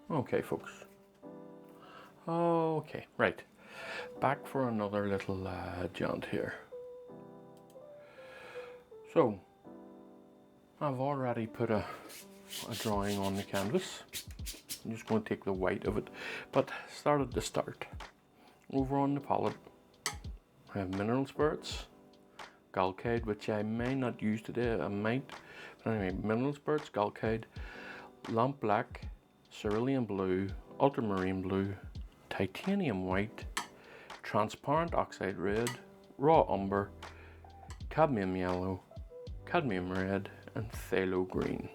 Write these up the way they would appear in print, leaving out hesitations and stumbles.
Okay, folks. Okay, right. Back for another little jaunt here. So, I've already put a drawing on the canvas. I'm just going to take the white of it, but start at the start. Over on the palette, I have mineral spirits, Galcade, which I may not use today, I might. But anyway, mineral spirits, Galcade, lamp black, cerulean blue, ultramarine blue, titanium white, transparent oxide red, raw umber, cadmium yellow, cadmium red, and phthalo green.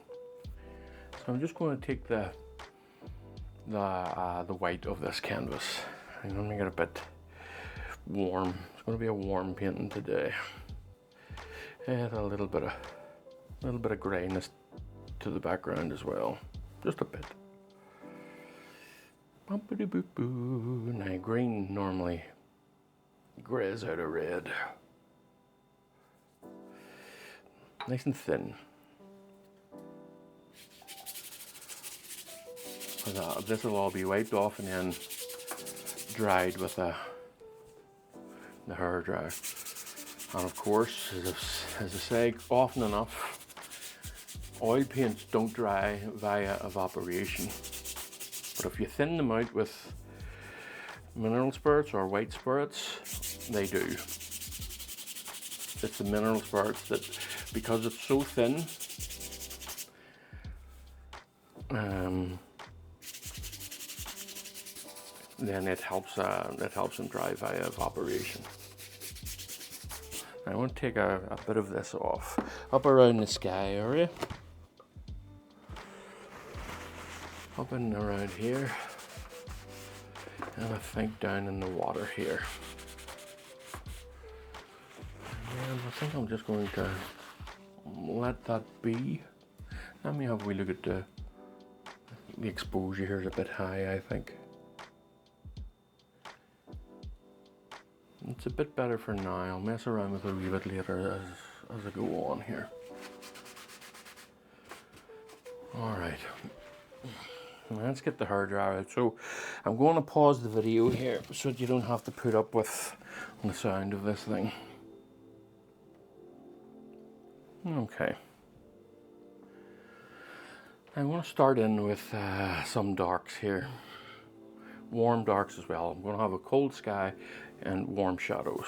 So I'm just going to take the white of this canvas. I'm going to make it a bit warm. It's going to be a warm painting today. Add a little bit of grayness to the background as well, just a bit. Bumpity-boo-boo. Now green normally grays out of red. Nice and thin. This will all be wiped off and then dried with the hair dryer. And of course, as I say often enough, oil paints don't dry via evaporation. But if you thin them out with mineral spirits or white spirits, they do. It's the mineral spirits that, because it's so thin, then it helps them dry via evaporation. I want to take a bit of this off, up around the sky area, up and around here, and I think down in the water here. And I think I'm just going to let that be. Let me have a wee look at the exposure here is a bit high, I think. It's a bit better for now. I'll mess around with it a wee bit later as I go on here. Alright, let's get the hair dryer out. So I'm going to pause the video here so that you don't have to put up with the sound of this thing. Okay. I want to start in with some darks here. Warm darks as well. I'm going to have a cold sky and warm shadows.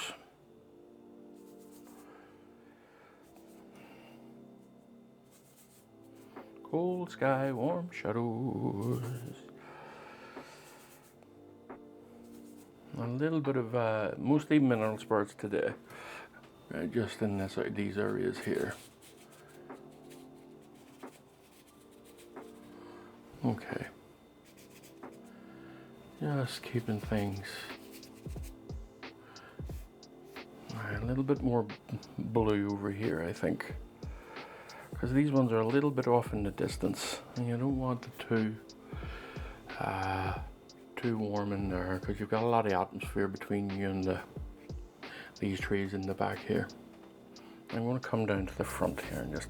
Cold sky, warm shadows. A little bit of mostly mineral spirits today, just in these areas here. Okay. Just keeping things a little bit more blue over here, I think, because these ones are a little bit off in the distance, and you don't want it too warm in there, because you've got a lot of atmosphere between you and these trees in the back here. I'm going to come down to the front here and just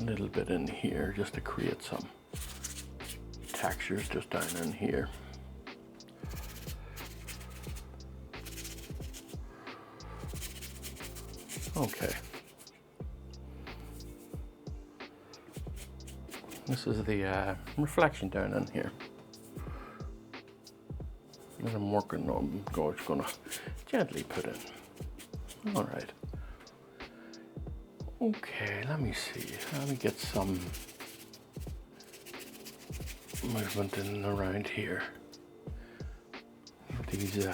a little bit in here, just to create some textures just down in here. Okay. This is the reflection down in here. And I'm working on, just going to gently put in. All right. Okay, let me see. Let me get some movement in and around here. These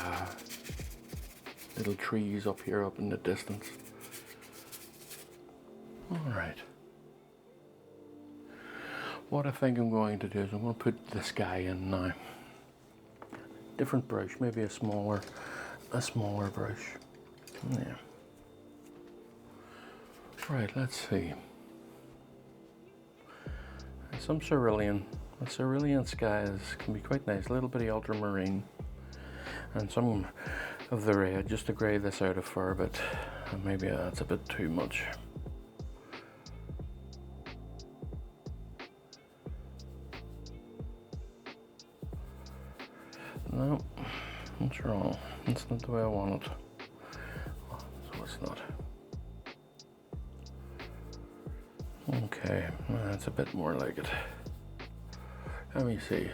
little trees up here, up in the distance. All right. What I think I'm going to do is I'm going to put this guy in now. Different brush, maybe a smaller brush. Yeah. Right, let's see. Some cerulean. The cerulean skies can be quite nice. A little bit of ultramarine, and some of the red, just to grey this out a fair bit. Maybe that's a bit too much. No, that's wrong. That's not the way I want it. So it's not. Okay, that's a bit more like it. Let me see.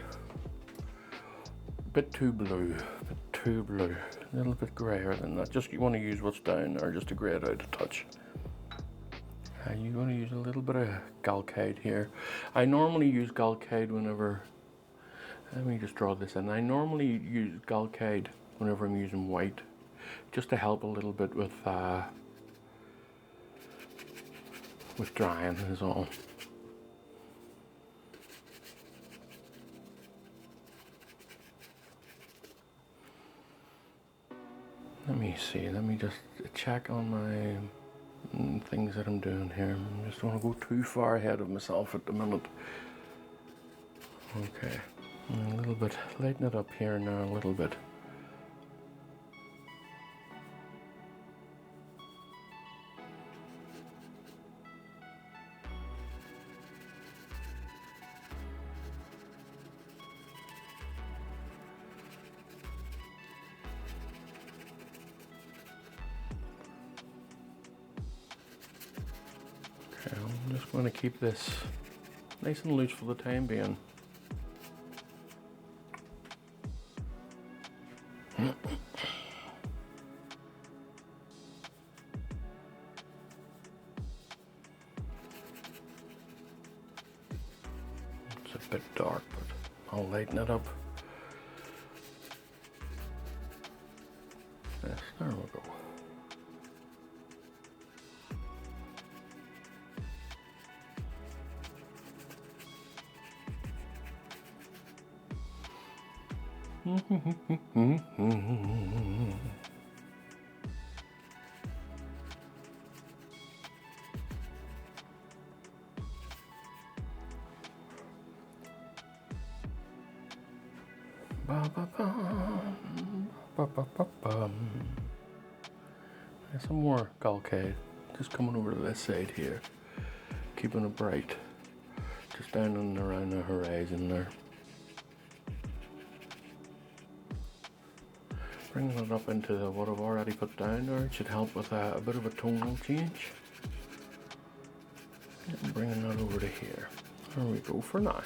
Bit too blue, a little bit grayer than that. Just you want to use what's down there just to grey it out a touch. You're going to use a little bit of Galcade here. I normally use Galcade whenever, let me just draw this in. I normally use Galcade whenever I'm using white, just to help a little bit with drying is all. Let me see, let me just check on my things that I'm doing here. I just don't want to go too far ahead of myself at the minute. Okay, a little bit, lighten it up here now a little bit. Okay, I'm just going to keep this nice and loose for the time being. It's a bit dark, but I'll lighten it up. Yes, there we go. There's some more Galcade just coming over to this side here, keeping it bright, just down and around the horizon there. Bringing it up into what I've already put down there, it should help with a bit of a tonal change. And bringing that over to here. There we go for now.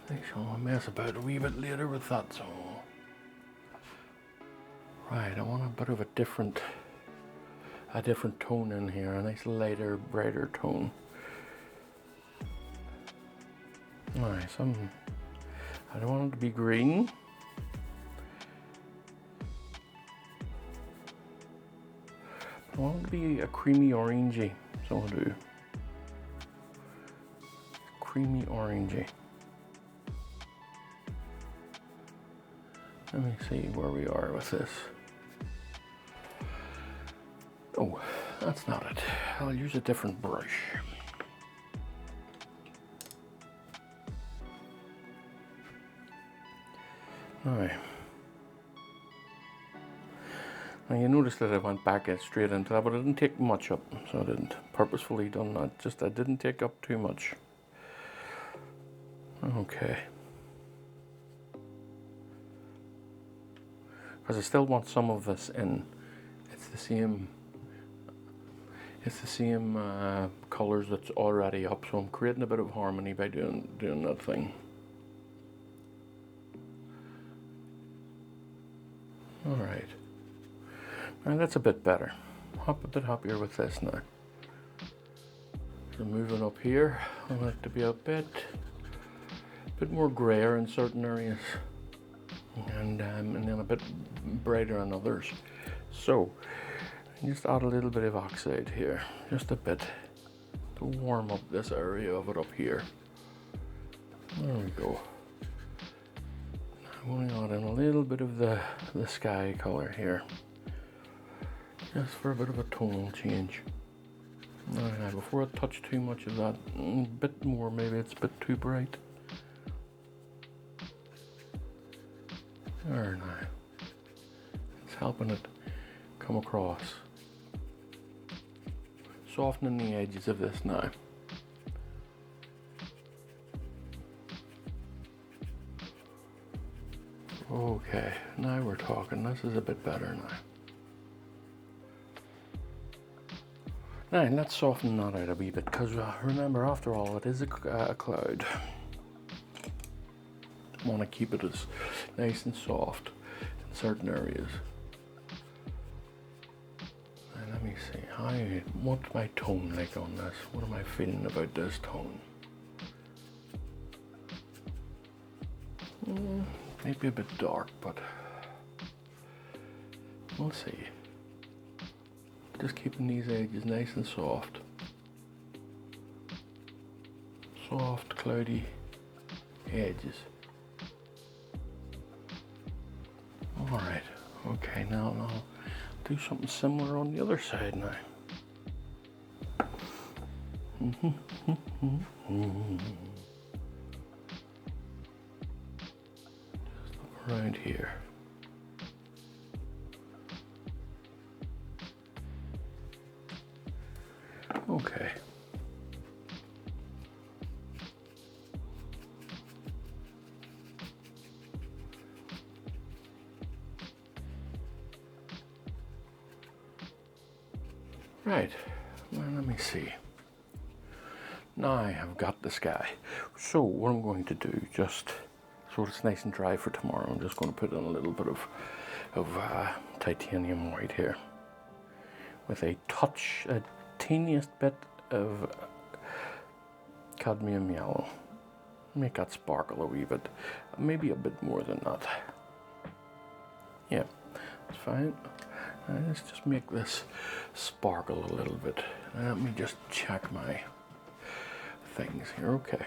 I shall mess about a wee bit later with that, so. Right, I want a bit of a different tone in here, a nice lighter, brighter tone. Alright, I don't want it to be green. I want it to be a creamy orangey, so I'll do. Creamy orangey. Let me see where we are with this. Oh, that's not it. I'll use a different brush. Alright. Now you notice that I went back straight into that, but I didn't take much up, so I didn't purposefully done that. Just I didn't take up too much. Okay. Because I still want some of this in. It's the same colors that's already up, so I'm creating a bit of harmony by doing that thing. All right. Now that's a bit better. A bit happier with this now. So moving up here, I want it to be a bit more grayer in certain areas, and then a bit brighter in others. So just add a little bit of oxide here, just a bit, to warm up this area of it up here. There we go. I'm going to add in a little bit of the sky color here, just for a bit of a tonal change. Now, before I touch too much of that, a bit more, maybe it's a bit too bright. There now. It's helping it come across. Softening the edges of this now. Okay, now we're talking. This is a bit better now. Now let's soften that out a wee bit, because remember, after all, it is a cloud. I want to keep it as nice and soft in certain areas. Now, let me see, what's my tone like on this? What am I feeling about this tone? Maybe a bit dark, but we'll see. Just keeping these edges nice and soft. Soft, cloudy edges. Alright, okay, now I'll do something similar on the other side now. Just around here. Okay. Right, well, let me see. Now I have got the sky. So what I'm going to do, just so it's nice and dry for tomorrow, I'm just going to put in a little bit of titanium white here, with a teeniest bit of cadmium yellow. Make that sparkle a wee bit, maybe a bit more than that. Yeah, that's fine. Let's just make this sparkle a little bit. Let me just check my things here. Okay.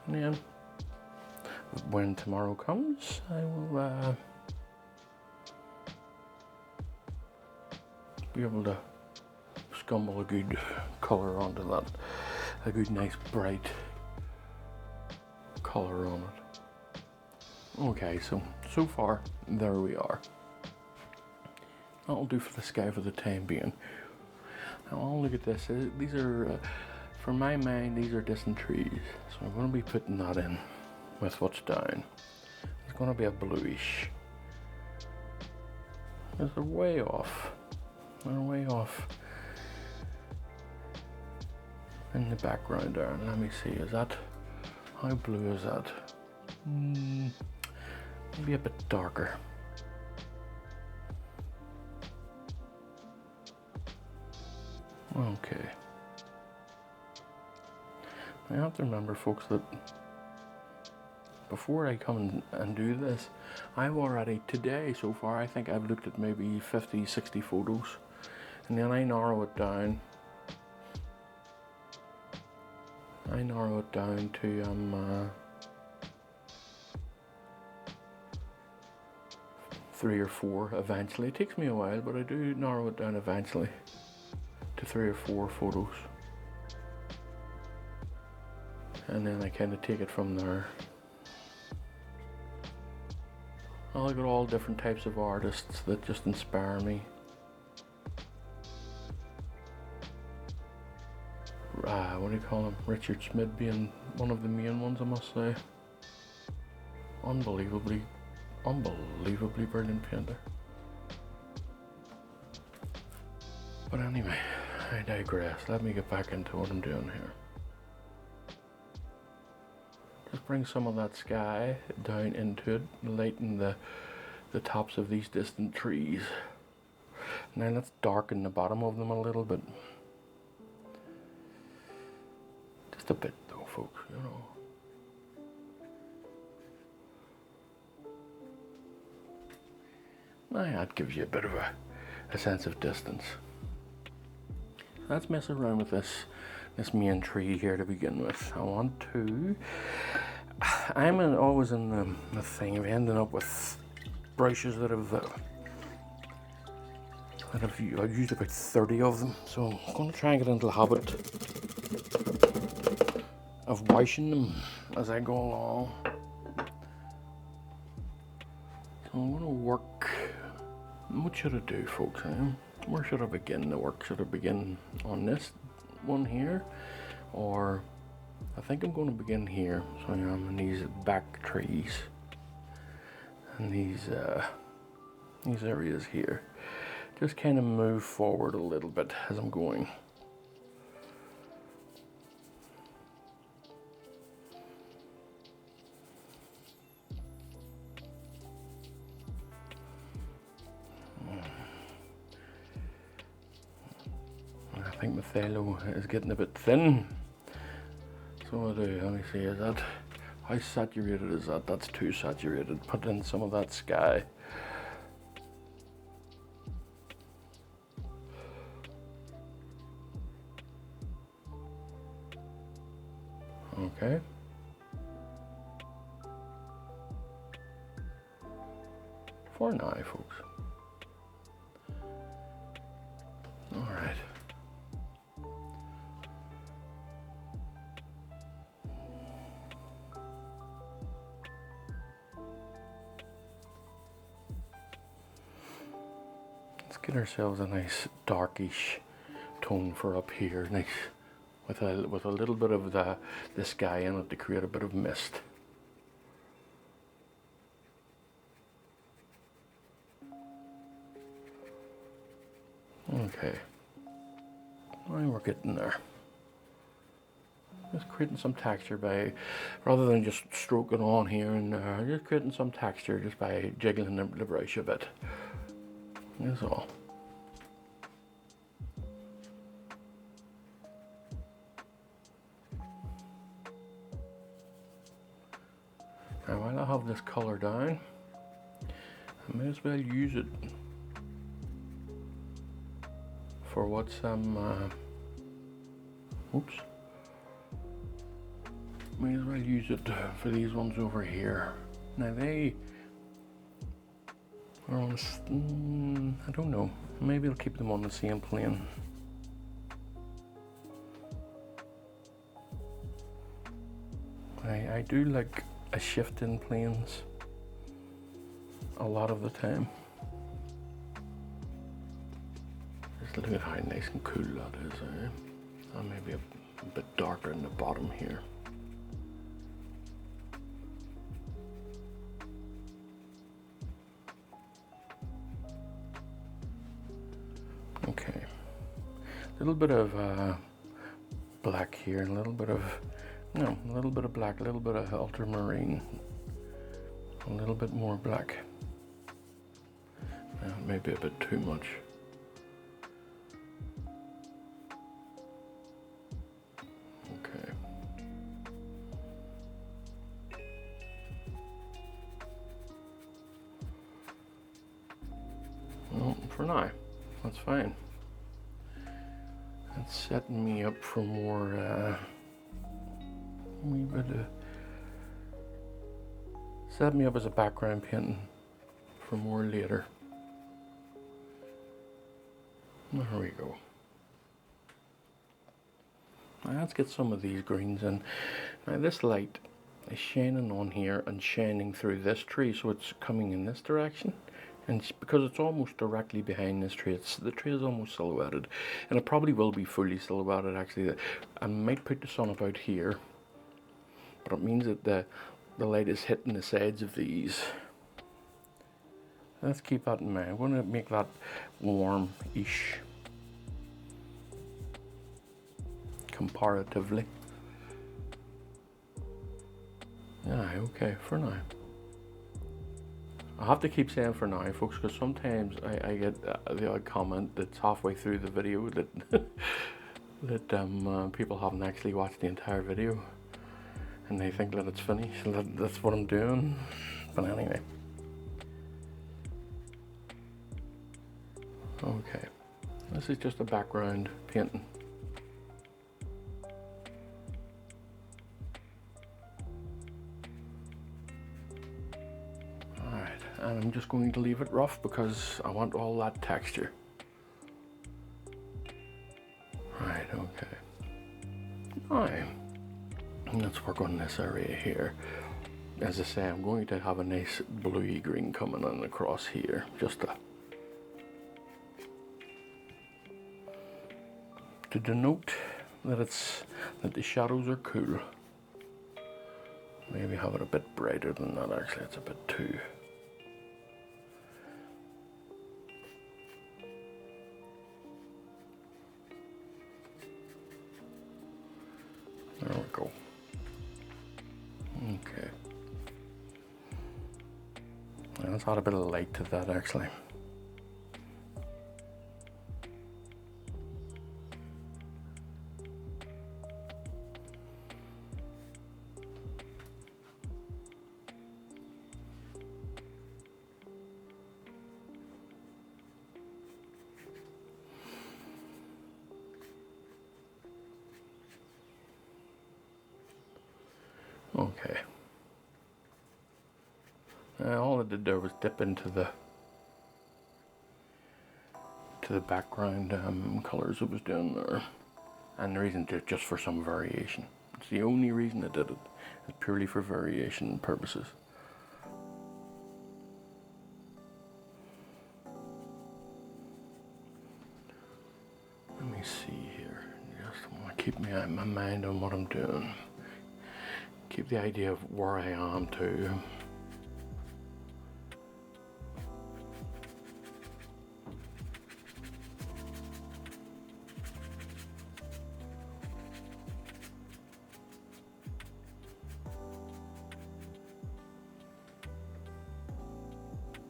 And then when tomorrow comes, I will be able to scumble a good colour onto that. A good, nice, bright colour on it. Okay, so far, there we are. That'll do for the sky for the time being. Now, I'll look at this. These are, for my mind, these are distant trees. So I'm going to be putting that in with what's down. It's going to be a bluish. They're way off. They're way off in the background there. And let me see, is that, how blue is that? Maybe a bit darker. Okay. I have to remember, folks, that before I come and do this, I've already, today so far, I think I've looked at maybe 50, 60 photos, and then I narrow it down. I narrow it down to 3 or 4 eventually. It takes me a while, but I do narrow it down eventually to 3 or 4 photos. And then I kind of take it from there. I look at all different types of artists that just inspire me. What do you call him? Richard Schmid being one of the main ones, I must say. Unbelievably brilliant painter. But anyway, I digress. Let me get back into what I'm doing here. Just bring some of that sky down into it, lighten the tops of these distant trees. Now let's darken the bottom of them a little bit. Just a bit though, folks, you know. Now that gives you a bit of a sense of distance. Let's mess around with this main tree here to begin with. I'm always in the thing of ending up with brushes that I've used about 30 of them. So I'm going to try and get into the habit of washing them as I go along. So I'm going to work. What should I do, folks? Where should I begin the work? Should I begin on this one here, or I think I'm going to begin here. So I'm in these back trees and these areas here. Just kind of move forward a little bit as I'm going. I think my phthalo is getting a bit thin. So what I do, let me see, is that, how saturated is that? That's too saturated. Put in some of that sky. Okay. For now, folks. All right. Let's get ourselves a nice darkish tone for up here, nice, with a little bit of the sky in it to create a bit of mist. Okay, now we're getting there. Just creating some texture by, rather than just stroking on here and there, just creating some texture just by jiggling the brush a bit. That's all. Now while I have this color down, I may as well use it for what some, oops, may as well use it for these ones over here. Now they are on, I don't know, maybe I'll keep them on the same plane. I do like a shift in planes a lot of the time. Just look at how nice and cool that is, eh? And maybe a bit darker in the bottom here. Okay, a little bit of black here, and a little bit of, no, a little bit of black, a little bit of ultramarine, a little bit more black. Maybe a bit too much. Okay. Well, for now, that's fine. That's setting me up for more, wee bit of, set me up as a background painting for more later. There we go. Now let's get some of these greens in. Now this light is shining on here and shining through this tree, so it's coming in this direction. And it's because it's almost directly behind this tree, the tree is almost silhouetted. And it probably will be fully silhouetted actually. I might put the sun about here, but it means that the light is hitting the sides of these. Let's keep that in mind. I'm going to make that warm-ish comparatively. Yeah, okay, for now. I have to keep saying for now, folks, because sometimes I get the odd comment that's halfway through the video that that people haven't actually watched the entire video, and they think that it's finished. That's what I'm doing. But anyway. Okay, this is just a background painting. Alright, and I'm just going to leave it rough because I want all that texture. Right, okay. Alright, let's work on this area here. As I say, I'm going to have a nice bluey green coming in across here, just to denote that the shadows are cool. Maybe have it a bit brighter than that. Actually, it's a bit too. There we go. Okay. Let's add a bit of light to that actually. Okay. All I did there was dip into the background colors it was doing there, and the reason just for some variation. It's the only reason I did it. It's purely for variation purposes. Let me see here. Just want to keep my mind on what I'm doing. Keep the idea of where I am too.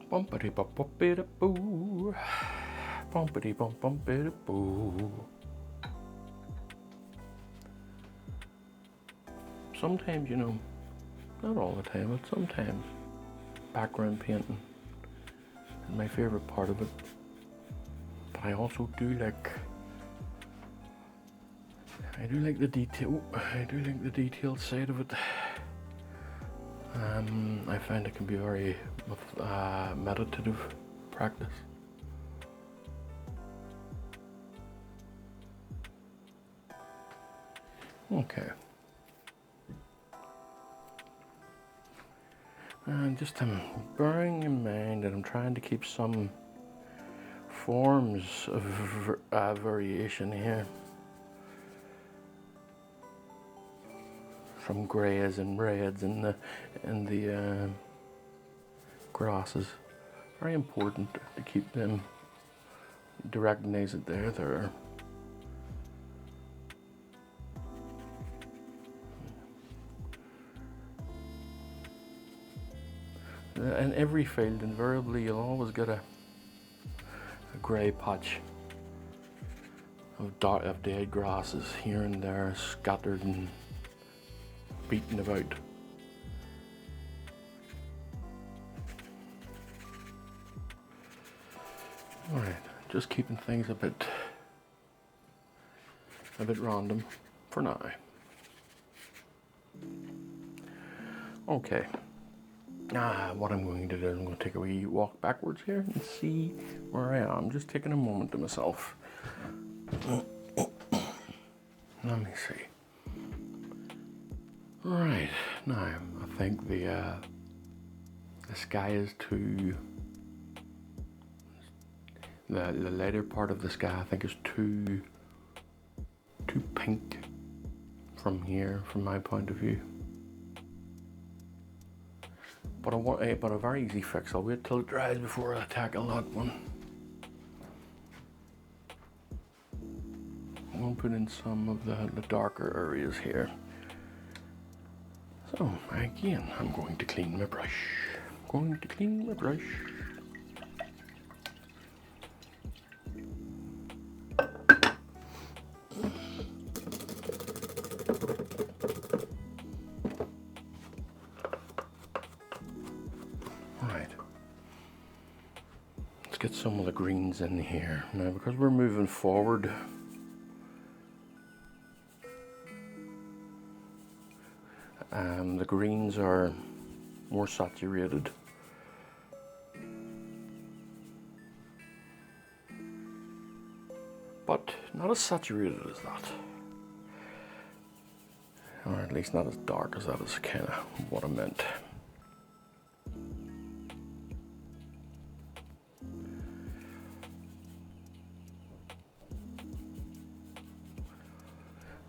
Bumpity bump bumpity boo. Bumpity bump bumpity boo. Sometimes, you know, not all the time, but sometimes background painting is my favorite part of it. But I also do like the detail. I do like the detailed side of it. I find it can be very meditative practice. Okay. And just bearing in mind that I'm trying to keep some forms of variation here. Some greys and reds in the grasses. Very important to keep them, to recognize that they're there. In every field, invariably, you'll always get a grey patch of dead grasses here and there, scattered and beaten about. Alright, just keeping things a bit random for now. Okay. What I'm going to do is I'm going to take a wee walk backwards here and see where I am. Just taking a moment to myself. Let me see. Right, now I think the sky is too, the later part of the sky I think is too pink from here, from my point of view. But a very easy fix. I'll wait till it dries before I tackle that one. I'm going to put in some of the darker areas here. So again, I'm going to clean my brush. Right. Let's get some of the greens in here now, because we're moving forward. The greens are more saturated. But not as saturated as that. Or at least not as dark as that is kind of what I meant.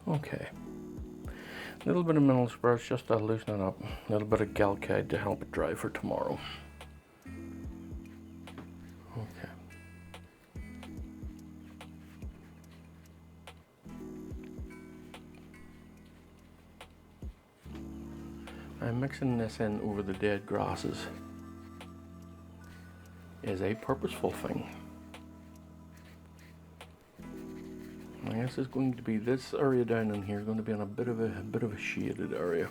Okay. little bit of mineral spirits just to loosen it up. A little bit of Galcade to help it dry for tomorrow. Okay. I'm mixing this in over the dead grasses is a purposeful thing. I guess it's going to be this area down in here is going to be in a bit of a shaded area.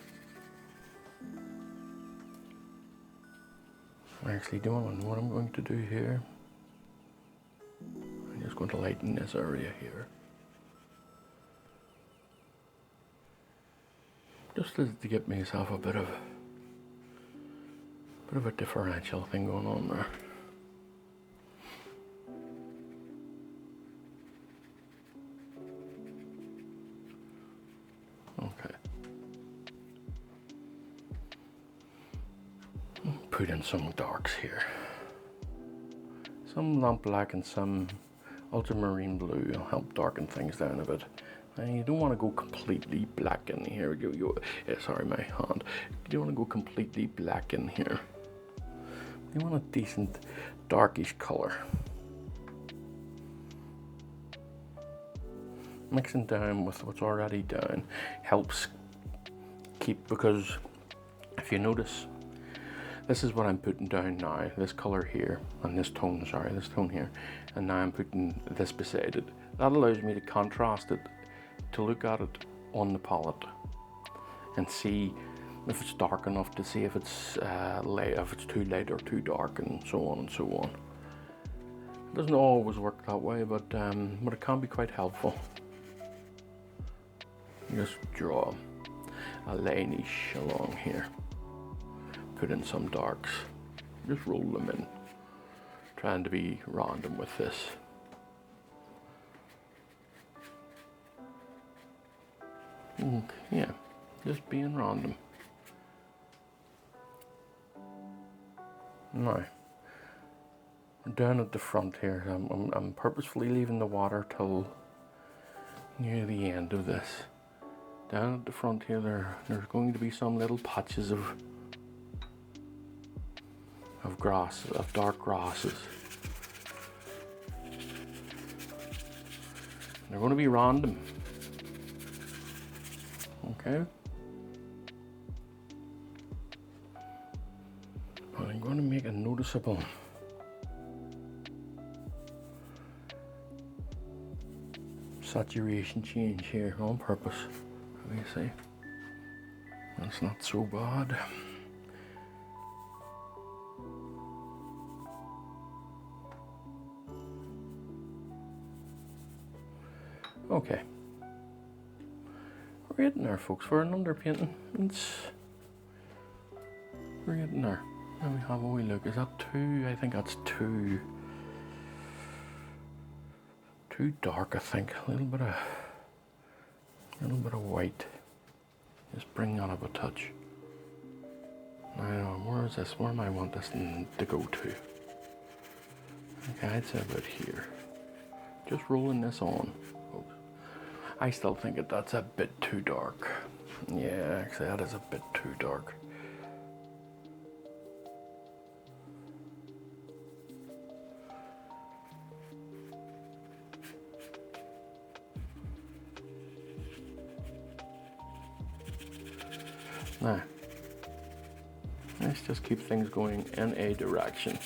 Actually, doing what I'm going to do here, I'm just going to lighten this area here, just to get myself a bit of a differential thing going on there. Okay. Put in some darks here. Some lamp black and some ultramarine blue will help darken things down a bit. And you don't want to go completely black in here. Sorry, my hand. You don't want to go completely black in here. You want a decent darkish color. Mixing down with what's already down helps keep, because if you notice, this is what I'm putting down now, this color here, and this tone here, and now I'm putting this beside it. That allows me to contrast it, to look at it on the palette and see if it's dark enough, to see if it's light, if it's too light or too dark, and so on and so on. It doesn't always work that way, but it can be quite helpful. Just draw a line-ish along here. Put in some darks. Just roll them in. Trying to be random with this. Yeah, just being random. Now, down at the front here, I'm purposefully leaving the water till near the end of this. Down at the front here, there's going to be some little patches of grass, of dark grasses. They're going to be random. Okay. But I'm going to make a noticeable saturation change here on purpose. Let me see. That's not so bad. Okay. We're getting there, folks. For an underpainting, we're getting there. Let me have a wee look. Is that too? I think that's too dark. I think a little bit of white. Just bring that up a touch. Now, where is this? Where do I want this to go to? Okay, I'd say about here. Just rolling this on. I still think that's a bit too dark. Yeah, actually that is a bit too dark. Now, let's just keep things going in a direction.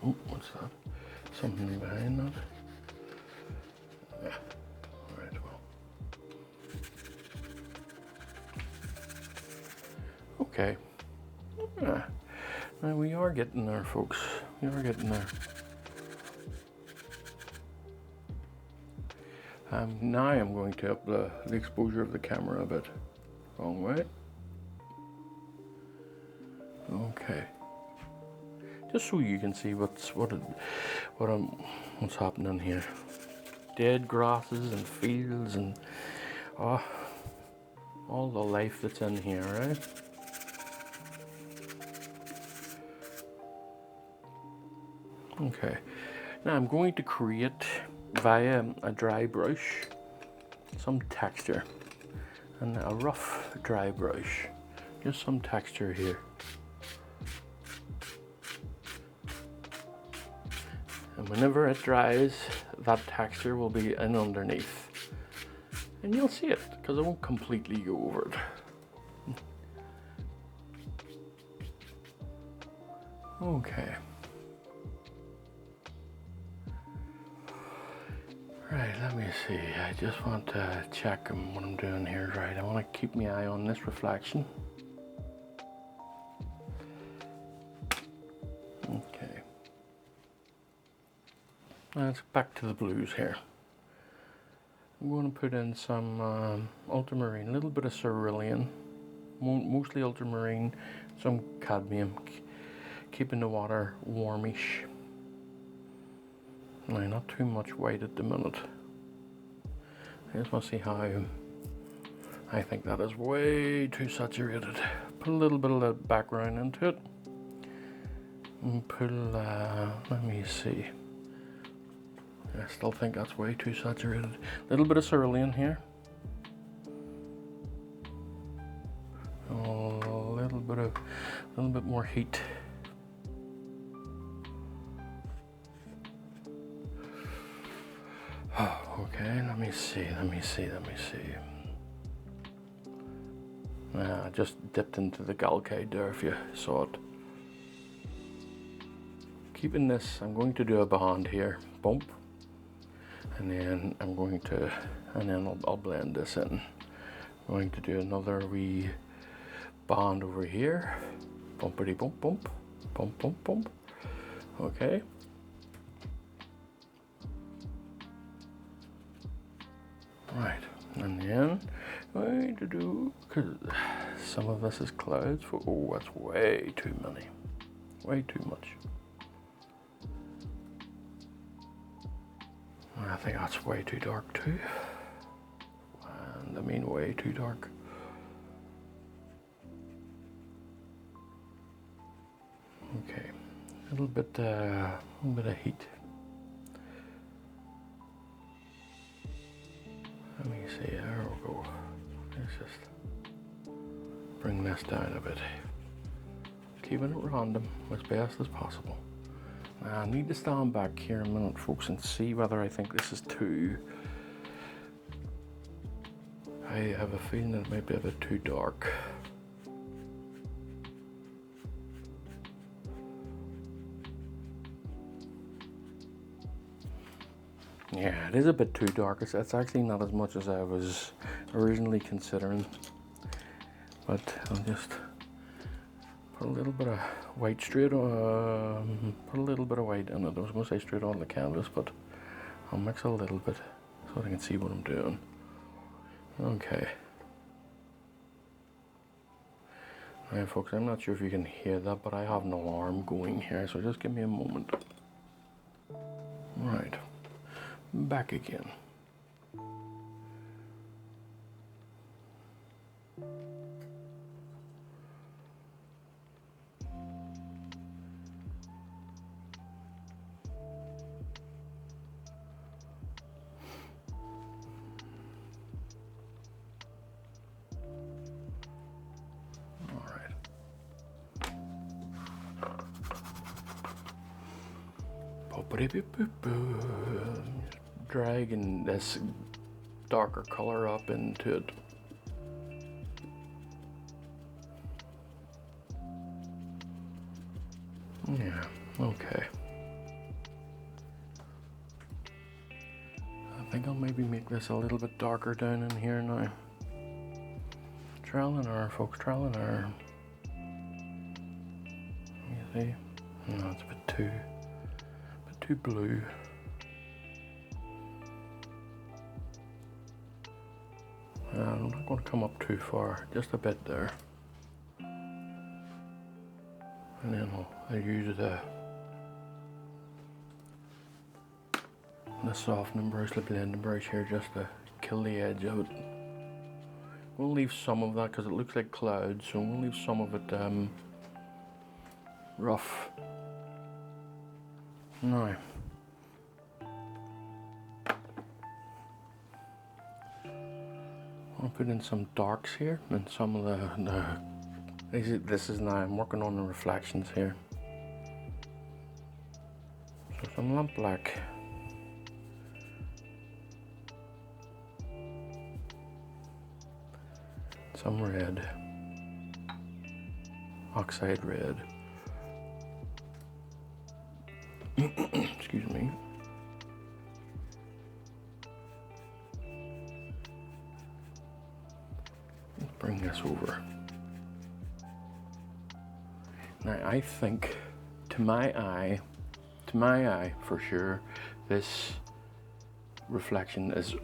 Oh, what's that? Something behind that? Yeah. Alright, well. Okay. Yeah. Now we are getting there, folks. We are getting there. Now I'm going to up the exposure of the camera a bit. Wrong way. Okay. Just so you can see what's happening here. Dead grasses and fields and Oh, all the life that's in here, right? Okay, now I'm going to create via a dry brush some texture, and a rough dry brush, just some texture here. And whenever it dries, that texture will be in underneath, and you'll see it because I won't completely go over it. Okay. Right, let me see. I just want to check what I'm doing here right. I want to keep my eye on this reflection. Okay. Let's back to the blues here. I'm going to put in some ultramarine, a little bit of cerulean, mostly ultramarine, some cadmium, keeping the water warmish. Now, not too much white at the minute. I just want to see how. I think that is way too saturated. Put a little bit of that background into it. And put, let me see. I still think that's way too saturated. A little bit of cerulean here. A little bit more heat. Okay, let me see. I just dipped into the Galcade there if you saw it. Keeping this, I'm going to do a bond here, bump, and then I'll blend this in. I'm going to do another wee bond over here, bumpity bump, bump, bump, bump, bump. Okay. Right, and then I'm going to do, because some of this is clouds, oh, that's way too many, way too much. I think that's way too dark too, and I mean way too dark. Okay, a little bit of heat. Let me see, there we go. Let's just bring this down a bit. Keeping it random as best as possible. Now, I need to stand back here a minute, folks, and see whether I think this is too... I have a feeling that it might be a bit too dark. Yeah, it is a bit too dark. It's actually not as much as I was originally considering. But I'll just put a little bit of white straight on, put a little bit of white in it. I was going to say straight on the canvas, but I'll mix a little bit so I can see what I'm doing. Okay. Alright folks, I'm not sure if you can hear that, but I have an alarm going here, so just give me a moment. Right. Back again. Dragging this darker color up into it. Yeah, okay. I think I'll maybe make this a little bit darker down in here now. Trial and error, folks, trial and error. You see? No, it's a bit too blue. I'm not going to come up too far, just a bit there. And then I'll use the softening brush, the blending brush here, just to kill the edge of it. We'll leave some of that because it looks like clouds, so we'll leave some of it rough. Now, I'll put in some darks here and some of this is now, I'm working on the reflections here. So some lamp black. Some red. Oxide red. Excuse me. Let's bring this over. Now I think, to my eye for sure, this reflection is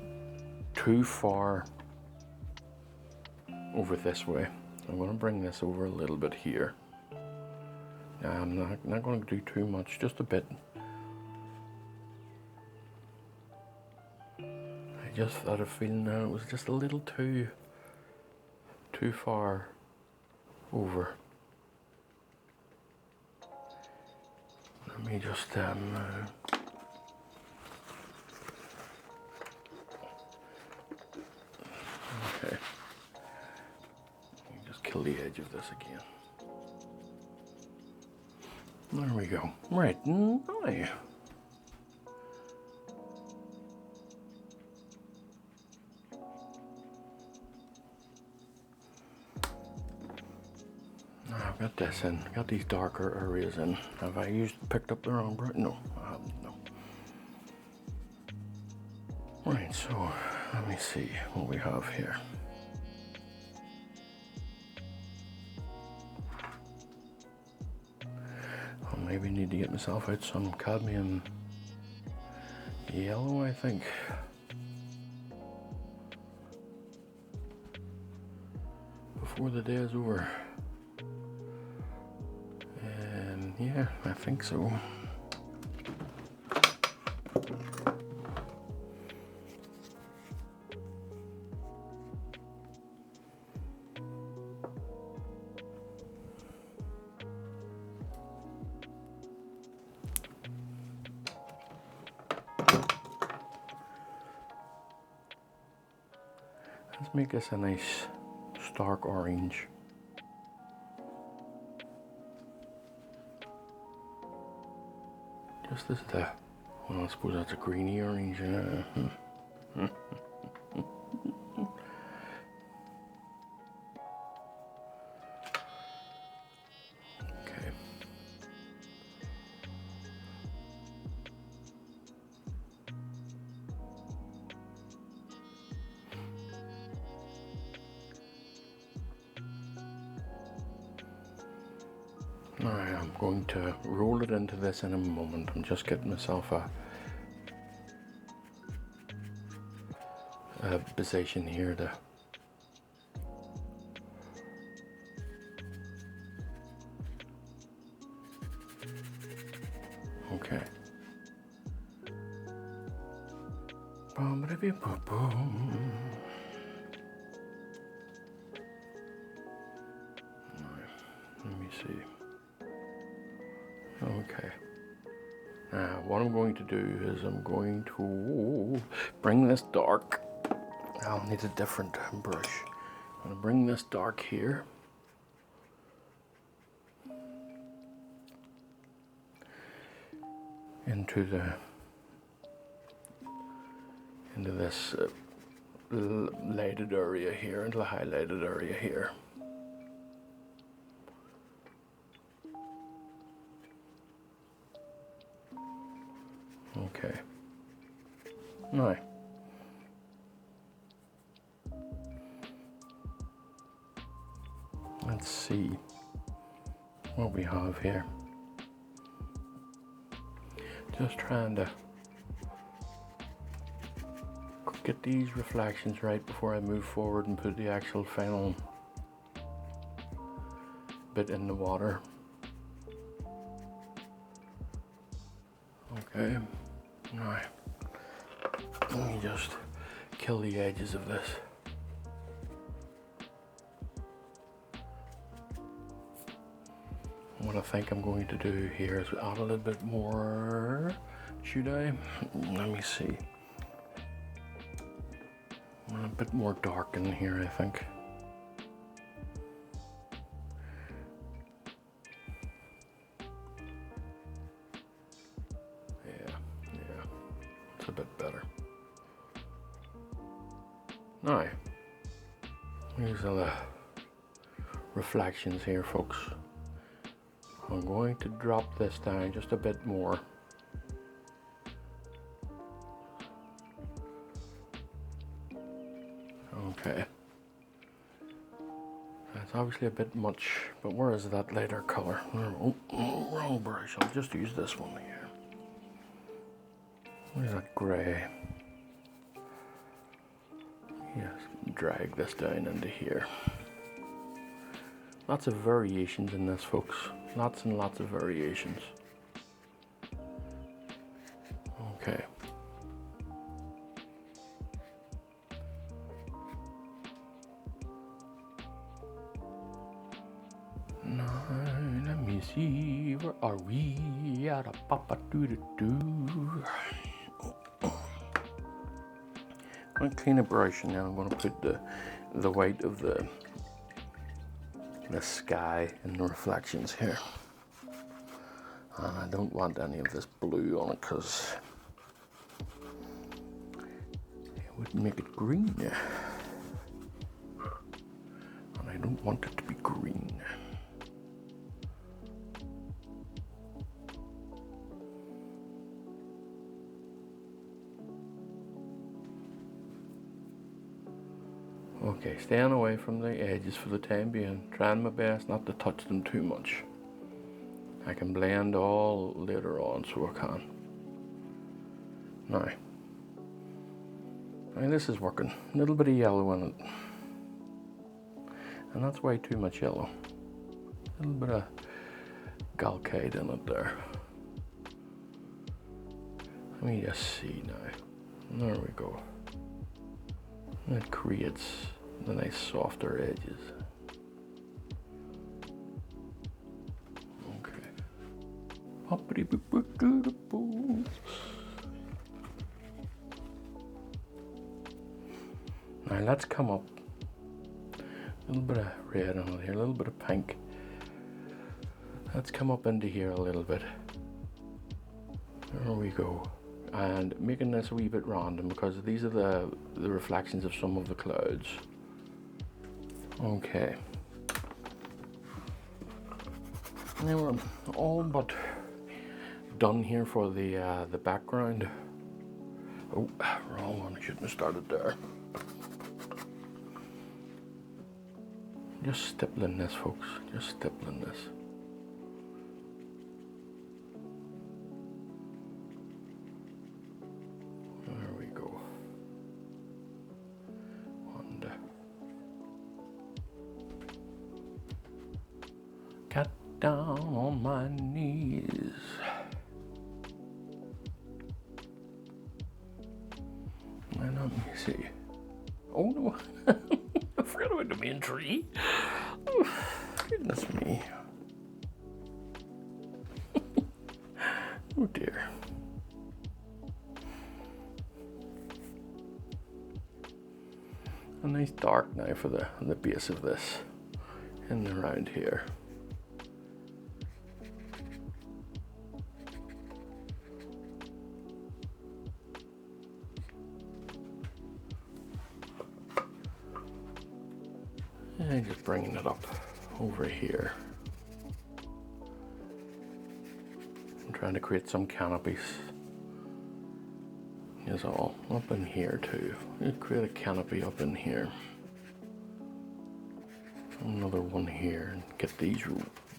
too far over this way. I'm going to bring this over a little bit here. I'm not going to do too much, just a bit. I just had a feeling that it was just a little too far over. Let me just okay. Just kill the edge of this again. There we go. Right, now. I've got this in, got these darker areas in. Have I picked up the wrong brush? No, I haven't, no. Right, so let me see what we have here. I'll maybe need to get myself out some cadmium yellow, I think. Before the day is over. Yeah, I think so. Let's make this a nice stark orange. Just as well, I suppose that's a greeny orange. Okay. Alright, I'm going to roll it into this in a moment. I'm just getting myself a position here to okay. Boom. Let me see. Okay. Now, what I'm going to do is I'm going to bring this dark. I'll need a different brush. I'm going to bring this dark here. Into this lighted area here, into the highlighted area here. Okay. Now, let's see what we have here. Just trying to get these reflections right before I move forward and put the actual final bit in the water. Okay, now let me just kill the edges of this. what I think I'm going to do here is add a little bit more, should I? Let me see. A bit more dark in here, I think. Yeah, it's a bit better. Now, these are the reflections here, folks. I'm going to drop this down just a bit more. Okay. That's obviously a bit much, but where is that lighter color? Oh, wrong brush. I'll just use this one here. Where's that gray? Yes, drag this down into here. Lots of variations in this, folks. Lots and lots of variations. Okay. Now, let me see. Where are we? Yada papa doo doo doo. I'm going to clean a brush and now I'm going to put the white of the sky and the reflections here. And I don't want any of this blue on it because it would make it green. And I don't want it to be green. Okay, staying away from the edges for the time being. Trying my best not to touch them too much. I can blend all later on, so I can. Now this is working. A little bit of yellow in it. And that's way too much yellow. A little bit of galcade in it there. Let me just see now. There we go. It creates the nice softer edges. Okay. Now let's come up. A little bit of red on it here, a little bit of pink. Let's come up into here a little bit. There we go. And making this a wee bit random because these are the reflections of some of the clouds. Okay. Now we're all but done here for the background. Oh, wrong one. I shouldn't have started there. Just stippling this, folks. Just stippling this. Got down on my knees. And let me see. Oh no, I forgot about the main tree. Oh, goodness me. Oh dear. A nice dark now for the base of this and around here. And just bringing it up over here. I'm trying to create some canopies. Is all up in here too. Let's create a canopy up in here. Another one here and get these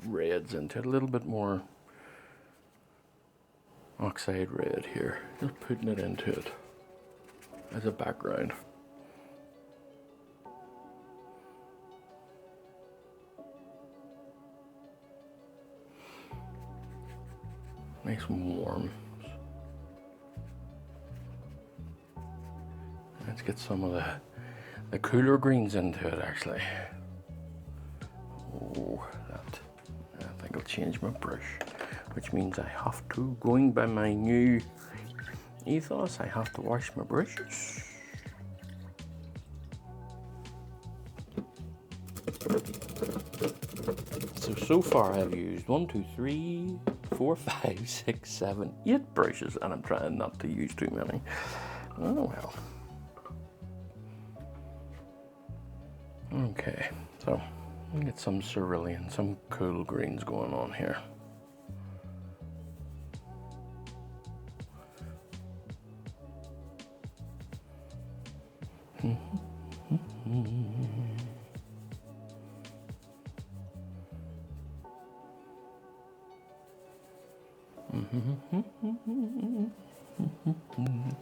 reds into it. A little bit more oxide red here. Just putting it into it as a background. Nice and warm. Let's get some of the cooler greens into it actually. Oh, that. I think I'll change my brush, which means I have to, going by my new ethos, I have to wash my brushes. So far I've used 1, 2, 3, 4, 5, 6, 7, 8 brushes, and I'm trying not to use too many. Oh well. Okay, so we get some cerulean, some cool greens going on here.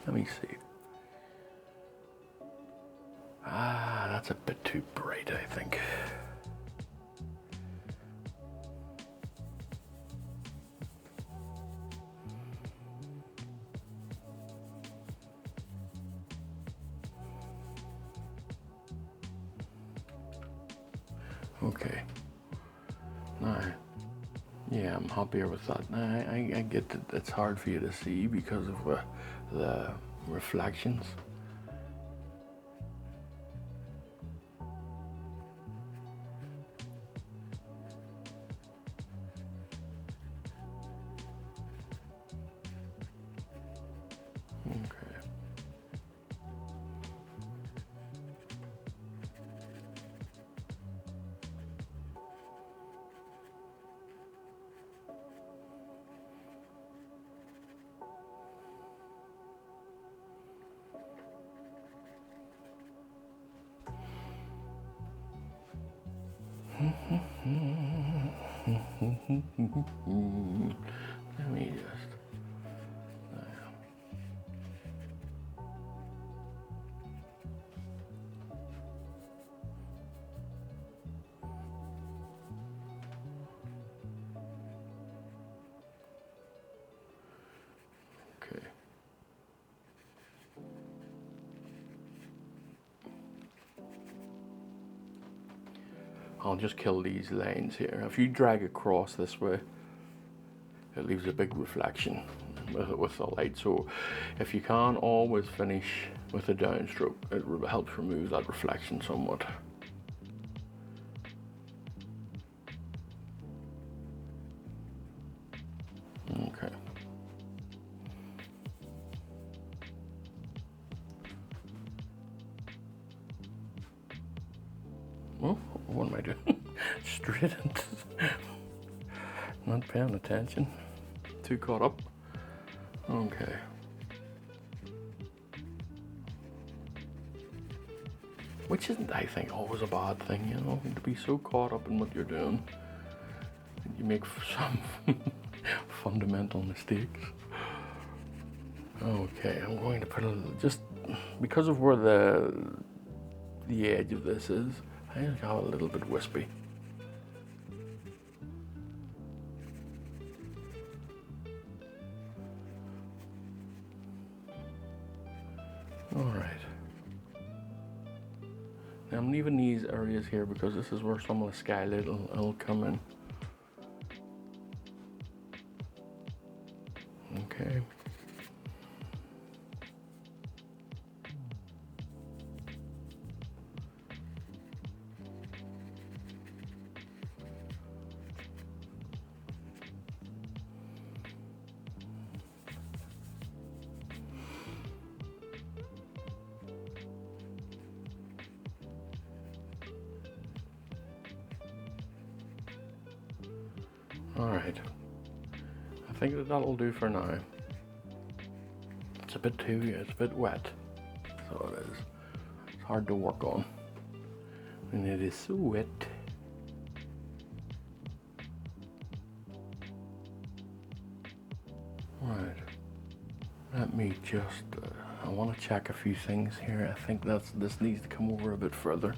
Let me see. Ah, that's a bit too bright, I think. Okay. Now, yeah, I'm happier with that. I get that it's hard for you to see because of the reflections. Okay. Let me just. Okay. I'll just kill these lines here. If you drag across this way, it leaves a big reflection with the light. So if you can always finish with a downstroke, it helps remove that reflection somewhat. Okay. Well, what am I doing? Straight into not paying attention. Too caught up. Okay. Which isn't, I think, always a bad thing, you know, to be so caught up in what you're doing. You make some fundamental mistakes. Okay, I'm going to put a little, just because of where the edge of this is, I just got a little bit wispy. Alright. Now I'm leaving these areas here because this is where some of the skylight will come in. Okay. Alright, I think that'll do for now. It's a bit wet, so it is. It's hard to work on, and it is so wet. Right, let me just, I want to check a few things here. I think this needs to come over a bit further.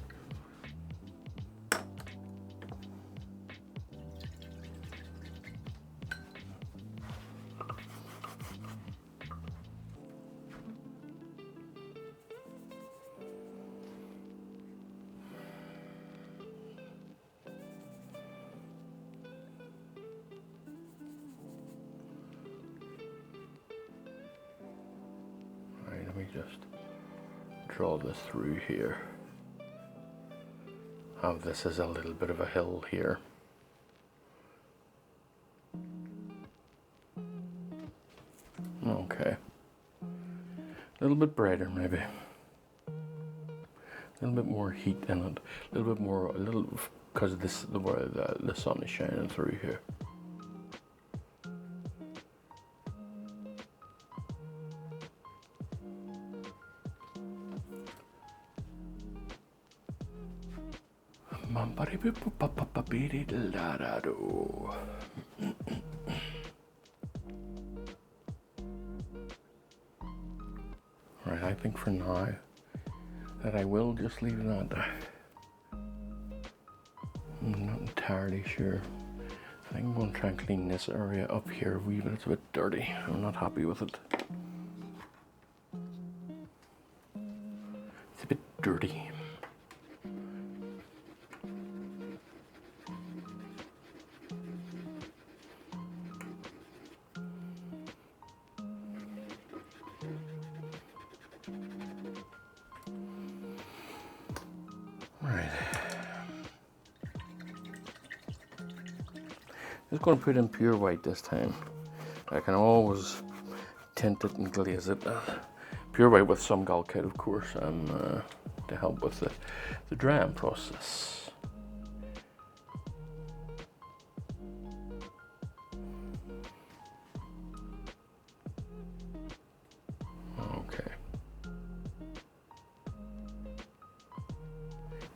just draw this through here. Have this as a little bit of a hill here. Okay. A little bit brighter maybe. A little bit more heat in it. A little bit more, because this the way the sun is shining through here. Right, I think for now that I will just leave that. I'm not entirely sure. I think I'm going to try and clean this area up here a wee bit. It's a bit dirty. I'm not happy with it. It's a bit dirty. Just going to put in pure white this time. I can always tint it and glaze it. Pure white with some Galkite, of course, and to help with the drying process. Okay.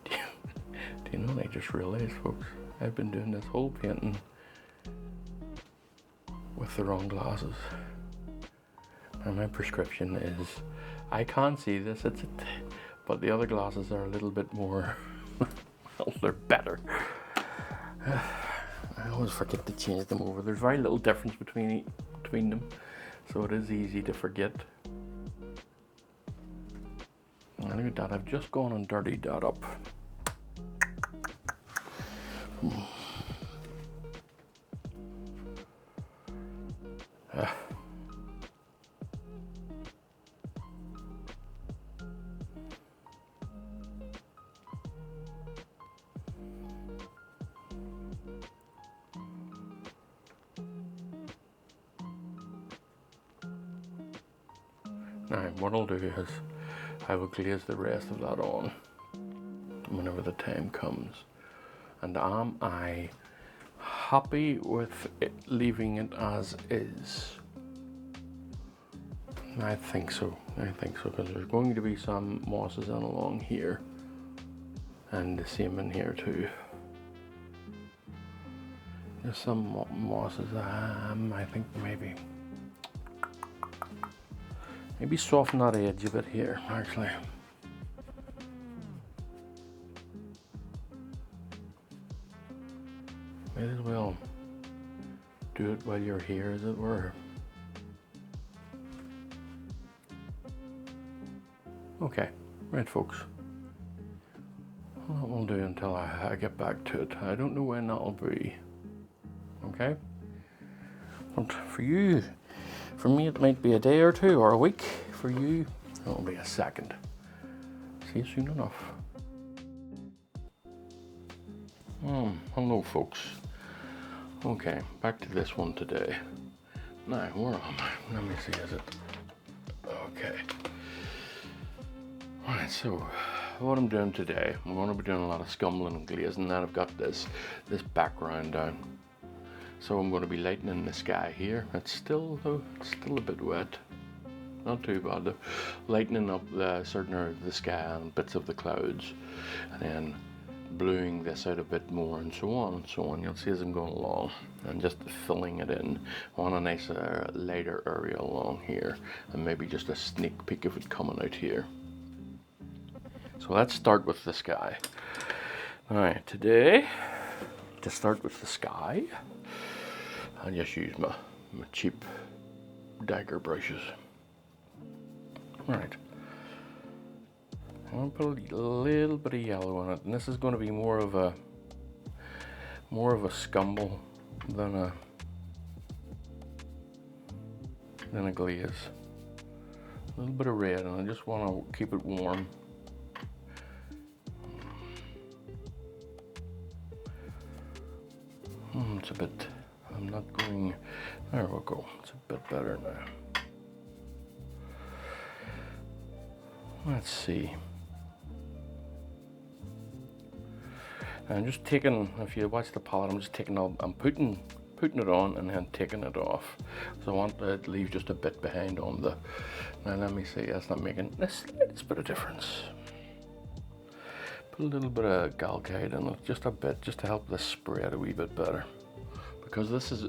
Do you know what I just realized, folks? I've been doing this whole painting with the wrong glasses. And my prescription is, I can't see this, but the other glasses are a little bit more, well, they're better. I always forget to change them over. There's very little difference between them, so it is easy to forget. And look at that, I've just gone and dirtied that up. Now, what I'll do is I will glaze the rest of that on whenever the time comes. And am I happy with it, leaving it as is? I think so, because there's going to be some mosses in along here, and the same in here too. There's some mosses, I think maybe soften that edge a bit here, actually. Might as well do it while you're here, as it were. Okay, right folks. Well, that will do until I get back to it. I don't know when that'll be. Okay? But for you, for me it might be a day or two or a week. For you, it'll be a second. See you soon enough. Hello folks. Okay, back to this one today. Now, where am I? Let me see, is it? Okay. Alright, so what I'm doing today, I'm going to be doing a lot of scumbling and glazing. Now I've got this background down. So I'm going to be lightening the sky here. It's still a bit wet. Not too bad though. Lightening up the certain area of the sky and bits of the clouds, and then bluing this out a bit more, and so on and so on. You'll see as I'm going along, and just filling it in on a nice lighter area along here, and maybe just a sneak peek of it coming out here. So let's start with the sky. Alright, today, to start with the sky, I just use my cheap dagger brushes. Right. I'm going to put a little bit of yellow on it, and this is going to be more of a scumble than a glaze. little bit of red, and I just want to keep it warm. It's a bit, I'm not going, there we go, it's a bit better now. Let's see. I'm just taking, if you watch the palette, I'm just taking all, I'm putting it on and then taking it off. So I want to leave just a bit behind on the, now let me see, that's not making the slightest bit of difference. Put a little bit of Galkite in it, just a bit, just to help this spread a wee bit better. Because this is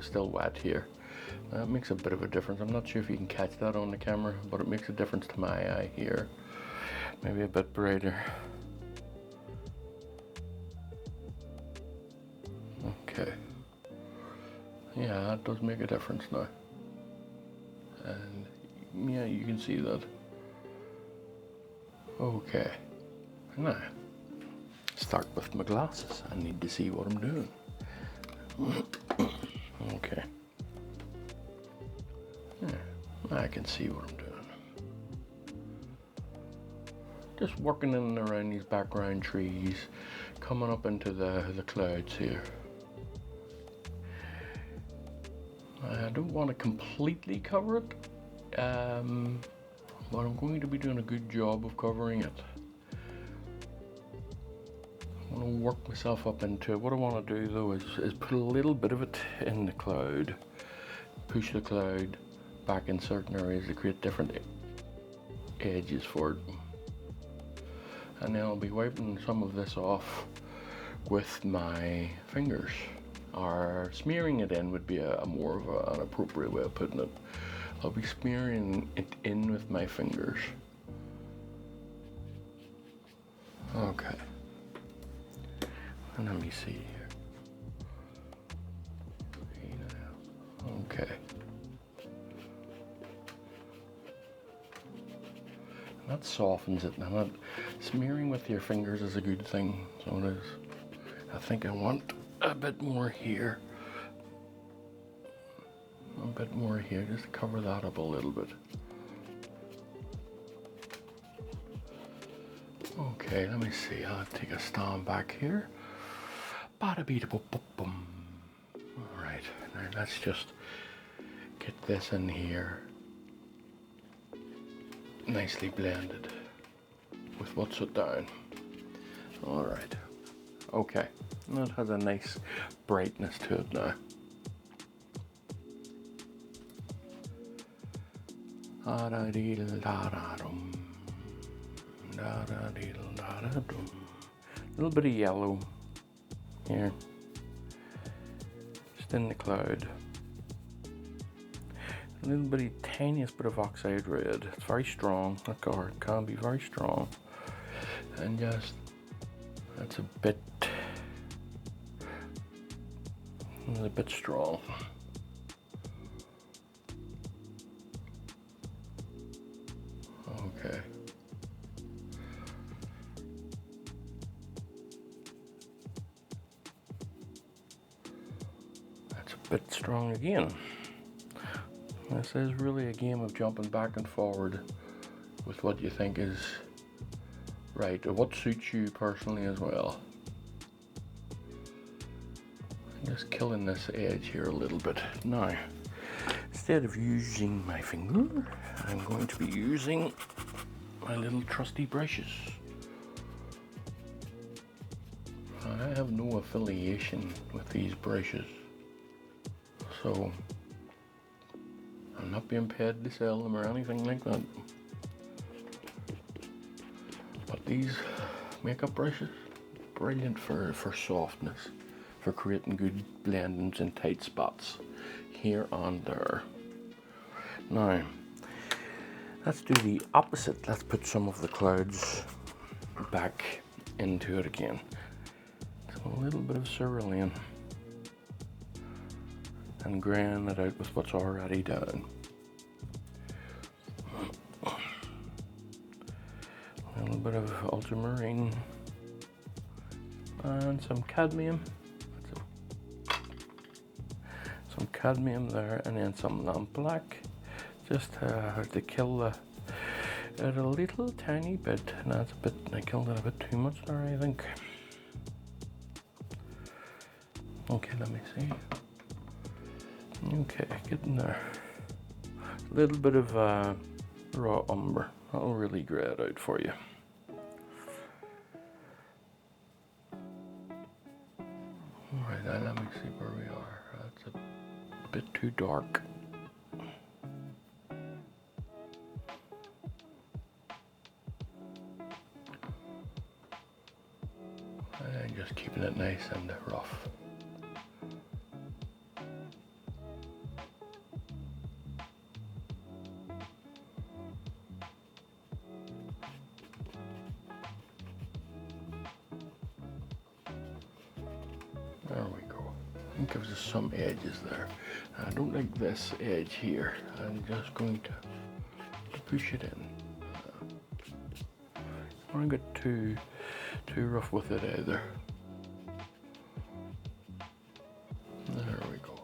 still wet here. That makes a bit of a difference. I'm not sure if you can catch that on the camera, but it makes a difference to my eye here. Maybe a bit brighter. Okay. Yeah, that does make a difference now. And yeah, you can see that. Okay. Now, start with my glasses. I need to see what I'm doing. Okay. Yeah, I can see what I'm doing. Just working in and around these background trees, coming up into the clouds here. I don't want to completely cover it, but I'm going to be doing a good job of covering it. I want to work myself up into it. What I want to do though is put a little bit of it in the cloud, push the cloud back in certain areas to create different edges for it. And then I'll be wiping some of this off with my fingers, or smearing it in would be a more of an appropriate way of putting it. I'll be smearing it in with my fingers. Okay. And let me see here. Okay. And that softens it. Now that smearing with your fingers is a good thing. So it is. I think I want a bit more here. A bit more here, just to cover that up a little bit. Okay, let me see. I'll take a stand back here. Bada-bee-da-boop-boop-boom. All right, now let's just get this in here, nicely blended with what's it down. All right. Okay, that has a nice brightness to it now. A little bit of yellow here, just in the cloud. A little bitty tiniest bit of oxide red. It's very strong. That card can be very strong, and just that's a bit strong. Okay. That's a bit strong again. This is really a game of jumping back and forward with what you think is right, or what suits you personally as well. I'm just killing this edge here a little bit. Now, instead of using my finger, I'm going to be using my little trusty brushes. I have no affiliation with these brushes, so I'm not being paid to sell them or anything like that. But these makeup brushes, brilliant for softness, for creating good blendings in tight spots here and there. Now, let's do the opposite. Let's put some of the clouds back into it again. So a little bit of cerulean, and grain it out with what's already done. A little bit of ultramarine and some cadmium. Some cadmium there, and then some lamp black. just to kill it a little tiny bit. No, it's a bit, I killed it a bit too much there, I think. Okay, let me see. Okay, getting there. A little bit of raw umber. That'll really grey it out for you. Alright, now let me see where we are. That's a bit too dark. And just keeping it nice and rough. There we go. It gives us some edges there. I don't like this edge here. I'm just going to push it in. I don't get too rough with it either. There we go.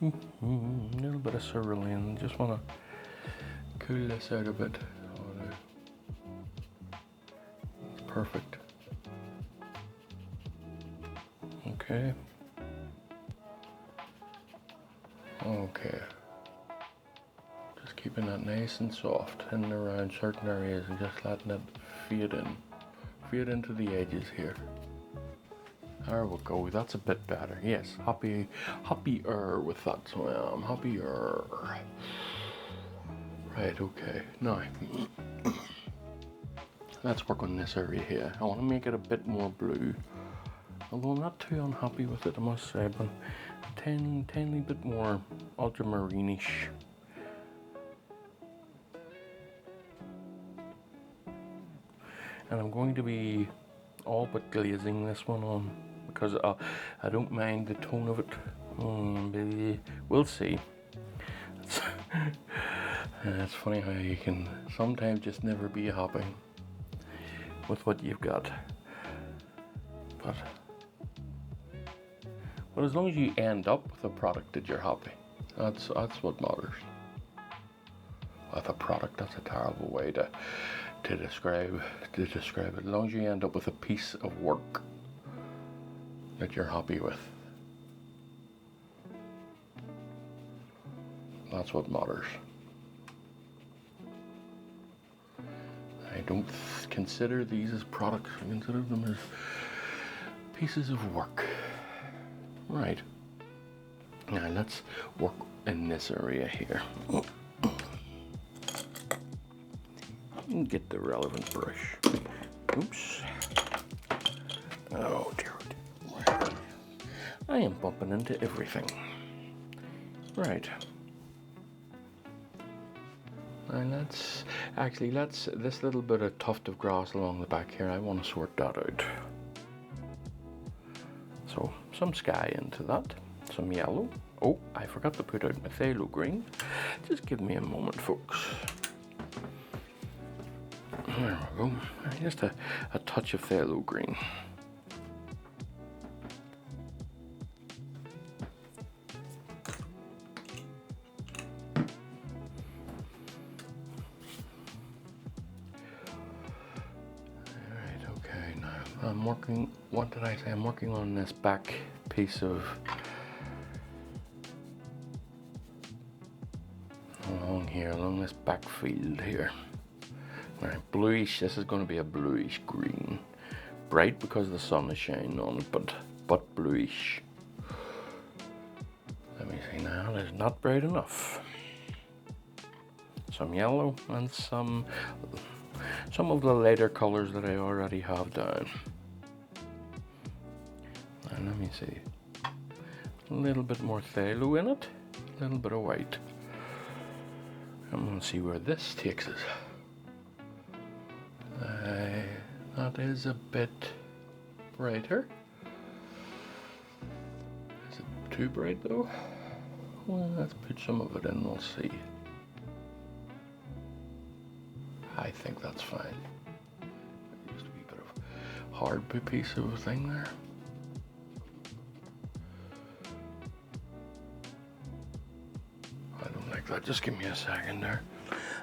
A little bit of cerulean. Just want to cool this out a bit. Oh, no. It's perfect. Okay. Okay. Just keeping that nice and soft in and around certain areas and just letting it fade in. Fade into the edges here. There we go, that's a bit better. Yes, happier with that, so I am happier. Right, okay, now let's work on this area here. I want to make it a bit more blue, although I'm not too unhappy with it, I must say, but a tiny bit more ultramarine-ish. And I'm going to be all but glazing this one on, because I don't mind the tone of it. We'll see. It's funny how you can sometimes just never be happy with what you've got. But as long as you end up with a product that you're happy, that's what matters. With a product, that's a terrible way to describe it. As long as you end up with a piece of work that you're happy with, that's what matters. I don't consider these as products. I consider them as pieces of work. Right. Now let's work in this area here. Get the relevant brush. Oops. Oh dear. I am bumping into everything. Right. And let's this little bit of tuft of grass along the back here, I want to sort that out. So some sky into that, some yellow. Oh, I forgot to put out my phthalo green. Just give me a moment, folks. There we go. Just a touch of phthalo green. I'm working, what did I say? I'm working on this back piece of, along this back field here. Right, bluish, this is going to be a bluish green. Bright because the sun is shining on it, but bluish. Let me see now, it's not bright enough. Some yellow and some of the lighter colors that I already have down. And let me see, a little bit more phthalo in it, a little bit of white. I'm going to see where this takes us. That is a bit brighter. Is it too bright though? Well, let's put some of it in, we'll see. I think that's fine. It used to be a bit of a hard piece of a thing there. I don't like that. Just give me a second there.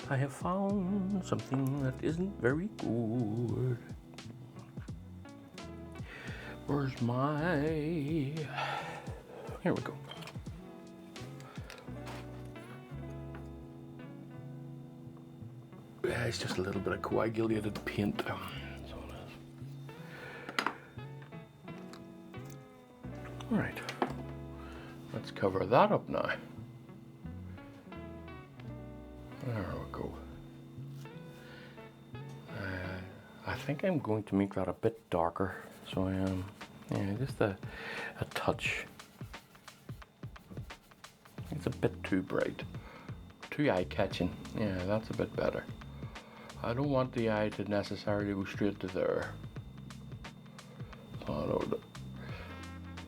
I have found something that isn't very good. Where's my... Here we go. Yeah, it's just a little bit of coagulated paint. That's all it is. All right. Let's cover that up now. There we go. I think I'm going to make that a bit darker. So I am, yeah, just a touch. It's a bit too bright, too eye-catching. Yeah, that's a bit better. I don't want the eye to necessarily go straight to there. So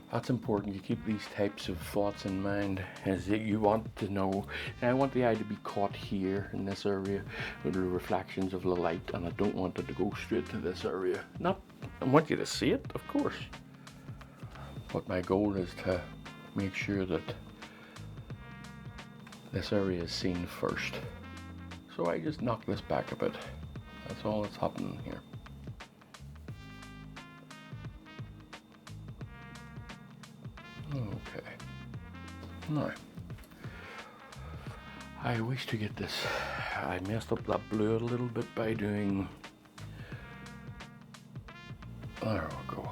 that's important. You keep these types of thoughts in mind, as you want to know. I want the eye to be caught here in this area with the reflections of the light, and I don't want it to go straight to this area. I want you to see it, of course, but my goal is to make sure that this area is seen first. So I just knock this back a bit. That's all that's happening here. Okay. Now, I wish to get this. I messed up that blue a little bit by doing... There we go.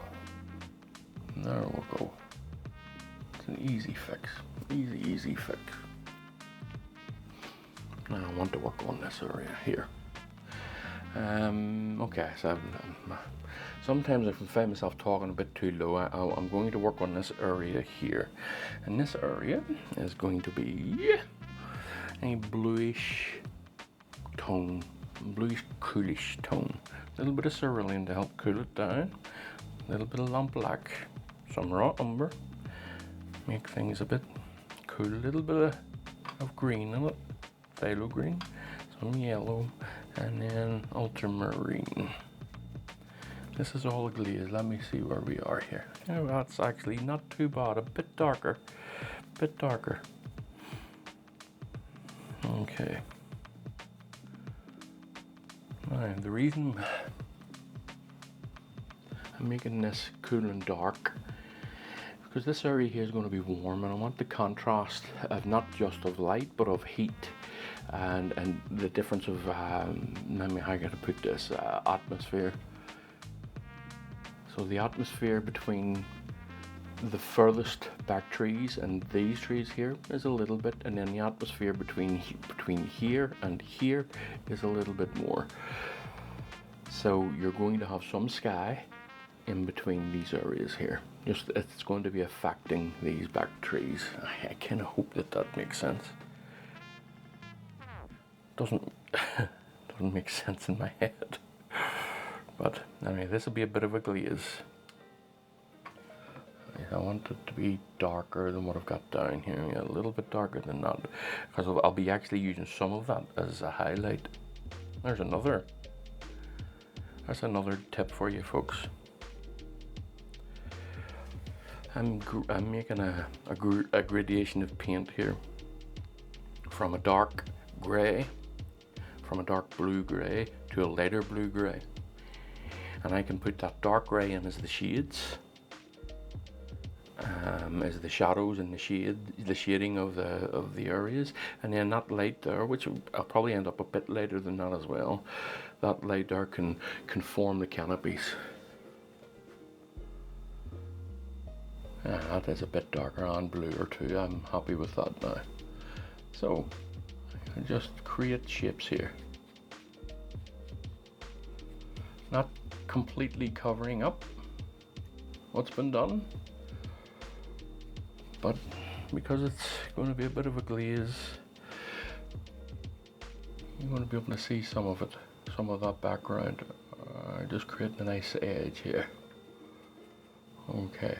There we go. It's an easy fix. Easy fix. Now I want to work on this area here. Okay, so sometimes if I find myself talking a bit too low, I'm going to work on this area here. And this area is going to be a bluish tone, bluish coolish tone. A little bit of cerulean to help cool it down. A little bit of lamp black, some raw umber. Make things a bit cool. A little bit of green in it. Phthalo green, some yellow, and then ultramarine. This is all glaze. Let me see where we are here. Oh, that's actually not too bad. A bit darker. Okay. Now, the reason I'm making this cool and dark, because this area here is going to be warm, and I want the contrast of not just of light, but of heat. And the difference of, how I gotta put this, atmosphere. So the atmosphere between the furthest back trees and these trees here is a little bit, and then the atmosphere between here and here is a little bit more. So you're going to have some sky in between these areas here. Just, it's going to be affecting these back trees. I kind of hope that makes sense. Doesn't make sense in my head. But anyway, this will be a bit of a glaze. I want it to be darker than what I've got down here. Yeah, a little bit darker than that, because I'll be actually using some of that as a highlight. That's another tip for you folks. I'm making a gradation of paint here from a dark grey, from a dark blue grey to a lighter blue grey, and I can put that dark grey in as the shades, as the shadows and the shading of the areas, and then that light there, which I'll probably end up a bit lighter than that as well. That light there can form the canopies. That is a bit darker and bluer too. I'm happy with that now. So I just create shapes here, not completely covering up what's been done, but because it's going to be a bit of a glaze, you're going to be able to see some of it, some of that background. Just creating a nice edge here. Okay.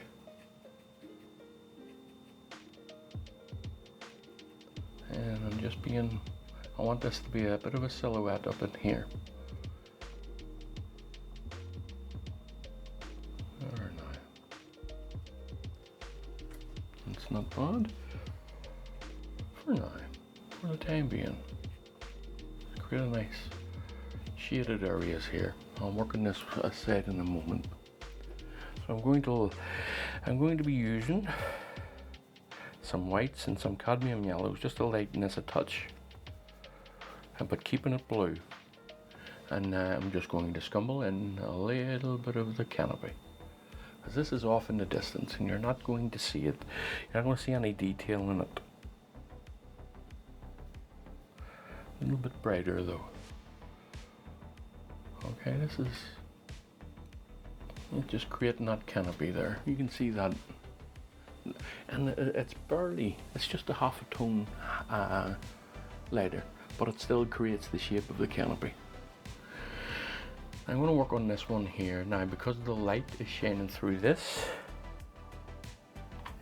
And I'm just I want this to be a bit of a silhouette up in here. There now. It's not bad. For now. For the time being. Create a nice shaded areas here. I'll work on this side in a moment. So I'm going to be using some whites and some cadmium yellows just to lighten this a touch, but keeping it blue. And I'm just going to scumble in a little bit of the canopy, because this is off in the distance and you're not going to see it. You're not going to see any detail in it. A little bit brighter though. Okay, this is just creating that canopy there. You can see that, and it's just a half a tone lighter, but it still creates the shape of the canopy. I'm going to work on this one here now. Because the light is shining through this,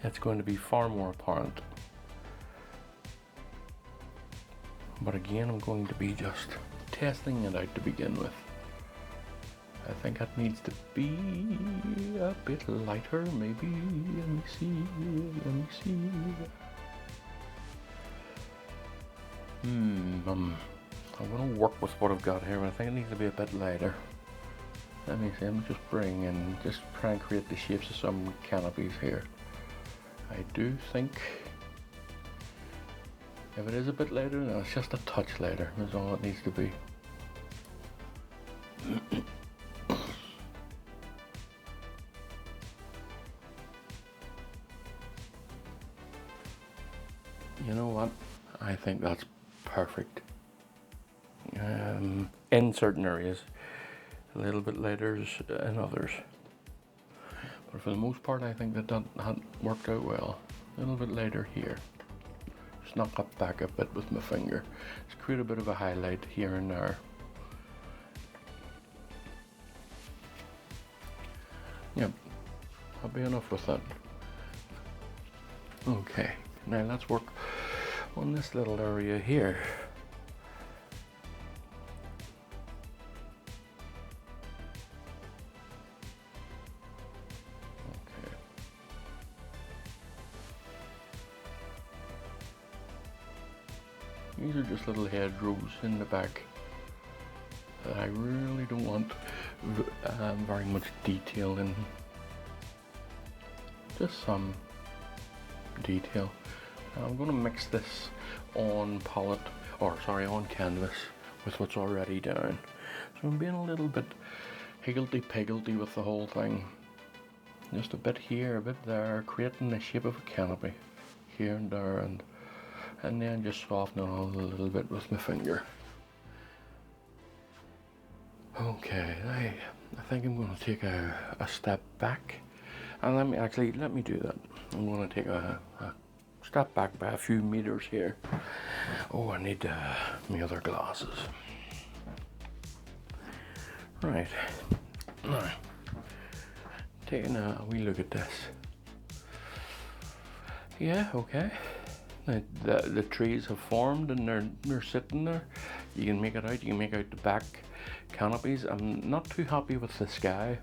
it's going to be far more apparent. But again, I'm going to be just testing it out to begin with. I think that needs to be a bit lighter, maybe. Let me see. I'm going to work with what I've got here, but I think it needs to be a bit lighter. Let me see, I'm just try and create the shapes of some canopies here. I do think if it is a bit lighter, no, it's just a touch lighter, that's all it needs to be. You know what? I think that's perfect. In certain areas, a little bit lighter in others. But for the most part, I think that worked out well. A little bit lighter here. Just knock that back a bit with my finger. Just create a bit of a highlight here and there. Yep, I'll be enough with that. Okay, now let's work on this little area here. Okay. These are just little hedgerows in the back that I really don't want very much detail in. Just some detail. I'm going to mix this on canvas with what's already down. So I'm being a little bit higgledy-piggledy with the whole thing. Just a bit here, a bit there, creating the shape of a canopy here and there, and then just softening it a little bit with my finger. Okay, I think I'm going to take a step back, and let me do that. I'm going to take a step back by a few meters here. Oh, I need my other glasses. Right, now taking a wee look at this. Yeah, okay. The trees have formed and they're sitting there. You can make it out. You can make out the back canopies. I'm not too happy with the sky,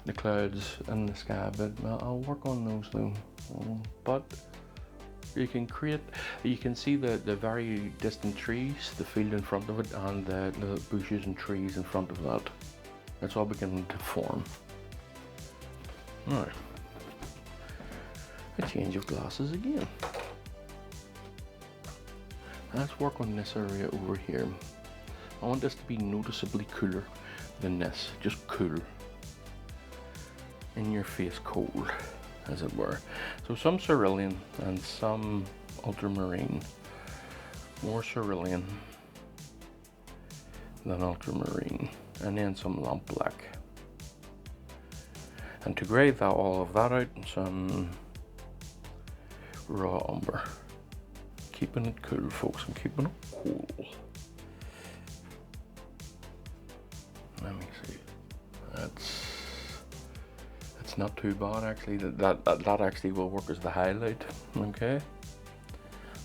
the clouds and the sky, but I'll work on those though. But you can see the very distant trees, the field in front of it, and the bushes and trees in front of that. It's all beginning to form. Alright. A change of glasses again. Let's work on this area over here. I want this to be noticeably cooler than this, just cool. In your face cold, as it were. So some cerulean and some ultramarine. More cerulean than ultramarine. And then some lamp black. And to grade all of that out, some raw umber. Keeping it cool, folks. I'm keeping it cool. Let me see. It's not too bad actually. That actually will work as the highlight. Okay.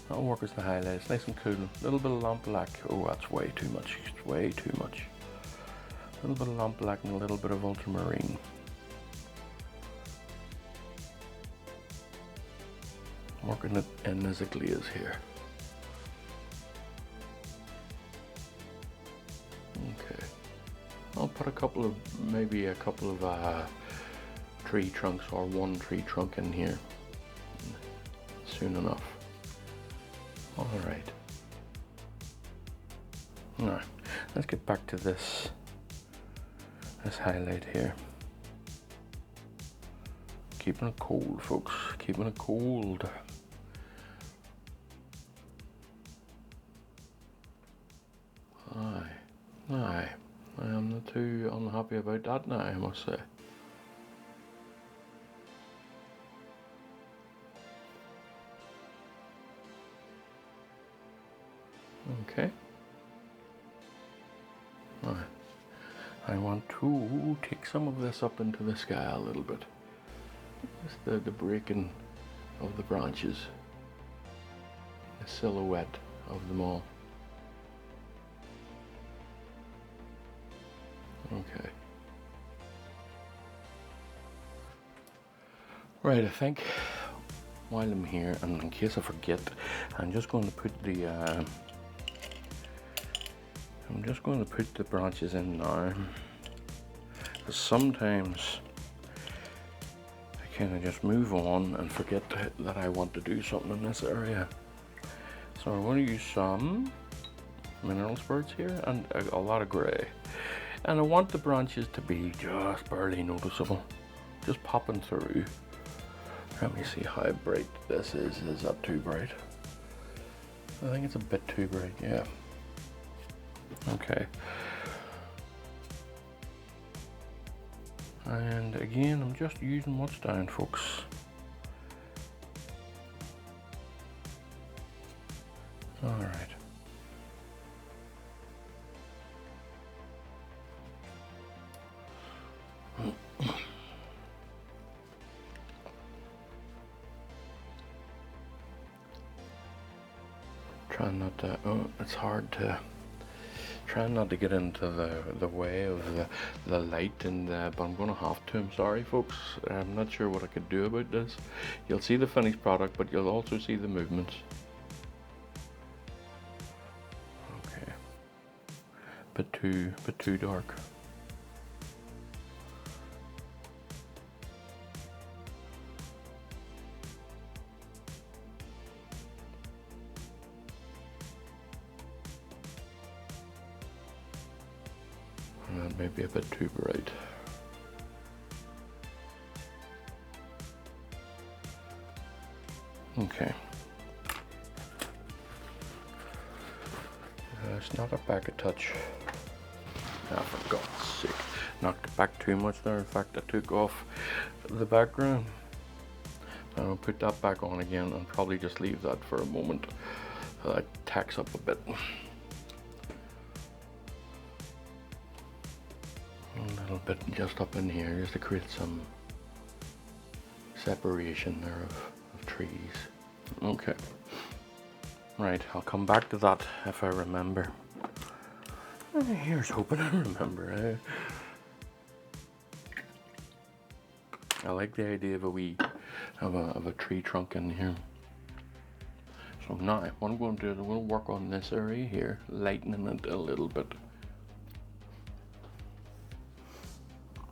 That'll work as the highlight. It's nice and cool. A little bit of lamp black. Oh, that's way too much. It's way too much. A little bit of lamp black and a little bit of ultramarine. Working it in as a glaze here. Okay. I'll put maybe a couple of tree trunks or one tree trunk in here soon enough. All right. Now, let's get back to this highlight here. Keeping it cold, folks. Keeping it cold. Aye. I am not too unhappy about that now, I must say. Okay. Right. I want to take some of this up into the sky a little bit. Just the breaking of the branches. The silhouette of them all. Okay. Right, I think while I'm here, and in case I forget, I'm just going to put the branches in now. Because sometimes I kind of just move on and forget that I want to do something in this area. So I'm going to use some mineral spirits here and a lot of grey. And I want the branches to be just barely noticeable, just popping through. Let me see how bright this is. Is that too bright? I think it's a bit too bright, yeah. Okay. And again, I'm just using what's down, folks. All right. Trying not to, it's hard to, trying not to get into the way of the light but I'm gonna have to, I'm sorry folks. I'm not sure what I could do about this. You'll see the finished product, but you'll also see the movements. Okay. Bit too dark. Maybe a bit too bright. Okay. It's not a back a touch. Ah, for God's sake. Knocked it back too much there. In fact, I took off the background. I'll put that back on again and probably just leave that for a moment. That tacks up a bit. A little bit just up in here, just to create some separation there of trees. Okay. Right, I'll come back to that if I remember. Here's hoping I remember. I like the idea of a tree trunk in here. So now, what I'm going to do is I'm going to work on this area here, lightening it a little bit.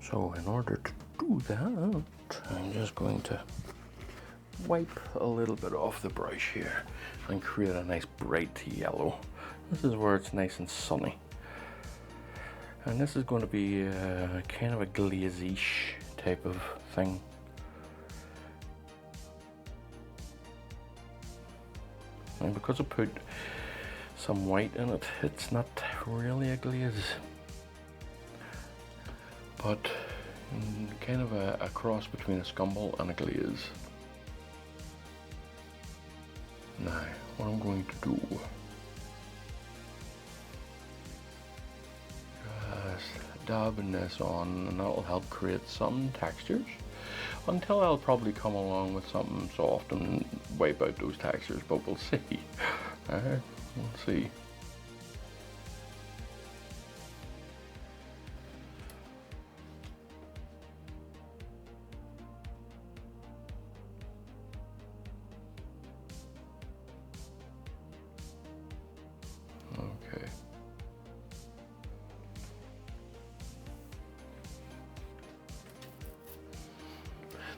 So in order to do that, I'm just going to wipe a little bit off the brush here and create a nice bright yellow. This is where it's nice and sunny. And this is going to be kind of a glaze-ish type of thing. And because I put some white in it, it's not really a glaze. But kind of a cross between a scumble and a glaze. Now, what I'm going to do, just dabbing this on, and that'll help create some textures until I'll probably come along with something soft and wipe out those textures, but we'll see. Alright, we'll see. Okay.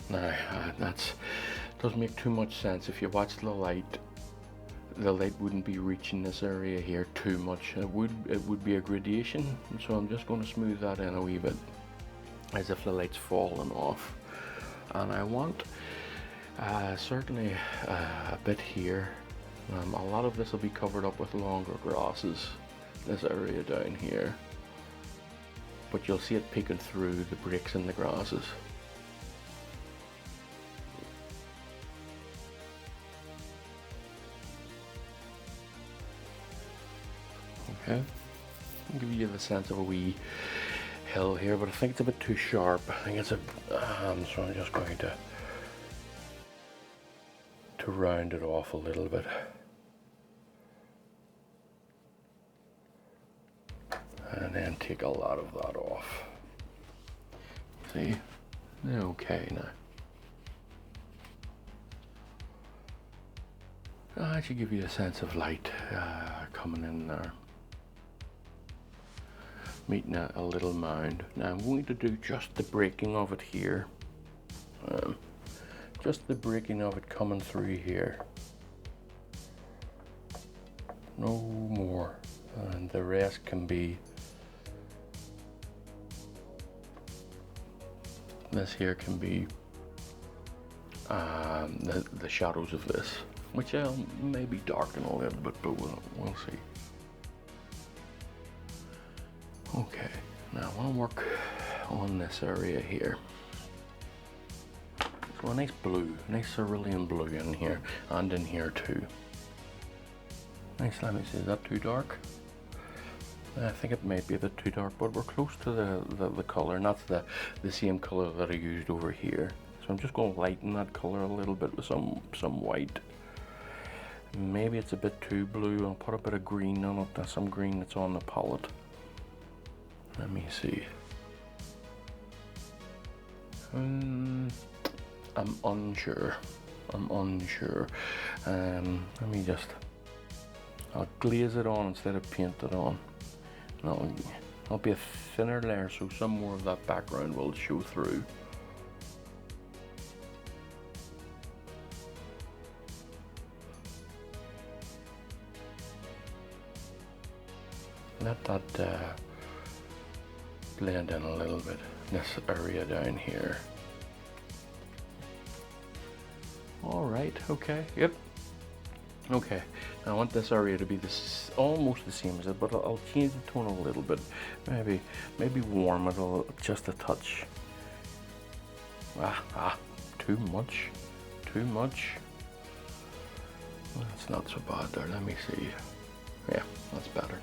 Now, that doesn't make too much sense. If you watch the light wouldn't be reaching this area here too much. It would be a gradation, so I'm just going to smooth that in a wee bit, as if the light's falling off. And I want certainly a bit here. A lot of this will be covered up with longer grasses, this area down here, but you'll see it peeking through the breaks in the grasses. Okay, I'll give you the sense of a wee hill here, but I think it's a bit too sharp. I think it's so I'm just going to round it off a little bit. And then take a lot of that off. See? Okay now. That should give you a sense of light coming in there. Meeting a little mound. Now I'm going to do just the breaking of it here. Just the breaking of it coming through here. No more. And the rest can be, this here can be the shadows of this, which I'll maybe darken a little bit, but we'll see. Okay, now I want to work on this area here. So a nice blue, nice cerulean blue in here, and in here too. Nice, let me see, is that too dark? I think it might be a bit too dark, but we're close to the colour, and that's the same colour that I used over here. So I'm just going to lighten that colour a little bit with some white. Maybe it's a bit too blue. I'll put a bit of green on it. There's some green that's on the palette. Let me see. I'm unsure. Let me just, I'll glaze it on instead of paint it on. I'll be a thinner layer, so some more of that background will show through. Let that blend in a little bit, this area down here. Alright, okay, yep. Okay, now I want this area to be almost the same as it, but I'll change the tone a little bit. Maybe warm it just a touch. Too much. Well, that's not so bad there, let me see. Yeah, that's better.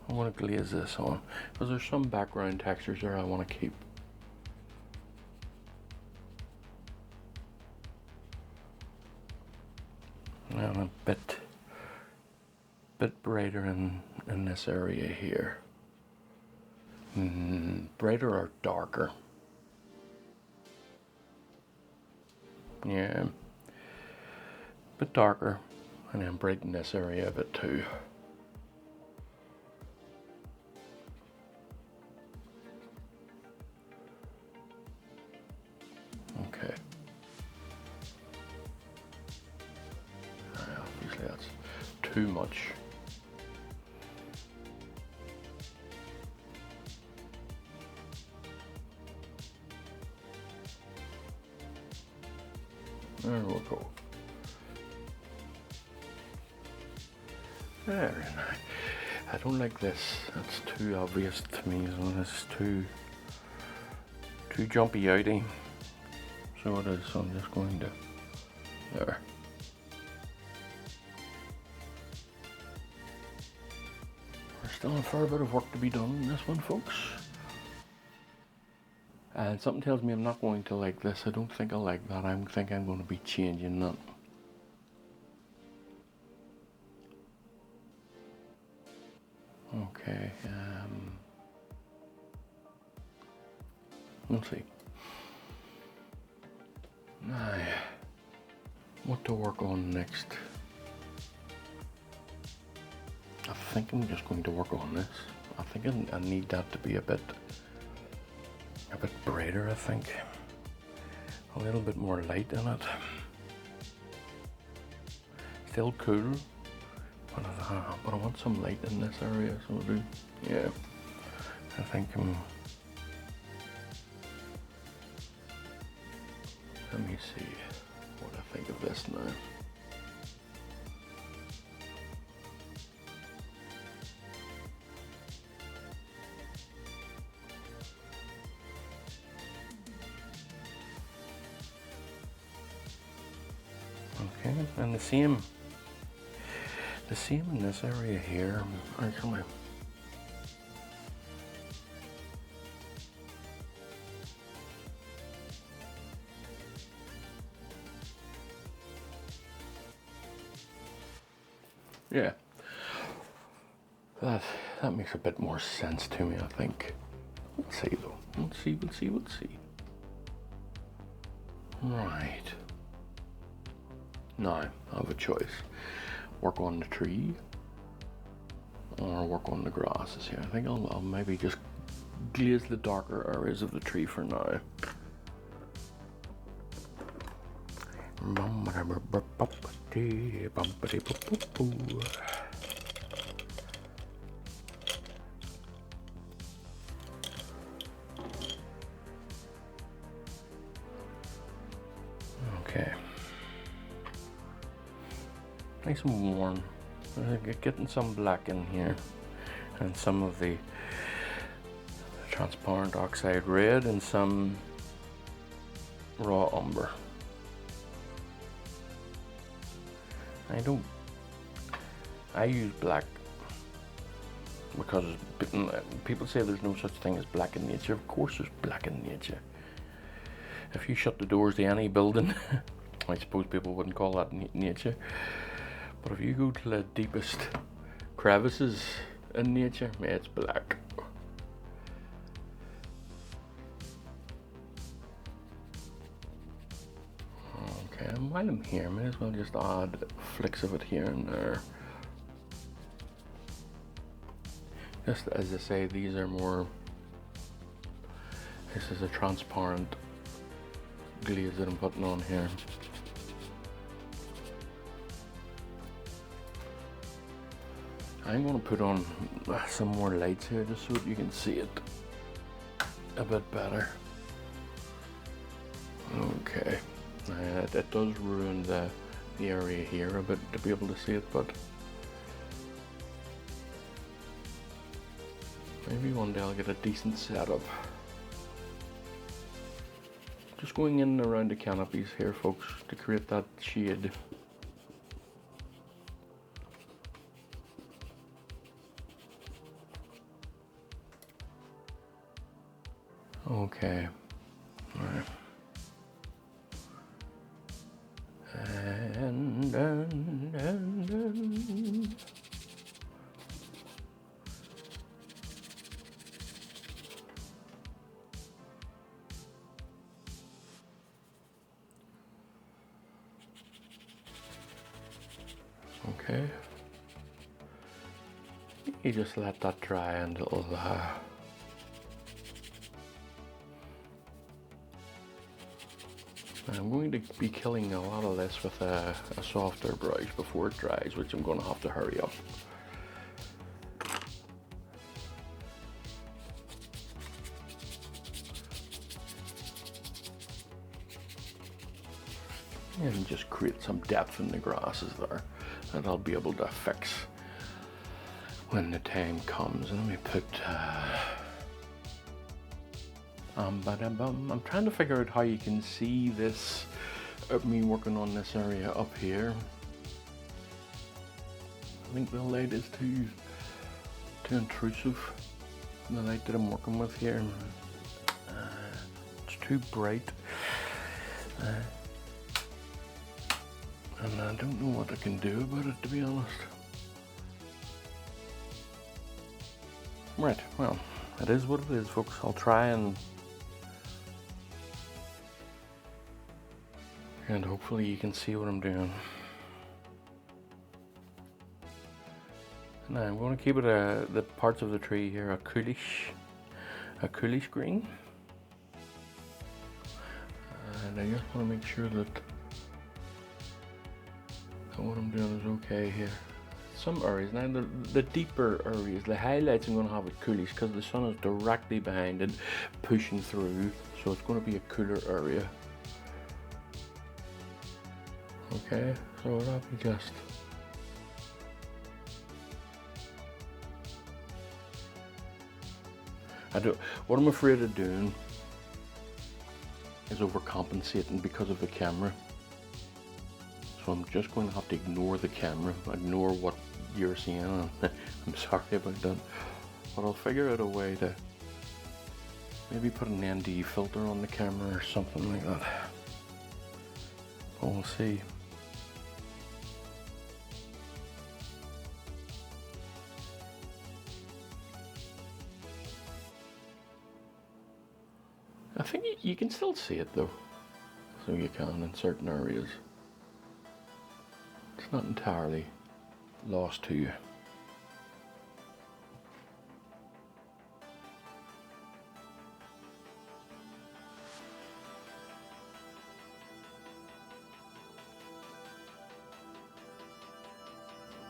I want to glaze this on, because there's some background textures there I want to keep. And a bit brighter in this area here. Brighter or darker? Yeah, a bit darker, and then brighten this area a bit too. Okay. Obviously that's too much. There we'll go. There, I don't like this. That's too obvious to me. So this is too jumpy outy. So it is. So I'm just going to There. There's still a fair bit of work to be done in this one, folks. And something tells me I'm not going to like this. I don't think I like that. I think I'm going to be changing that. Okay, let's see. Now, what to work on next? I think I'm just going to work on this. I think I need that to be a bit brighter, I think. A little bit more light in it. Still cool, but I want some light in this area, so I do. Yeah, I think let me see what I think of this now. Okay, and the same in this area here, actually. Yeah, that makes a bit more sense to me, I think. Let's see though. Let's see. Right. Now, I have a choice. Work on the tree or work on the grasses here. I think I'll maybe just glaze the darker areas of the tree for now. Okay. Nice and warm. Getting some black in here and some of the transparent oxide red and some raw umber. I use black because people say there's no such thing as black in nature. Of course there's black in nature. If you shut the doors to any building, I suppose people wouldn't call that nature. But if you go to the deepest crevices in nature, it's black. Okay, and while I'm here, I may as well just add flicks of it here and there. Just as I say, these are more, this is a transparent glaze that I'm putting on here. I'm going to put on some more lights here just so that you can see it a bit better. Okay, it does ruin the area here a bit to be able to see it, but maybe one day I'll get a decent setup. Just going in and around the canopies here, folks, to create that shade. Okay, all right. And okay. You just let that dry and it'll I'm going to be killing a lot of this with a softer brush before it dries, which I'm going to have to hurry up. And just create some depth in the grasses there that I'll be able to fix when the time comes. And let me put I'm trying to figure out how you can see this of me working on this area up here. I think the light is too intrusive. The light that I'm working with here, it's too bright, and I don't know what I can do about it, to be honest. Right, well, it is what it is, folks. I'll try and hopefully you can see what I'm doing. Now I'm going to keep it the parts of the tree here a coolish green. And I just want to make sure that what I'm doing is okay here. Some areas, now the deeper areas, the highlights I'm going to have it coolish because the sun is directly behind it, pushing through, so it's going to be a cooler area. Okay, so that'll be just. What I'm afraid of doing is overcompensating because of the camera. So I'm just going to have to ignore the camera, ignore what you're seeing. I'm sorry about that, but I'll figure out a way to maybe put an ND filter on the camera or something like that. But we'll see. I think you can still see it though, so you can in certain areas. It's not entirely lost to you.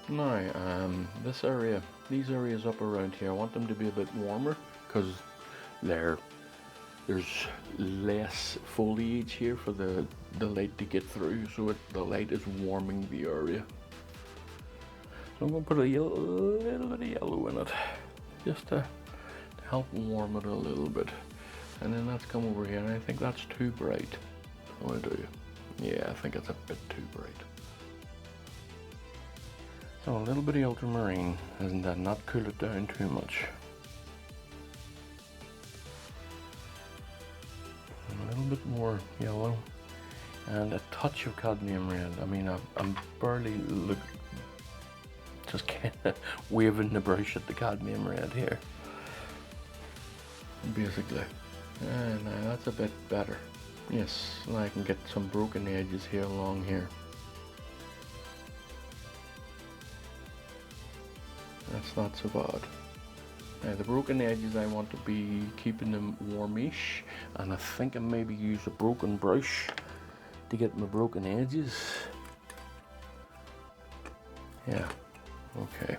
Now, this area, these areas up around here, I want them to be a bit warmer because there's less foliage here for the light to get through, so the light is warming the area. So I'm going to put a little bit of yellow in it, just to help warm it a little bit. And then that's come over here, and I think that's too bright. Oh, I do. Yeah, I think it's a bit too bright. So a little bit of ultramarine, isn't that? Not cool it down too much. A little bit more yellow and a touch of cadmium red. I mean, I'm barely just kind of waving the brush at the cadmium red here, basically. And now that's a bit better. Yes, now I can get some broken edges here along here. That's not so bad. Now the broken edges, I want to be keeping them warmish, and I think I maybe use a broken brush to get my broken edges. Yeah, okay.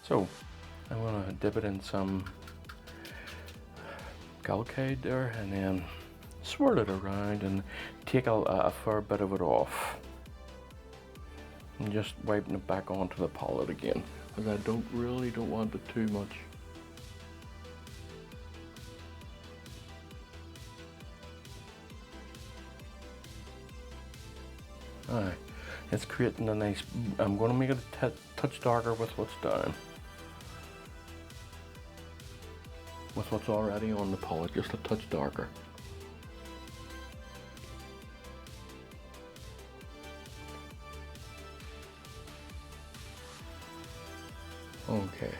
So I'm going to dip it in some Galcade there and then swirl it around and take a fair bit of it off. And just wiping it back onto the palette again, because I really don't want it too much. Alright, it's creating a nice, I'm going to make it a touch darker with what's down. With what's already on the palette, just a touch darker. Okay.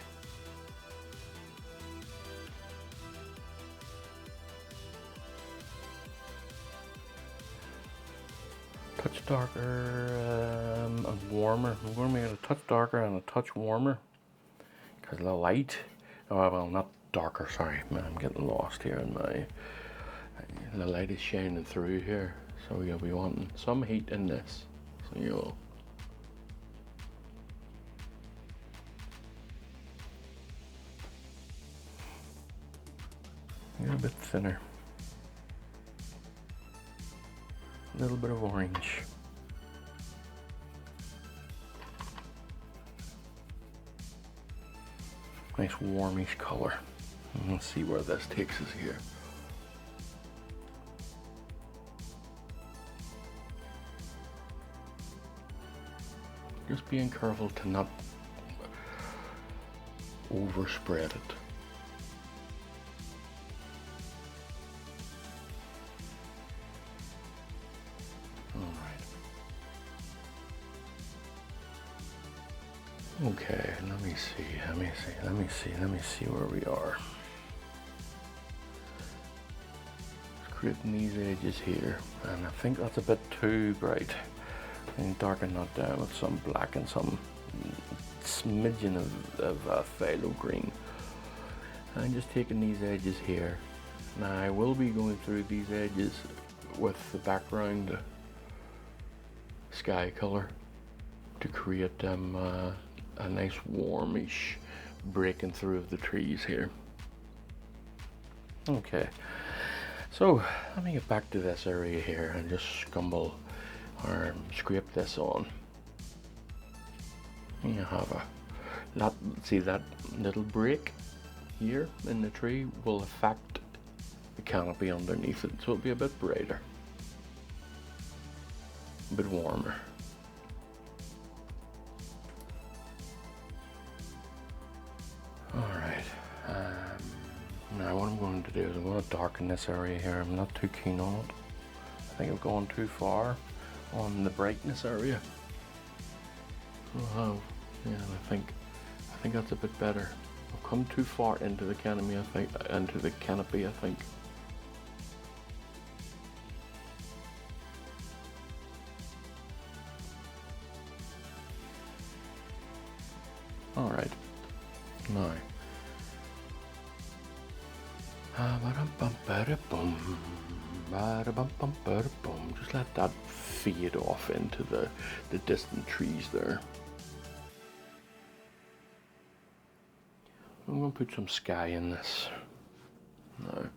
Touch darker and warmer. I'm going to make it a touch darker and a touch warmer because the light, oh, well, not darker, sorry, man, I'm getting lost here in my, the light is shining through here, so you'll be wanting some heat in this, so you'll get a bit thinner. A little bit of orange. Nice warmish color. Let's see where this takes us here. Just being careful to not overspread it. Okay, let me see where we are. Creating these edges here, and I think that's a bit too bright. I can darken that down with some black and some smidgen of phthalo green. I'm just taking these edges here. Now I will be going through these edges with the background sky color to create them a nice warmish breaking through of the trees here. Okay, so let me get back to this area here and just scumble or scrape this on. You have see that little break here in the tree will affect the canopy underneath it, so it'll be a bit brighter, a bit warmer. Alright, now what I'm going to do is I'm going to darken this area here. I'm not too keen on it. I think I've gone too far on the brightness area. Oh, yeah, I think that's a bit better. I've come too far into the canopy, I think. Alright, now. Just let that fade off into the distant trees there. I'm going to put some sky in this. No.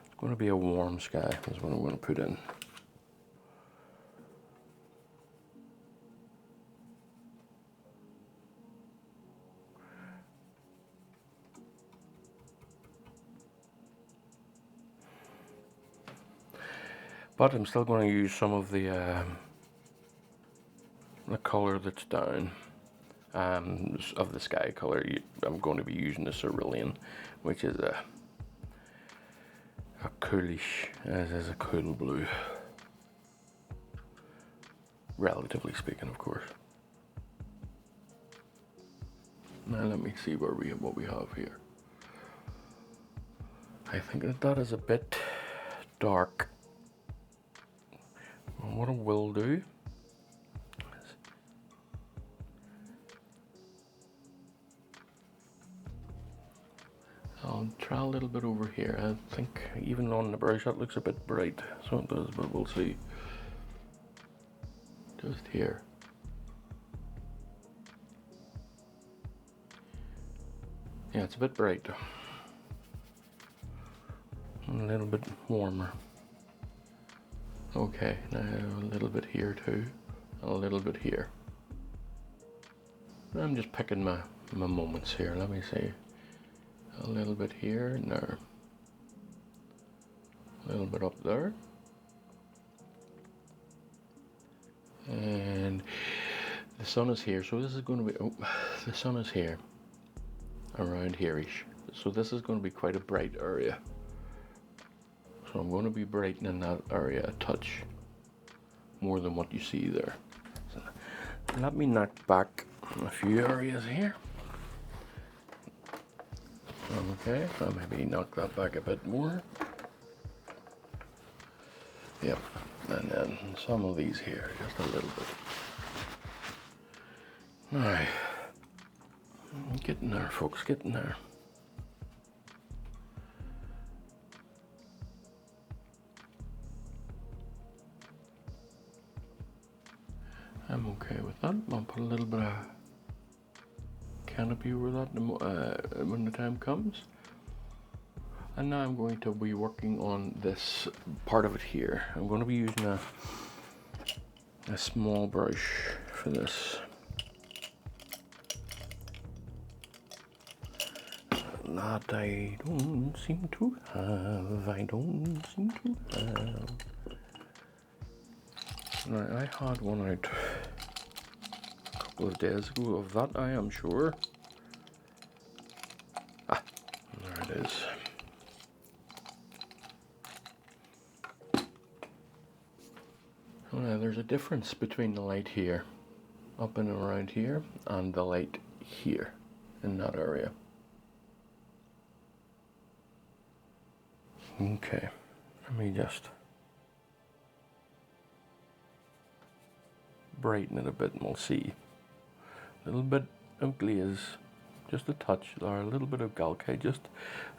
It's going to be a warm sky, is what I'm going to put in. But I'm still going to use some of the color that's down of the sky color. I'm going to be using the cerulean, which is a coolish, as is a cool blue, relatively speaking, of course. Now let me see what we have here. I think that is a bit dark. And what I will do is I'll try a little bit over here. I think even on the brush that looks a bit bright, so it does, but we'll see. Just here. Yeah, it's a bit bright. And a little bit warmer. Okay, now a little bit here too, and a little bit here. I'm just picking my moments here. Let me see. A little bit here, no. A little bit up there. And the sun is here, so this is going to be, the sun is here, around here-ish. So this is going to be quite a bright area. So I'm going to be brightening that area a touch more than what you see there. So let me knock back a few areas here. Okay, I'll maybe knock that back a bit more. Yep, and then some of these here, just a little bit. Alright, getting there, folks, getting there. I'm okay with that. I'll put a little bit of canopy over that when the time comes. And now I'm going to be working on this part of it here. I'm going to be using a small brush for this. That I don't seem to have. Right, I had one out couple of days ago of that, I am sure. Ah, there it is. Now there's a difference between the light here, up and around here, and the light here, in that area. Okay, let me just brighten it a bit and we'll see. A little bit of glaze, just a touch, or a little bit of Galkite, just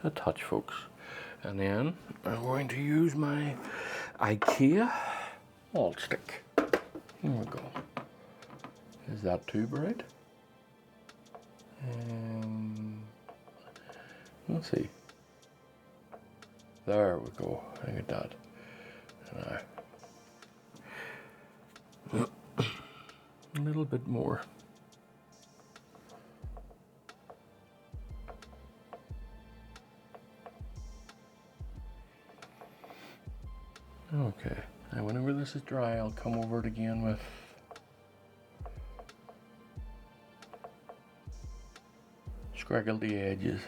a touch, folks. And then I'm going to use my IKEA alt stick. Here we go. Is that too bright? Let's see. There we go. Look at that. Now, a little bit more. Okay. Now, whenever this is dry, I'll come over it again with scraggle the edges.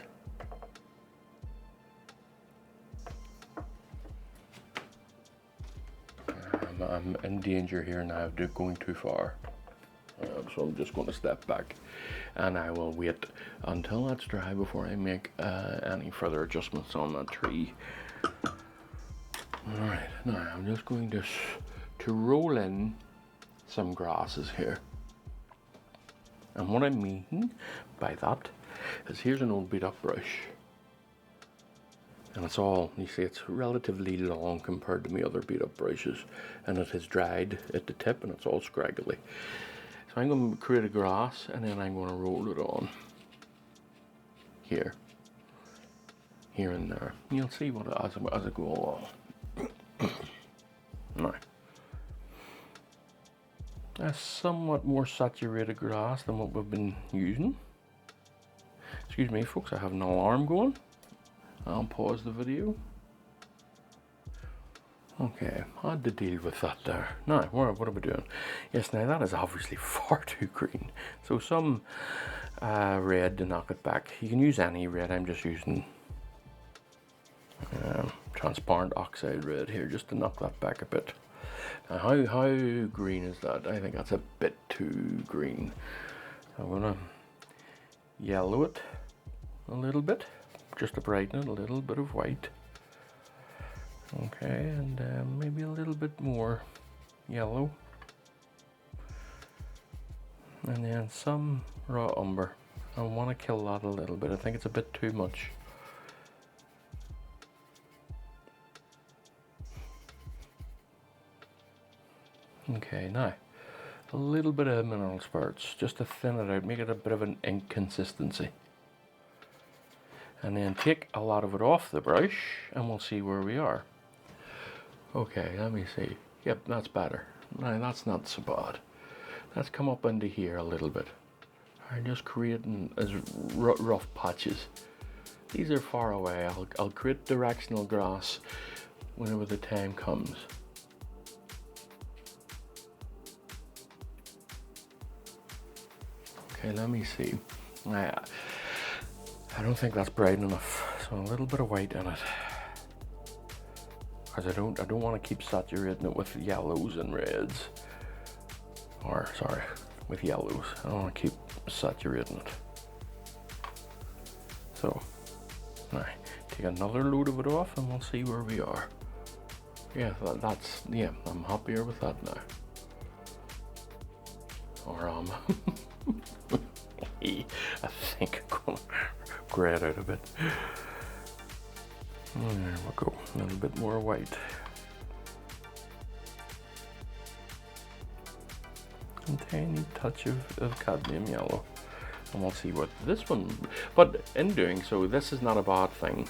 I'm in danger here now of going too far, so I'm just going to step back, and I will wait until that's dry before I make any further adjustments on that tree. Alright, now I'm just going to roll in some grasses here, and what I mean by that is here's an old beat up brush. And it's all, you see, it's relatively long compared to my other beat up brushes, and it has dried at the tip and it's all scraggly. So I'm going to create a grass and then I'm going to roll it on here and there. You'll see what as I go along. Now, a somewhat more saturated grass than what we've been using. Excuse me, folks, I have an alarm going. I'll pause the video. Okay, I had to deal with that there. Now, what are we doing? Yes, now that is obviously far too green. So some red to knock it back. You can use any red. I'm just using transparent oxide red here just to knock that back a bit. Now, how green is that? I think that's a bit too green. I'm gonna yellow it a little bit, just to brighten it, a little bit of white. Okay, and maybe a little bit more yellow. And then some raw umber. I want to kill that a little bit. I think it's a bit too much. Okay, now a little bit of mineral spirits just to thin it out, make it a bit of an ink consistency. And then take a lot of it off the brush and we'll see where we are. Okay, let me see. Yep, that's better. No, that's not so bad. Let's come up into here a little bit. I'm just creating as rough patches. These are far away. I'll create directional grass whenever the time comes. Okay, let me see. I don't think that's bright enough, so a little bit of white in it. Because I don't want to keep saturating it with yellows and reds. Or, sorry, with yellows. I don't want to keep saturating it. So, now, take another load of it off and we'll see where we are. Yeah, yeah, I'm happier with that now. Or, I think I'm gonna grey it out a bit. There we go, a little bit more white. A tiny touch of cadmium yellow. And we'll see what this one, but in doing so, this is not a bad thing.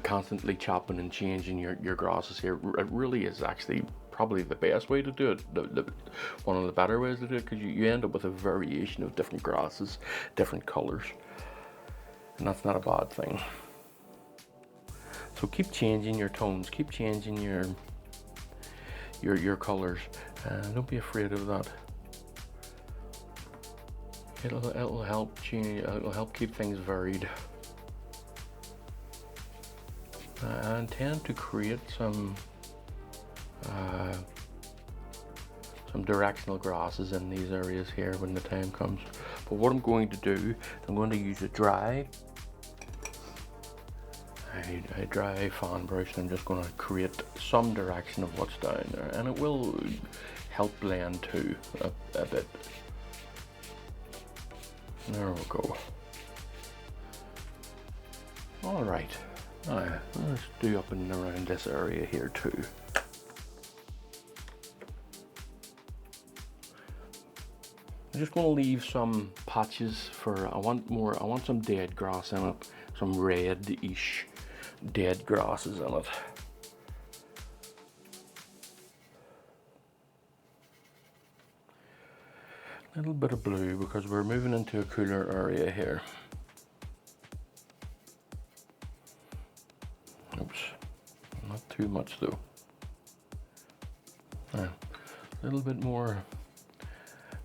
Constantly chopping and changing your grasses here, it really is actually probably the best way to do it, one of the better ways to do it, because you end up with a variation of different grasses, different colors, and that's not a bad thing. So keep changing your tones, keep changing your colors, don't be afraid of that. It'll help change. It'll help keep things varied. I intend to create some directional grasses in these areas here when the time comes. But what I'm going to do, I'm going to use a dry fan brush, and I'm just going to create some direction of what's down there, and it will help blend too a bit. There we go. All right, now let's do up and around this area here too. I'm just going to leave some patches for, I want some dead grass in it, some red-ish dead grasses in it. A little bit of blue because we're moving into a cooler area here. Oops, not too much though. A little bit more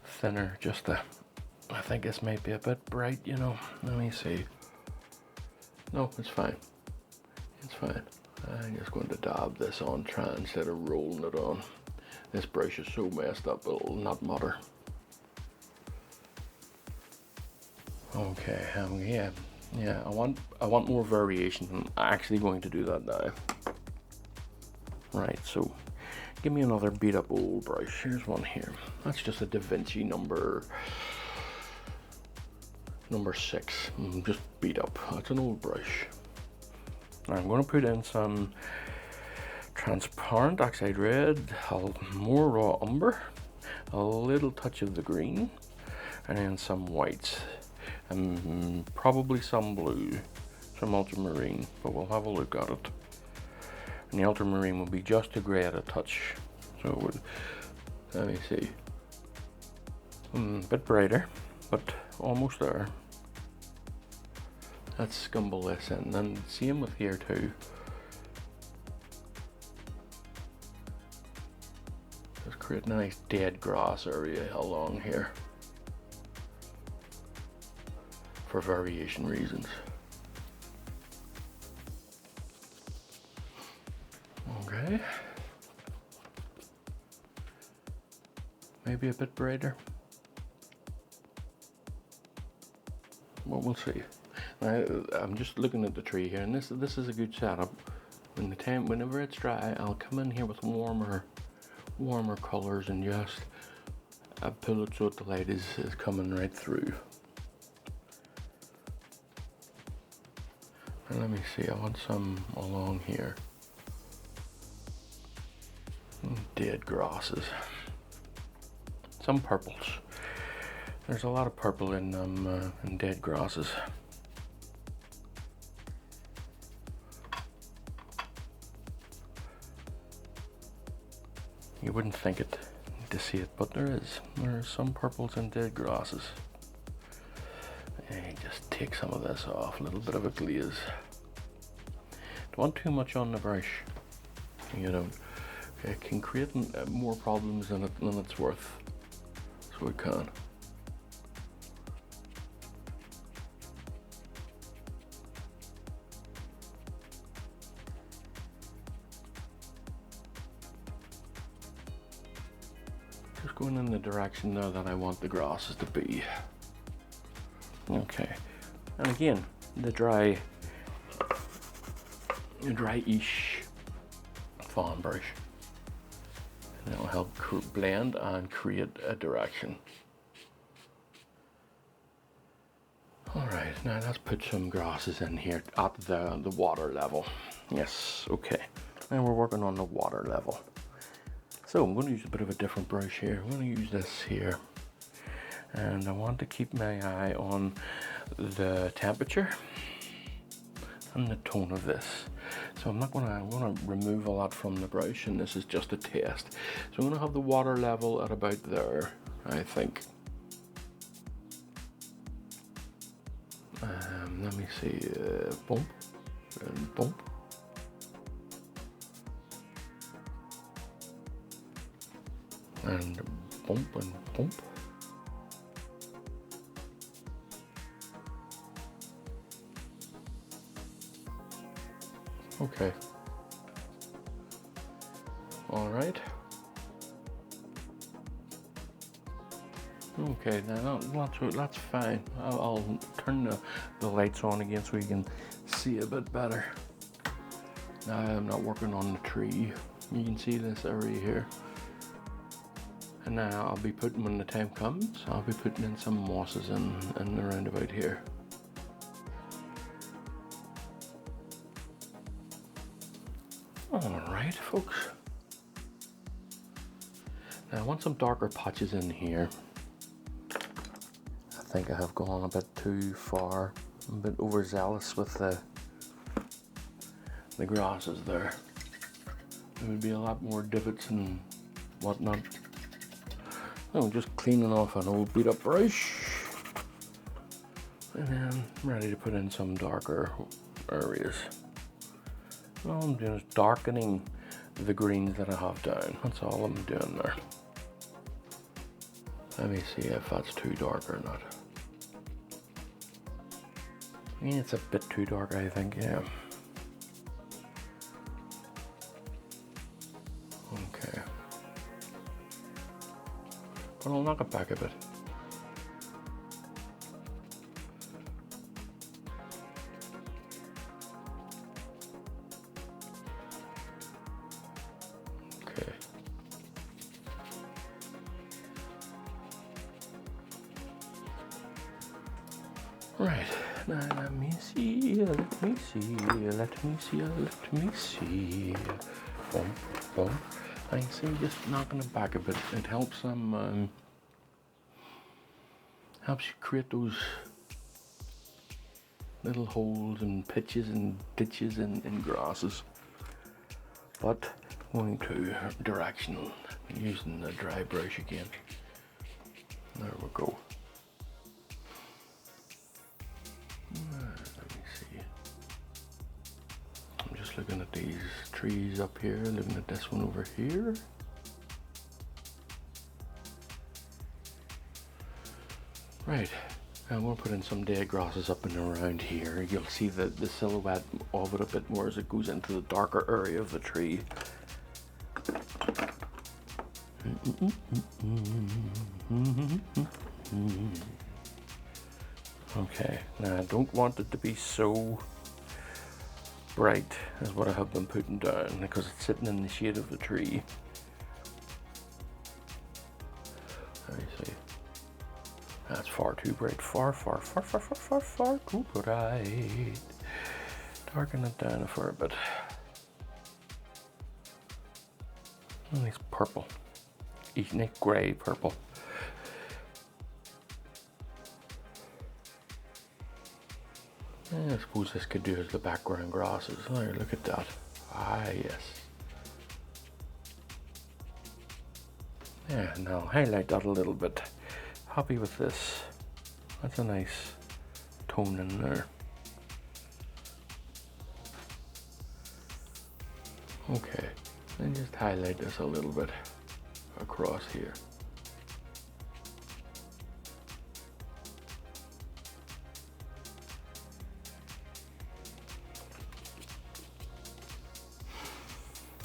thinner, just I think this might be a bit bright, you know. Let me see. No, it's fine. It's fine. I'm just going to dab this on, try instead of rolling it on. This brush is so messed up, it'll not matter. Okay, yeah. I want more variation. I'm actually going to do that now. Right, so give me another beat up old brush. Here's one here. That's just a Da Vinci number 6. Just beat up. That's an old brush. Now I'm going to put in some transparent oxide red, more raw umber, a little touch of the green, and then some whites, and probably some blue, some ultramarine, but we'll have a look at it. And the ultramarine will be just a grey at a touch. So it would, let me see, a bit brighter, but almost there. Let's scumble this in, and same with here too. Just create a nice dead grass area along here for variation reasons. Okay. Maybe a bit brighter. Well, we'll see. I'm just looking at the tree here, and this is a good setup. Whenever it's dry, I'll come in here with warmer colors and just pull it so that the light is coming right through. And let me see, I want some along here. Dead grasses. Some purples. There's a lot of purple in in dead grasses. You wouldn't think it to see it, but there are some purples in dead grasses. And just take some of this off, a little bit of a glaze. Don't want too much on the brush. You know, it can create more problems than it's worth. So it can. Just going in the direction now that I want the grasses to be. Okay, and again, the dry-ish fawn brush, and it'll help blend and create a direction. All right, now let's put some grasses in here at the water level. Yes, okay. Now we're working on the water level. So I'm going to use a bit of a different brush here. I'm going to use this here. And I want to keep my eye on the temperature and the tone of this. So I'm going to remove a lot from the brush, and this is just a test. So I'm going to have the water level at about there, I think. Let me see, bump and bump. And bump and bump. Okay. All right. Okay, now that's fine. I'll turn the lights on again so we can see a bit better. Now I'm not working on the tree. You can see this area here. And now I'll be putting, when the time comes, I'll be putting in some mosses in around about here. All right, folks. Now I want some darker patches in here. I think I have gone a bit too far. I'm a bit overzealous with the grasses there. There would be a lot more divots and whatnot. I'm just cleaning off an old beat up brush. And then I'm ready to put in some darker areas. All I'm doing is darkening the greens that I have down. That's all I'm doing there. Let me see if that's too dark or not. Yeah, it's a bit too dark, I think, yeah. Okay. But I'll knock it back a bit. Okay. Right. Now let me see. Boom, boom. I see, just knocking it back a bit. It helps them. Helps you create those little holes and pitches and ditches in grasses. But going to directional, using the dry brush again. There we go. Let me see. I'm just looking at these trees up here, looking at this one over here. Right, I'm going to put in some dead grasses up and around here. You'll see the silhouette of it a bit more as it goes into the darker area of the tree. Okay, now I don't want it to be so bright as what I have been putting down because it's sitting in the shade of the tree. Let me see. That's far too bright. Far too bright. Darken it down for a bit. Oh, it's purple. Ethnic grey purple. I suppose this could do as the background grasses. There, look at that. Ah, yes. Yeah, now highlight that a little bit. Happy with this. That's a nice tone in there. Okay, and just highlight this a little bit across here.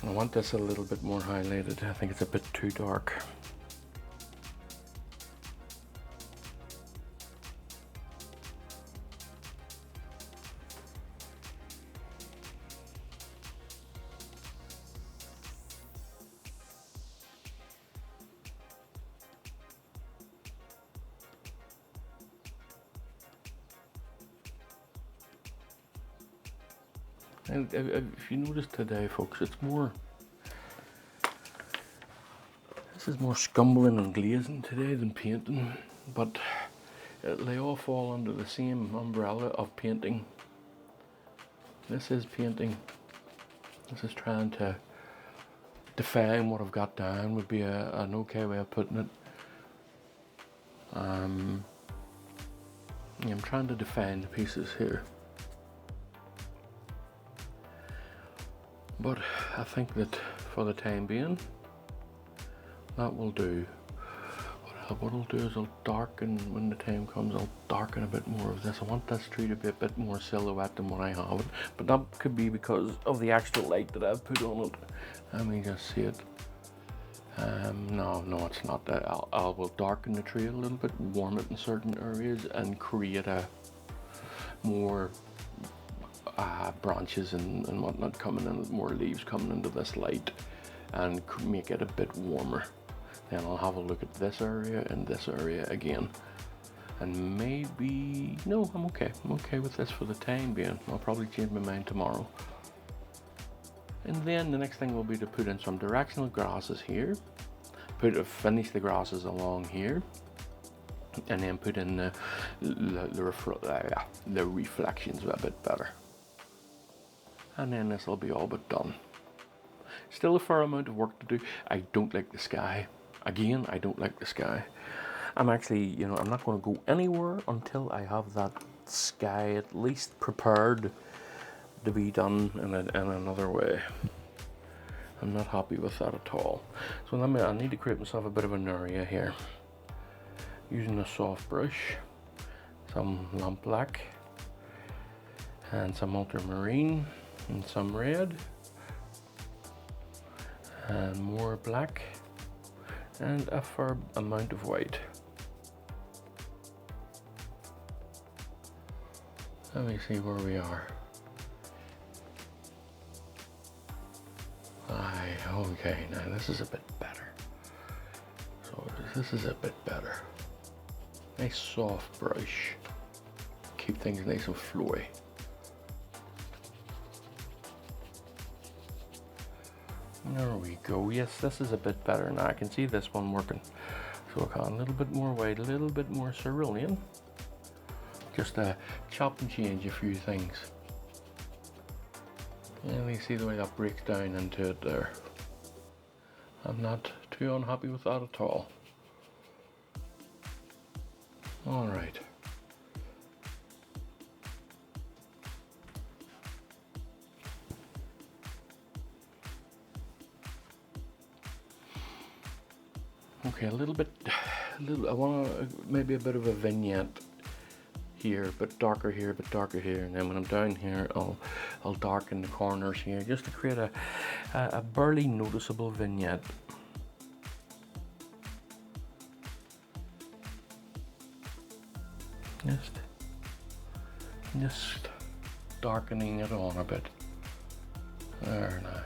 I want this a little bit more highlighted. I think it's a bit too dark. And if you notice today, folks, it's more, this is more scumbling and glazing today than painting, but they all fall under the same umbrella of painting. This is painting. This is trying to define what I've got down, would be an okay way of putting it. I'm trying to define the pieces here. But I think that for the time being, that will do. What what I'll do is I'll darken, when the time comes, I'll darken a bit more of this. I want this tree to be a bit more silhouette than what I have it, but that could be because of the extra light that I've put on it. Let me just see it. No, it's not that. I will darken the tree a little bit, warm it in certain areas, and create a more branches and whatnot coming in, more leaves coming into this light, and make it a bit warmer. Then I'll have a look at this area and this area again, and maybe, no, I'm okay with this for the time being. I'll probably change my mind tomorrow. And then the next thing will be to put in some directional grasses here, finish the grasses along here, and then put in the reflections a bit better. And then this will be all but done. Still a fair amount of work to do. I don't like the sky. Again, I don't like the sky. I'm actually, I'm not going to go anywhere until I have that sky at least prepared to be done in another way. I'm not happy with that at all. So I need to create myself a bit of an area here. Using a soft brush, some lamp black, and some ultramarine, and some red, and more black, and a fair amount of white. Let me see where we are. Okay, now this is a bit better. So this is a bit better. Nice soft brush. Keep things nice and flowy. There we go. Yes, this is a bit better now. I can see this one working. So I got a little bit more white, a little bit more cerulean. Just chop and change a few things. And you see the way that breaks down into it there. I'm not too unhappy with that at all. All right. Okay, I want maybe a bit of a vignette here, but darker here, but darker here, and then when I'm down here, I'll darken the corners here, just to create a barely noticeable vignette. Just darkening it on a bit. There now.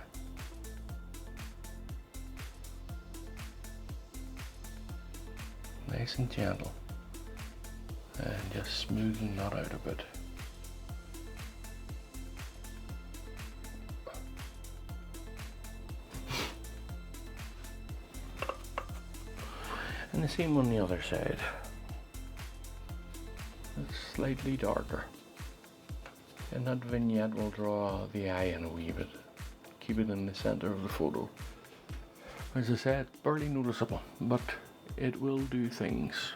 Nice and gentle, and just smoothing that out a bit. And the same on the other side. It's slightly darker, and that vignette will draw the eye in a wee bit, keep it in the center of the photo. As I said, barely noticeable, but it will do things.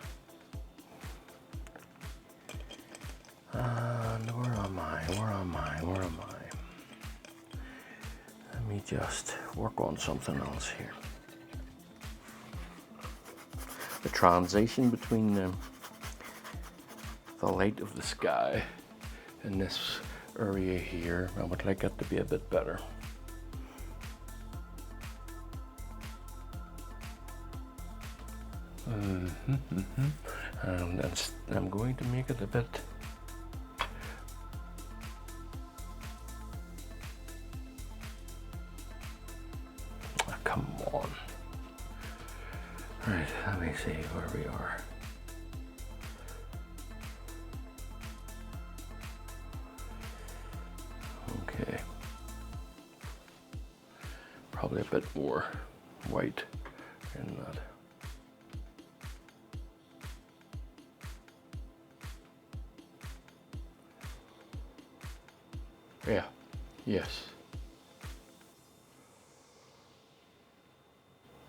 And where am I? Let me just work on something else here. The transition between the light of the sky in this area here, I would like it to be a bit better. And I'm going to make it a bit come on. Right, let me see where we are. Okay, probably a bit more white in that. Yeah, yes.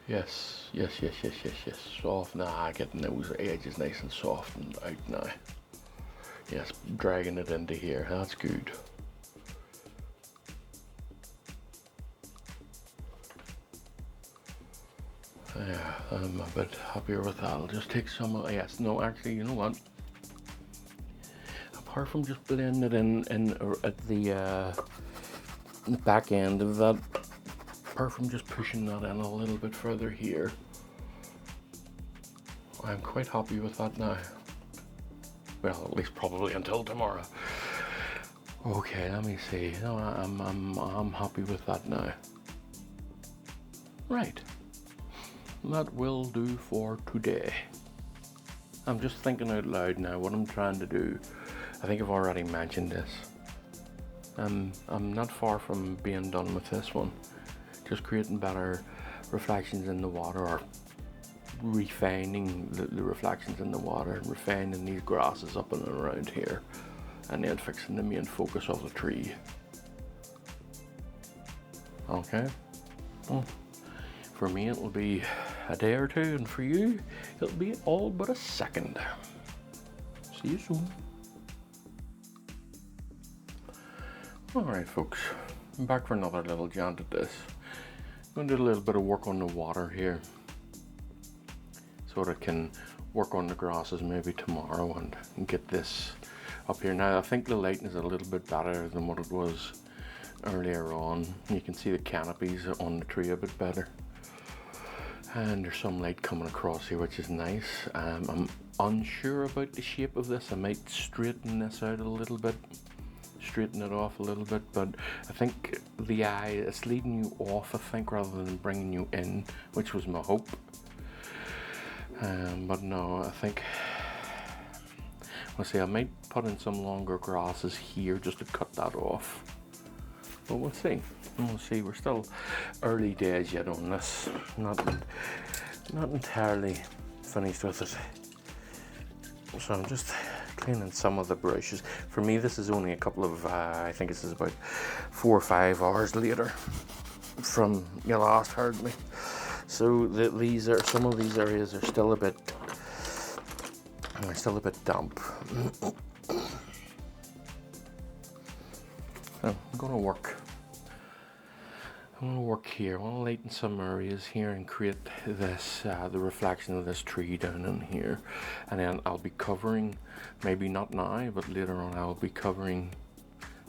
Yes. Soft. Nah, getting those edges nice and soft and out now. Yes, dragging it into here. That's good. Yeah. I'm a bit happier with that. I'll just take some, yes, no, actually, you know what? Apart from just blending it in at the back end of that, apart from just pushing that in a little bit further here, I'm quite happy with that now. Well, at least probably until tomorrow. Okay, let me see. No, I'm happy with that now. Right. That will do for today. I'm just thinking out loud now what I'm trying to do. I think I've already mentioned this. I'm not far from being done with this one. Just creating better reflections in the water, or refining the reflections in the water, and refining these grasses up and around here, and then fixing the main focus of the tree. Okay. Well, for me it will be a day or two, and for you it'll be all but a second. See you soon. Alright folks, I'm back for another little jaunt at this. I'm going to do a little bit of work on the water here, so that I can work on the grasses maybe tomorrow and get this up here. Now I think the lighting is a little bit better than what it was earlier on. You can see the canopies on the tree a bit better, and there's some light coming across here, which is nice. I'm unsure about the shape of this. I might straighten this out a little bit, straighten it off a little bit, but I think the eye is leading you off, I think, rather than bringing you in, which was my hope. But no, I think, we'll see, I might put in some longer grasses here just to cut that off. But we'll see. We'll see. We're still early days yet on this. Not entirely finished with it. So I'm just cleaning some of the brushes. For me, this is only a couple of, I think this is about 4 or 5 hours later from you last heard me. So these are, some of these areas are still a bit damp. So I'm going to work here. I want to lighten some areas here and create this, the reflection of this tree down in here. And then I'll be covering, maybe not now, but later on I'll be covering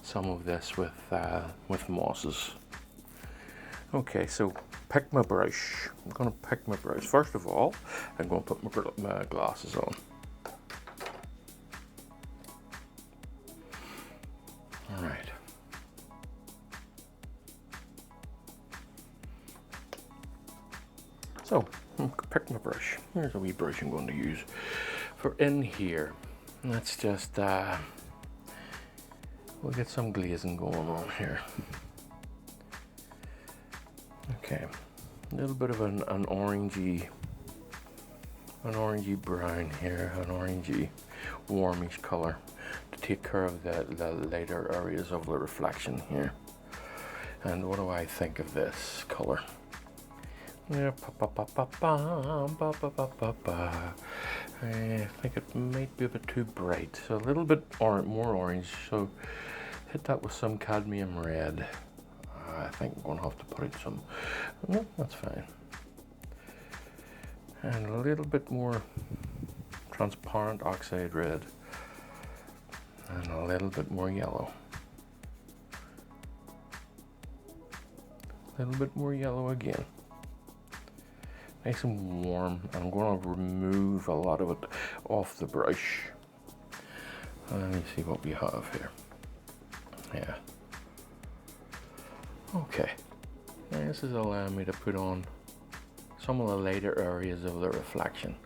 some of this with mosses. Okay, so pick my brush. I'm going to pick my brush. First of all, I'm going to put my glasses on. All right. So, pick my brush. Here's a wee brush I'm going to use for in here. Let's just, we'll get some glazing going on here. Okay, a little bit of an orangey brown here, an orangey warmish color to take care of the lighter areas of the reflection here. And what do I think of this color? Yeah, I think it might be a bit too bright, so a little bit more orange. So hit that with some cadmium red. I think I'm going to have to put in some. No, that's fine. And a little bit more transparent oxide red, and a little bit more yellow. A little bit more yellow again. Nice and warm. I'm going to remove a lot of it off the brush. Let me see what we have here. Yeah. Okay. Now this is allowing me to put on some of the lighter areas of the reflection.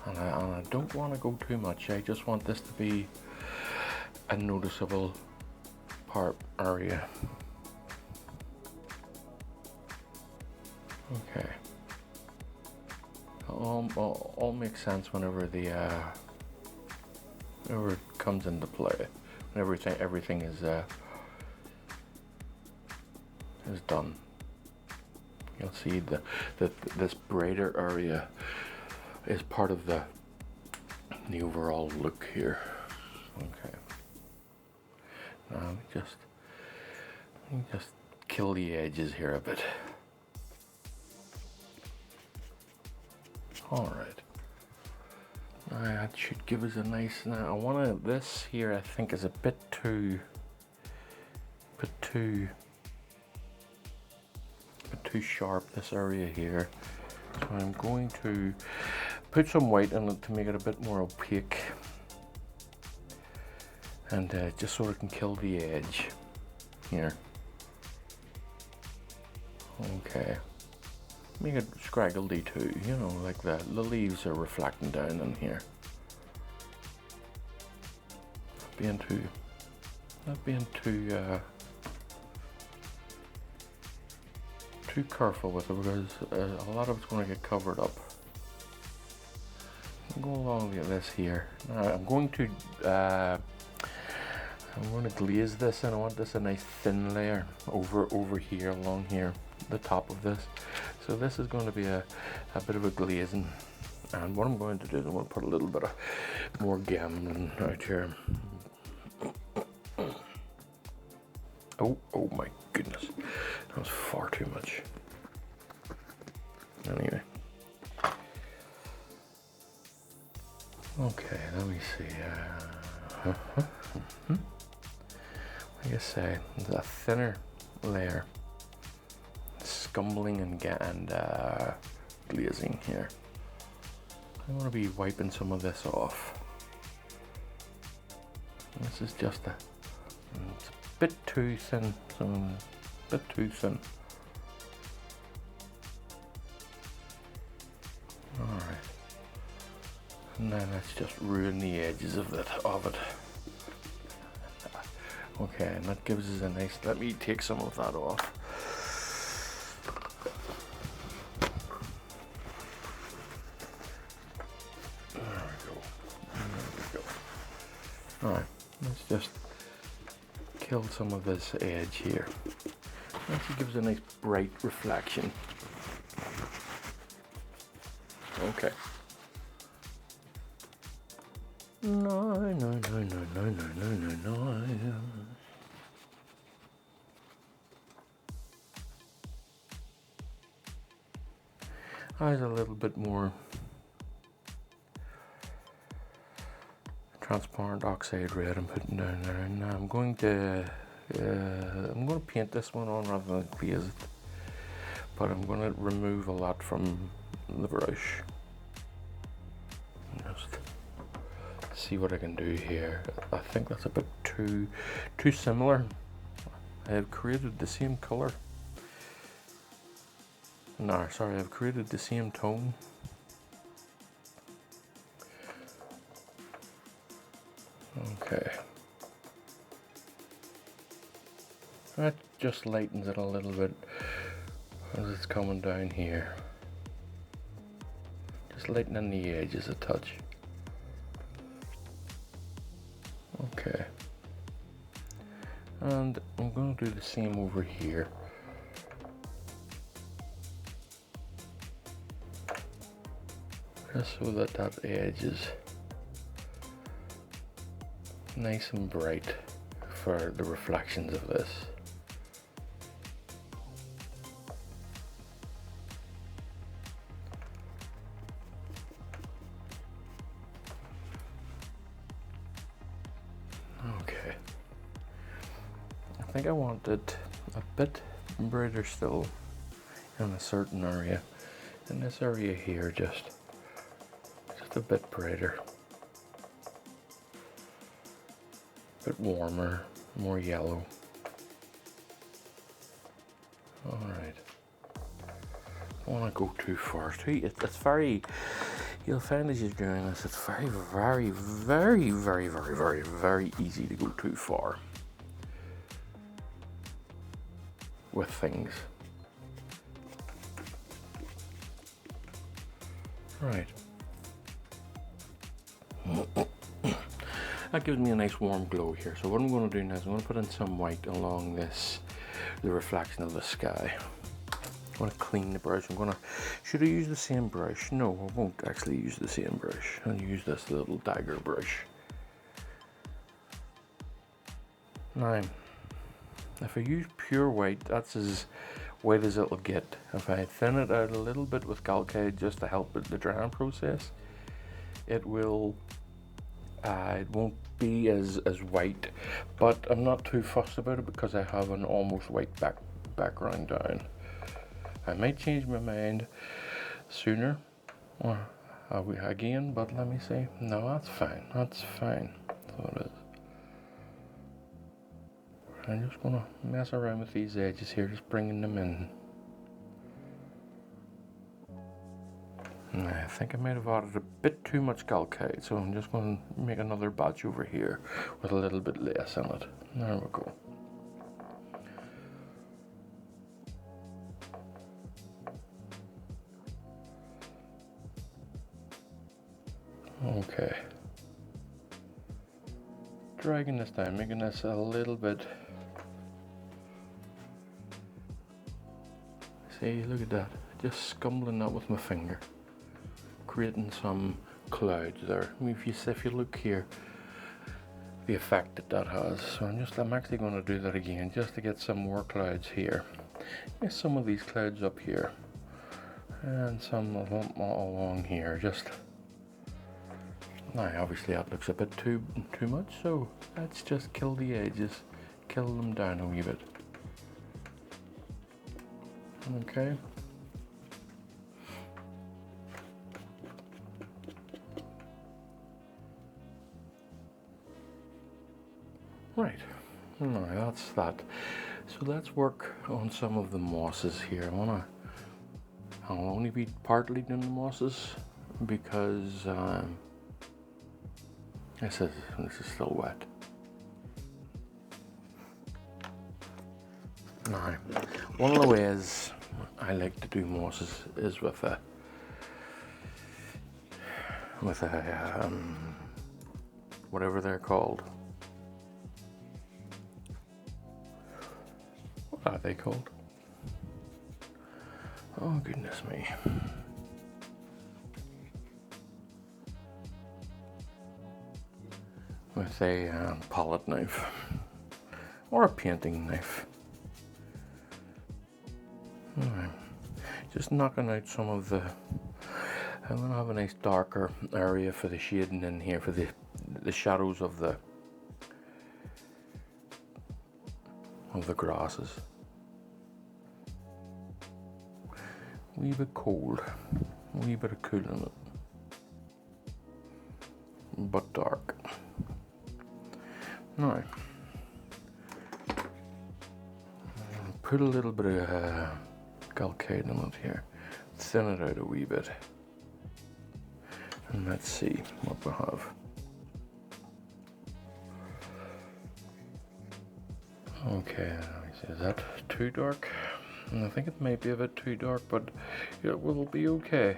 And I don't want to go too much. I just want this to be a noticeable area. Okay. All makes sense whenever whenever it comes into play. When everything is done. You'll see that this brighter area is part of the overall look here. Okay. Now let me just kill the edges here a bit. Alright. That should give us a nice, now I want this here I think is a bit too sharp, this area here. So I'm going to put some white in it to make it a bit more opaque. And just so it can kill the edge here. Okay. Make it scraggledy too, you know, like the leaves are reflecting down in here. Not being too careful with it, because a lot of it's going to get covered up. I'll go along with this here. Now I'm going to glaze this, and I want this a nice thin layer over here, along here, the top of this. So this is going to be a bit of a glazing, and what I'm going to do is I'm going to put a little bit of more gambling out here. Oh my goodness, that was far too much. Anyway. Okay, let me see. Like I say, a thinner layer, scumbling and glazing here. I'm going to be wiping some of this off. This is just it's a bit too thin, bit too thin. All right. And then let's just ruin the edges of it. Okay, and that gives us a nice, let me take some of that off. There we go. Alright, let's just kill some of this edge here. Actually gives a nice bright reflection. Okay. No. There's a little bit more transparent oxide red I'm putting down there, and I'm going to paint this one on rather than glaze it, but I'm going to remove a lot from the brush. Just see what I can do here. I think that's a bit too similar. I have created the same color. No, sorry, I've created the same tone. Okay. That just lightens it a little bit as it's coming down here. Just lightening the edges a touch. Okay. And I'm going to do the same over here. Just so that edge is nice and bright for the reflections of this. Okay. I think I want it a bit brighter still in a certain area. In this area here, just a bit brighter, a bit warmer, more yellow. All right. I don't want to go too far. It's very, you'll find as you're doing this, it's very easy to go too far with things. Right. That gives me a nice warm glow here. So what I'm going to do now is I'm going to put in some white along this, the reflection of the sky. I'm going to clean the brush. Should I use the same brush? No, I won't actually use the same brush. I'll use this little dagger brush. Now, if I use pure white, that's as white as it'll get. If I thin it out a little bit with Galcade just to help with the drying process, it will, it won't be as white, but I'm not too fussed about it because I have an almost white background down. I might change my mind sooner or again, but let me see. No, that's fine. That's fine. So it is. I'm just gonna mess around with these edges here, just bringing them in. I think I might have added a bit too much Galcade, so I'm just going to make another batch over here with a little bit less in it. There we go. Okay. Dragging this down, making this a little bit. See, look at that. Just scumbling that with my finger. Creating some clouds there. If you look here, the effect that has. So I'm actually going to do that again just to get some more clouds here. Get some of these clouds up here, and some of them along here. Just now, obviously that looks a bit too much. So let's just kill the edges, kill them down a wee bit. Okay. Right, now that's that. So let's work on some of the mosses here. I'll only be partly doing the mosses because this is still wet. Now, one of the ways I like to do mosses is with a whatever they're called. What are they called? Oh goodness me. With a palette knife or a painting knife. Alright. Just knocking out some of the, I'm going to have a nice darker area for the shading in here, for the shadows of the grasses. Wee bit cold, wee bit of cool in it, but dark. Now, put a little bit of Galcade in it here, thin it out a wee bit, and let's see what we have. Okay, is that too dark? I think it may be a bit too dark, but it will be okay.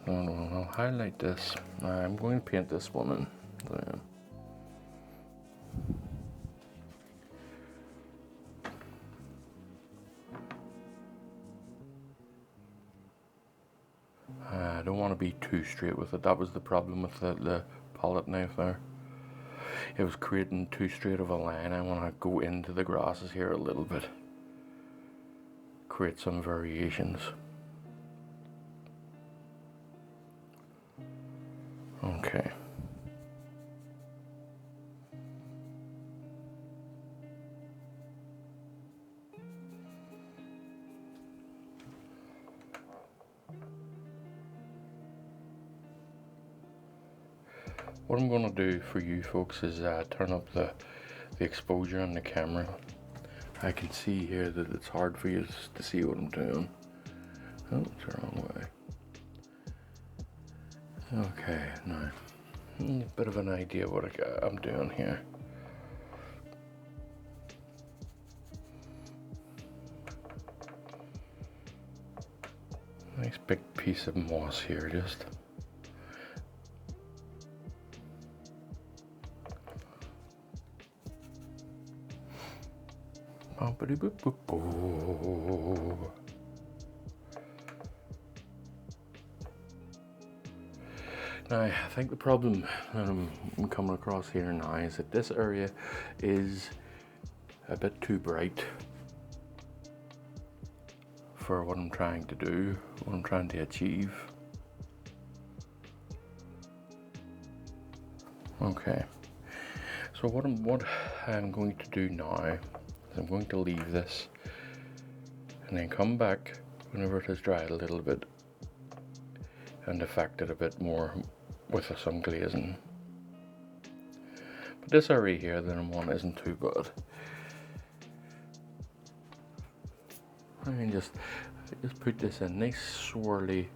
No, I'll highlight this. I'm going to paint this one in. There. I don't want to be too straight with it. That was the problem with the palette knife there. It was creating too straight of a line. I want to go into the grasses here a little bit. Create some variations. Okay. What I'm going to do for you folks is turn up the exposure on the camera. I can see here that it's hard for you to see what I'm doing. Oh, it's the wrong way. Okay, now a bit of an idea what I'm doing here. Nice big piece of moss here, just. Now, I think the problem that I'm coming across here now is that this area is a bit too bright. for what I'm trying to do, what I'm trying to achieve. Okay, so what I'm going to do now is I'm going to leave this and then come back whenever it has dried a little bit and affect it a bit more with some glazing. But this area here that I'm on isn't too bad. I can just put this in nice swirly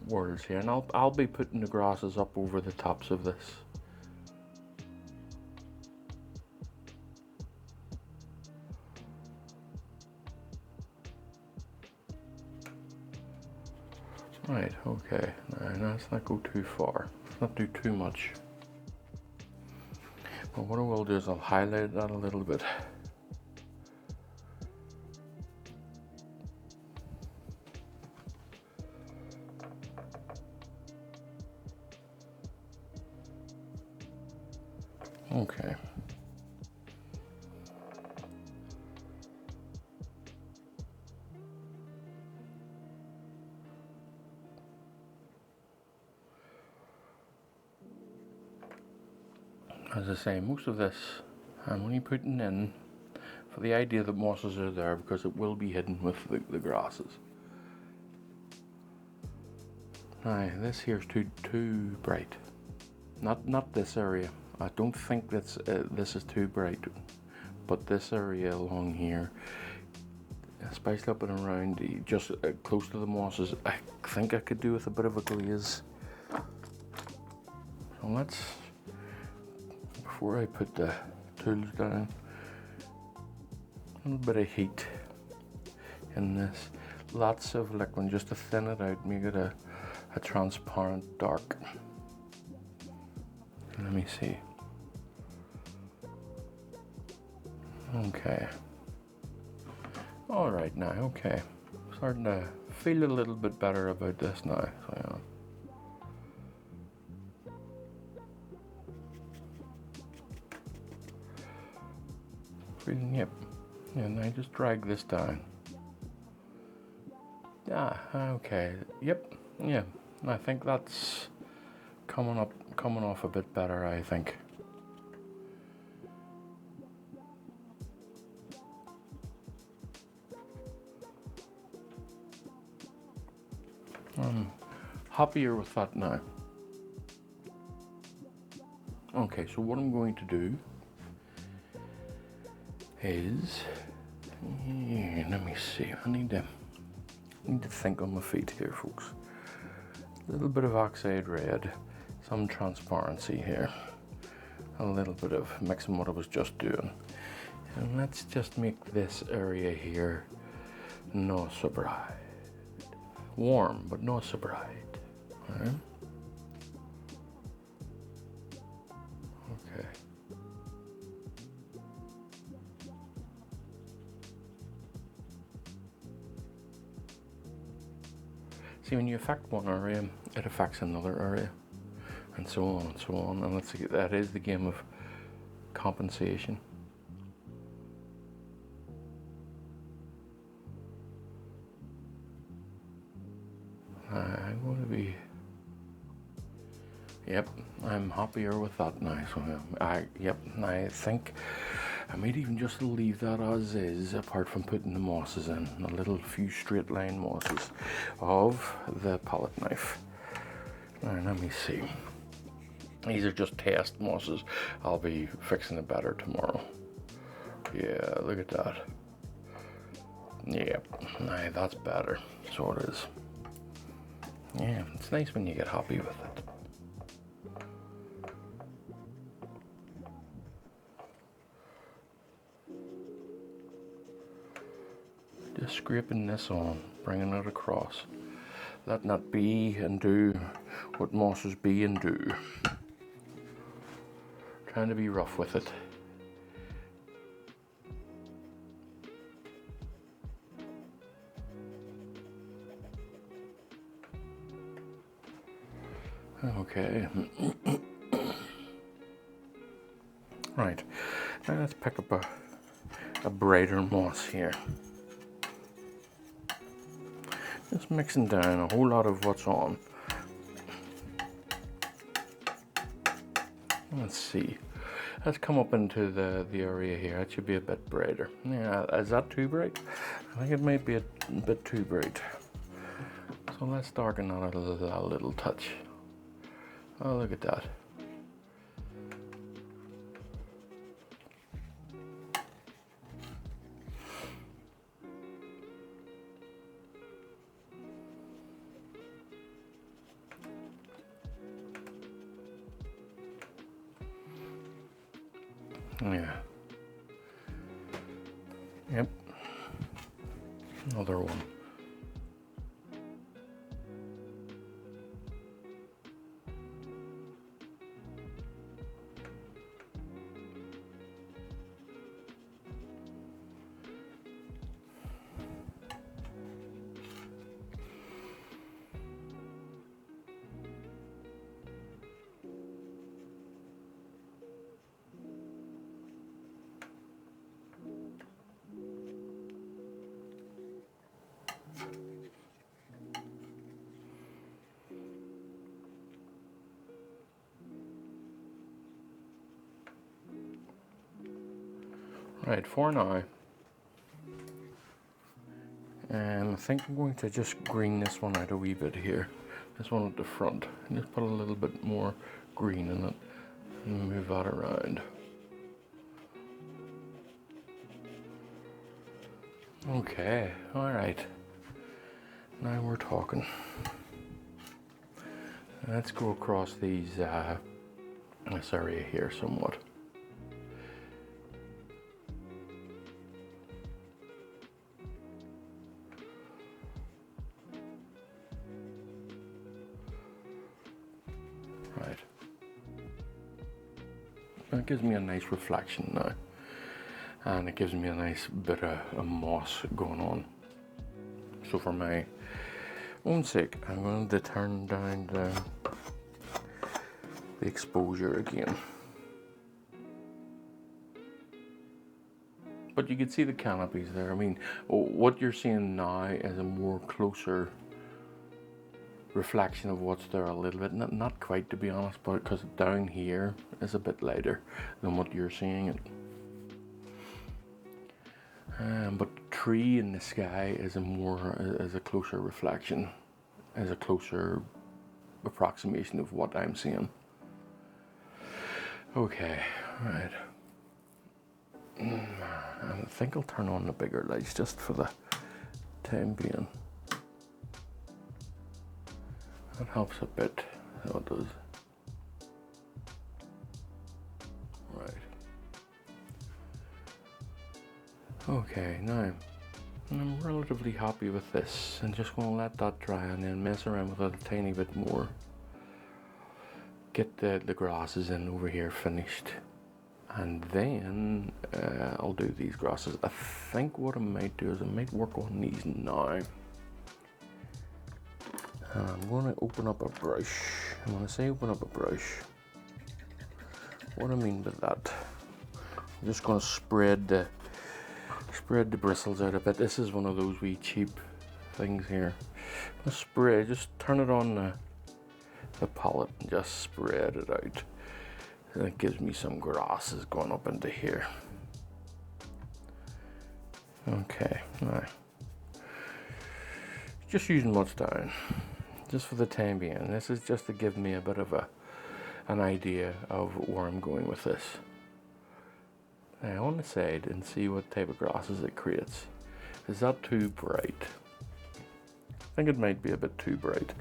whirls here, and I'll be putting the grasses up over the tops of this. Right, okay, now let's not go too far, let's not do too much. But what I will do is I'll highlight that a little bit. Okay. As I say, most of this I'm only putting in for the idea that mosses are there because it will be hidden with the grasses. Now this here's too bright. Not this area. I don't think this is too bright, but this area along here, spiced up and around, just close to the mosses, I think I could do with a bit of a glaze. So let's, before I put the tools down, a little bit of heat in this, lots of liquid just to thin it out, make it a transparent dark. Let me see. Okay. All right now, okay. Starting to feel a little bit better about this now. So, yeah. Yep. And I just drag this down. Ah, okay. Yep. Yeah. I think that's coming off a bit better, I think. I'm happier with that now. Okay, so what I'm going to do is, let me see, I need to think on my feet here, folks. A little bit of oxide red, some transparency here, a little bit of mixing what I was just doing, and let's just make this area here no so bright, warm but not so bright. All right. Okay. See, when you affect one area, it affects another area, and so on and so on. And that is the game of compensation. I'm going to be. Yep, I'm happier with that now. So I think I might even just leave that as is, apart from putting the mosses in, a little few straight line mosses of the palette knife. Now let me see. These are just test mosses. I'll be fixing it better tomorrow. Yeah, look at that. Yep, now that's better. So it is. Yeah, it's nice when you get happy with it. Just scraping this on, bringing it across. Letting that be and do what mosses be and do. Trying to be rough with it. Okay. Right, now let's pick up a brighter moss here. Just mixing down a whole lot of what's on. Let's see. Let's come up into the area here. It should be a bit brighter. Yeah, is that too bright? I think it might be a bit too bright. So let's darken that a little touch. Oh, look at that. Yeah. Yep. Another one. Right, for now, I think I'm going to just green this one out a wee bit here. This one at the front. And just put a little bit more green in it and move that around. Okay, alright. Now we're talking. Let's go across these, this area here somewhat. Right. That gives me a nice reflection now. And it gives me a nice bit of moss going on. So for my own sake, I'm going to turn down the exposure again. But you can see the canopies there. I mean, what you're seeing now is a more closer reflection of what's there a little bit. Not quite, to be honest, but because down here is a bit lighter than what you're seeing it. But the tree in the sky is a closer reflection, is a closer approximation of what I'm seeing. Okay, right. I think I'll turn on the bigger lights just for the time being. That helps a bit, so it does. Right. Okay, now I'm relatively happy with this and just going to let that dry and then mess around with it a tiny bit more. Get the grasses in over here finished. And then I'll do these grasses. I think what I might do is I might work on these now. I'm going to open up a brush. And when I say open up a brush, what I mean by that, I'm just going to spread the bristles out a bit. This is one of those wee cheap things here. Just turn it on the palette and just spread it out. And it gives me some grasses going up into here. Okay, now just using what's down, just for the time being. This is just to give me a bit of an idea of where I'm going with this. Now on the side and see what type of grasses it creates. Is that too bright? I think it might be a bit too bright.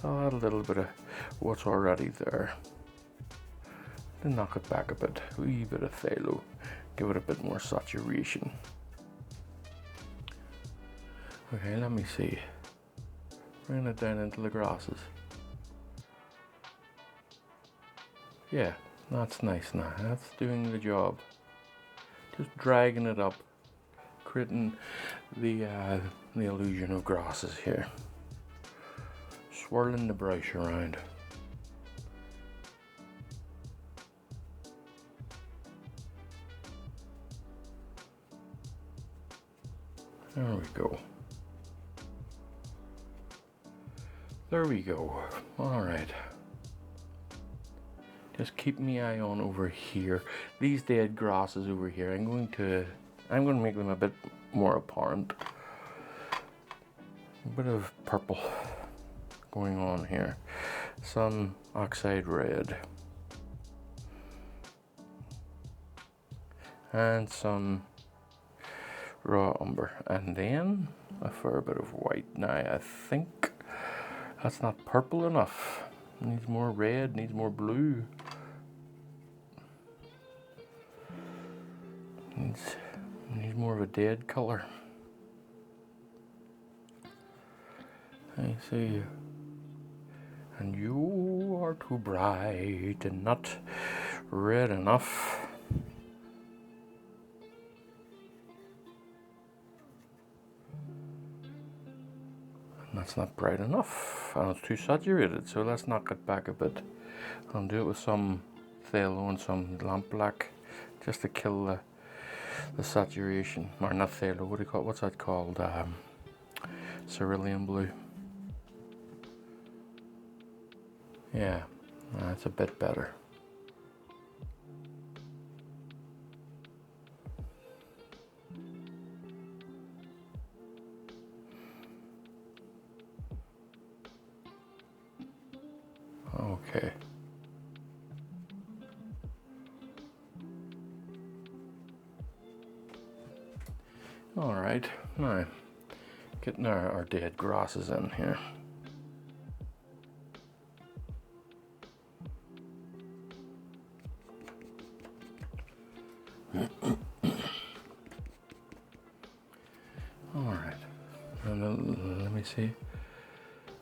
I'll add a little bit of what's already there. Then knock it back a bit, a wee bit of phthalo, give it a bit more saturation. Okay, let me see. Bring it down into the grasses. Yeah, that's nice now. That's doing the job. Just dragging it up, creating the illusion of grasses here. Swirling the brush around. There we go. There we go. All right. Just keep my eye on over here. These dead grasses over here, I'm going to make them a bit more apparent. A bit of purple going on here. Some oxide red. And some raw umber. And then a fair bit of white. Now I think that's not purple enough. Needs more red, needs more blue. Needs more of a dead color. I see. And you are too bright and not red enough. And that's not bright enough. And it's too saturated, so let's knock it back a bit. I'll do it with some phthalo and some lamp black just to kill the saturation. Or not phthalo, what do you call it? What's that called? Cerulean blue. Yeah, that's a bit better. Okay. All right, now getting our dead grasses in here. All right, and then let me see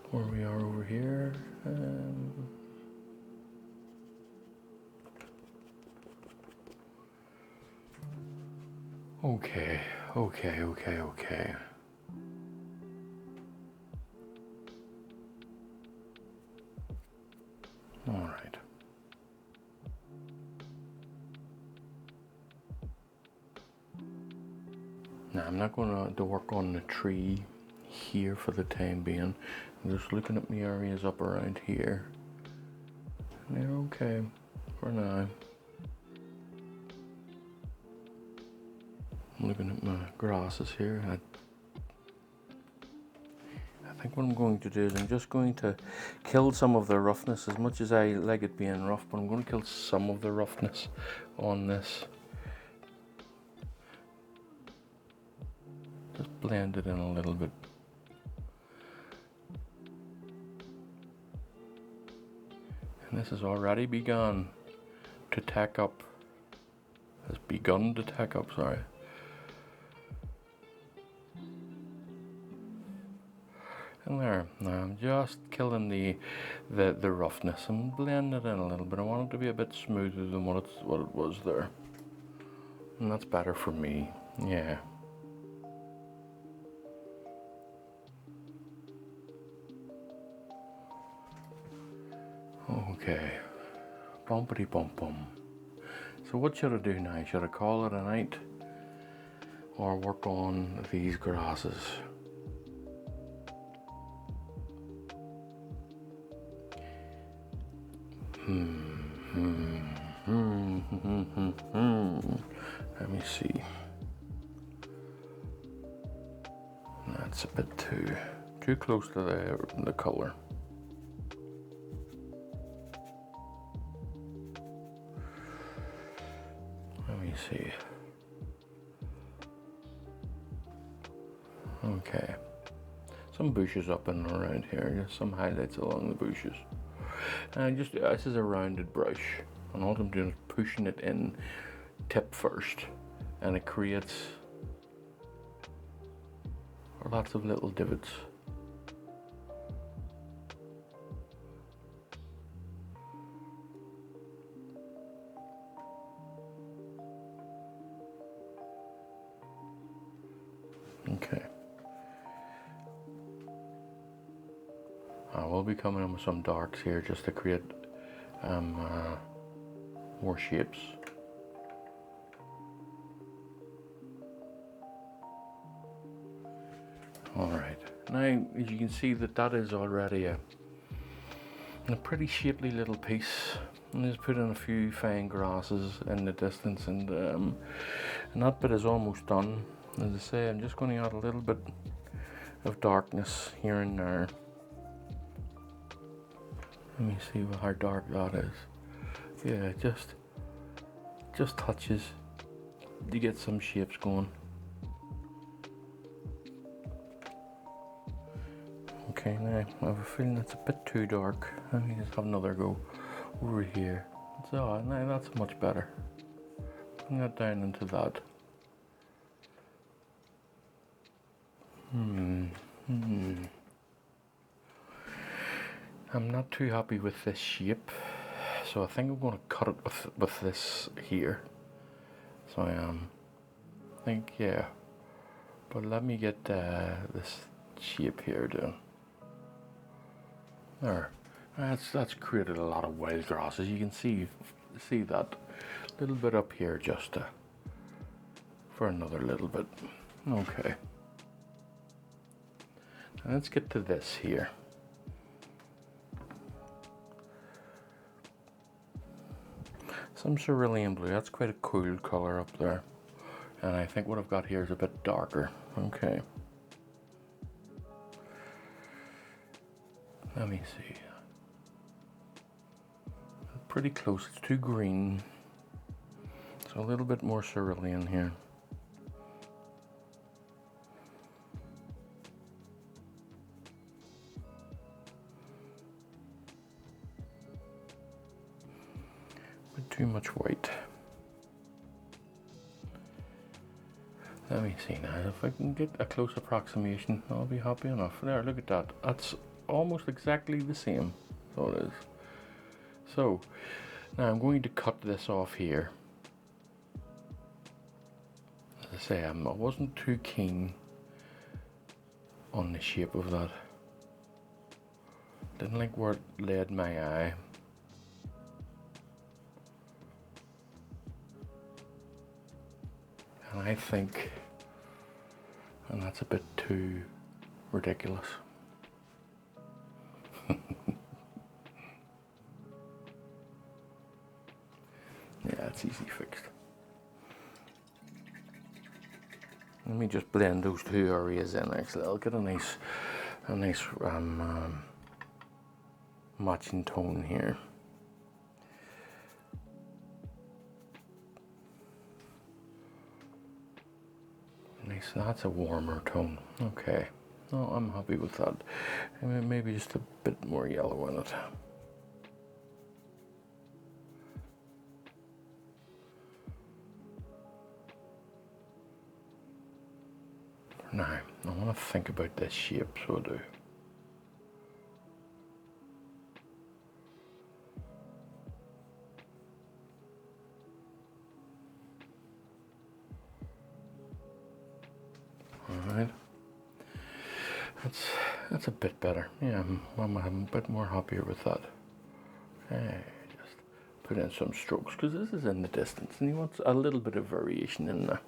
where we are over here. Okay. All right. Now I'm not going to work on the tree here for the time being. I'm just looking at my areas up around here. And they're okay for now. I'm looking at my grasses here. I think what I'm going to do is I'm just going to kill some of the roughness, as much as I like it being rough, but I'm going to kill some of the roughness on this. Just blend it in a little bit. And this has already begun to tack up. Has begun to tack up, sorry. And there, now I'm just killing the roughness and blending it in a little bit. I want it to be a bit smoother than what it was there. And that's better for me, yeah. Okay, bumpity bum bum. So what should I do now? Should I call it a night or work on these grasses? Let me see. That's a bit too close to the color. Let me see. Okay. Some bushes up and around here. Just some highlights along the bushes. And just this is a rounded brush, and all I'm doing is pushing it in tip first, and it creates lots of little divots. Okay. I will be coming in with some darks here just to create more shapes. All right, Now, as you can see, that is already a pretty shapely little piece. And just put in a few fine grasses in the distance, and that bit is almost done. As I say, I'm just going to add a little bit of darkness here and there. Let me see how dark that is. Yeah, just touches to get some shapes going. Okay, now I have a feeling that's a bit too dark. Let me just have another go over here. So now that's much better. Bring that down into that. I'm not too happy with this shape, so I think I'm going to cut it with this here. So I am. I think, yeah. But let me get this shape here done. There. That's created a lot of wild grasses. You can see that little bit up here just for another little bit. Okay. Now let's get to this here. Some cerulean blue. That's quite a cool color up there. And I think what I've got here is a bit darker. Okay. Let me see. Pretty close. It's too green. So a little bit more cerulean here. But too much white. Let me see now. If I can get a close approximation, I'll be happy enough. There, look at that. That's almost exactly the same. So it is. So now I'm going to cut this off here. As I say, I wasn't too keen on the shape of that. Didn't like where it led my eye. And I think, and that's a bit too ridiculous. Yeah, it's easy fixed. Let me just blend those two areas in. Actually, I'll get a nice matching tone here. Nice. That's a warmer tone. Okay. No, I'm happy with that. And maybe just a bit more yellow in it. Now, I want to think about this shape, so I do. Alright. That's a bit better. Yeah, I'm a bit more happier with that. Okay, just put in some strokes, because this is in the distance, and you want a little bit of variation in it.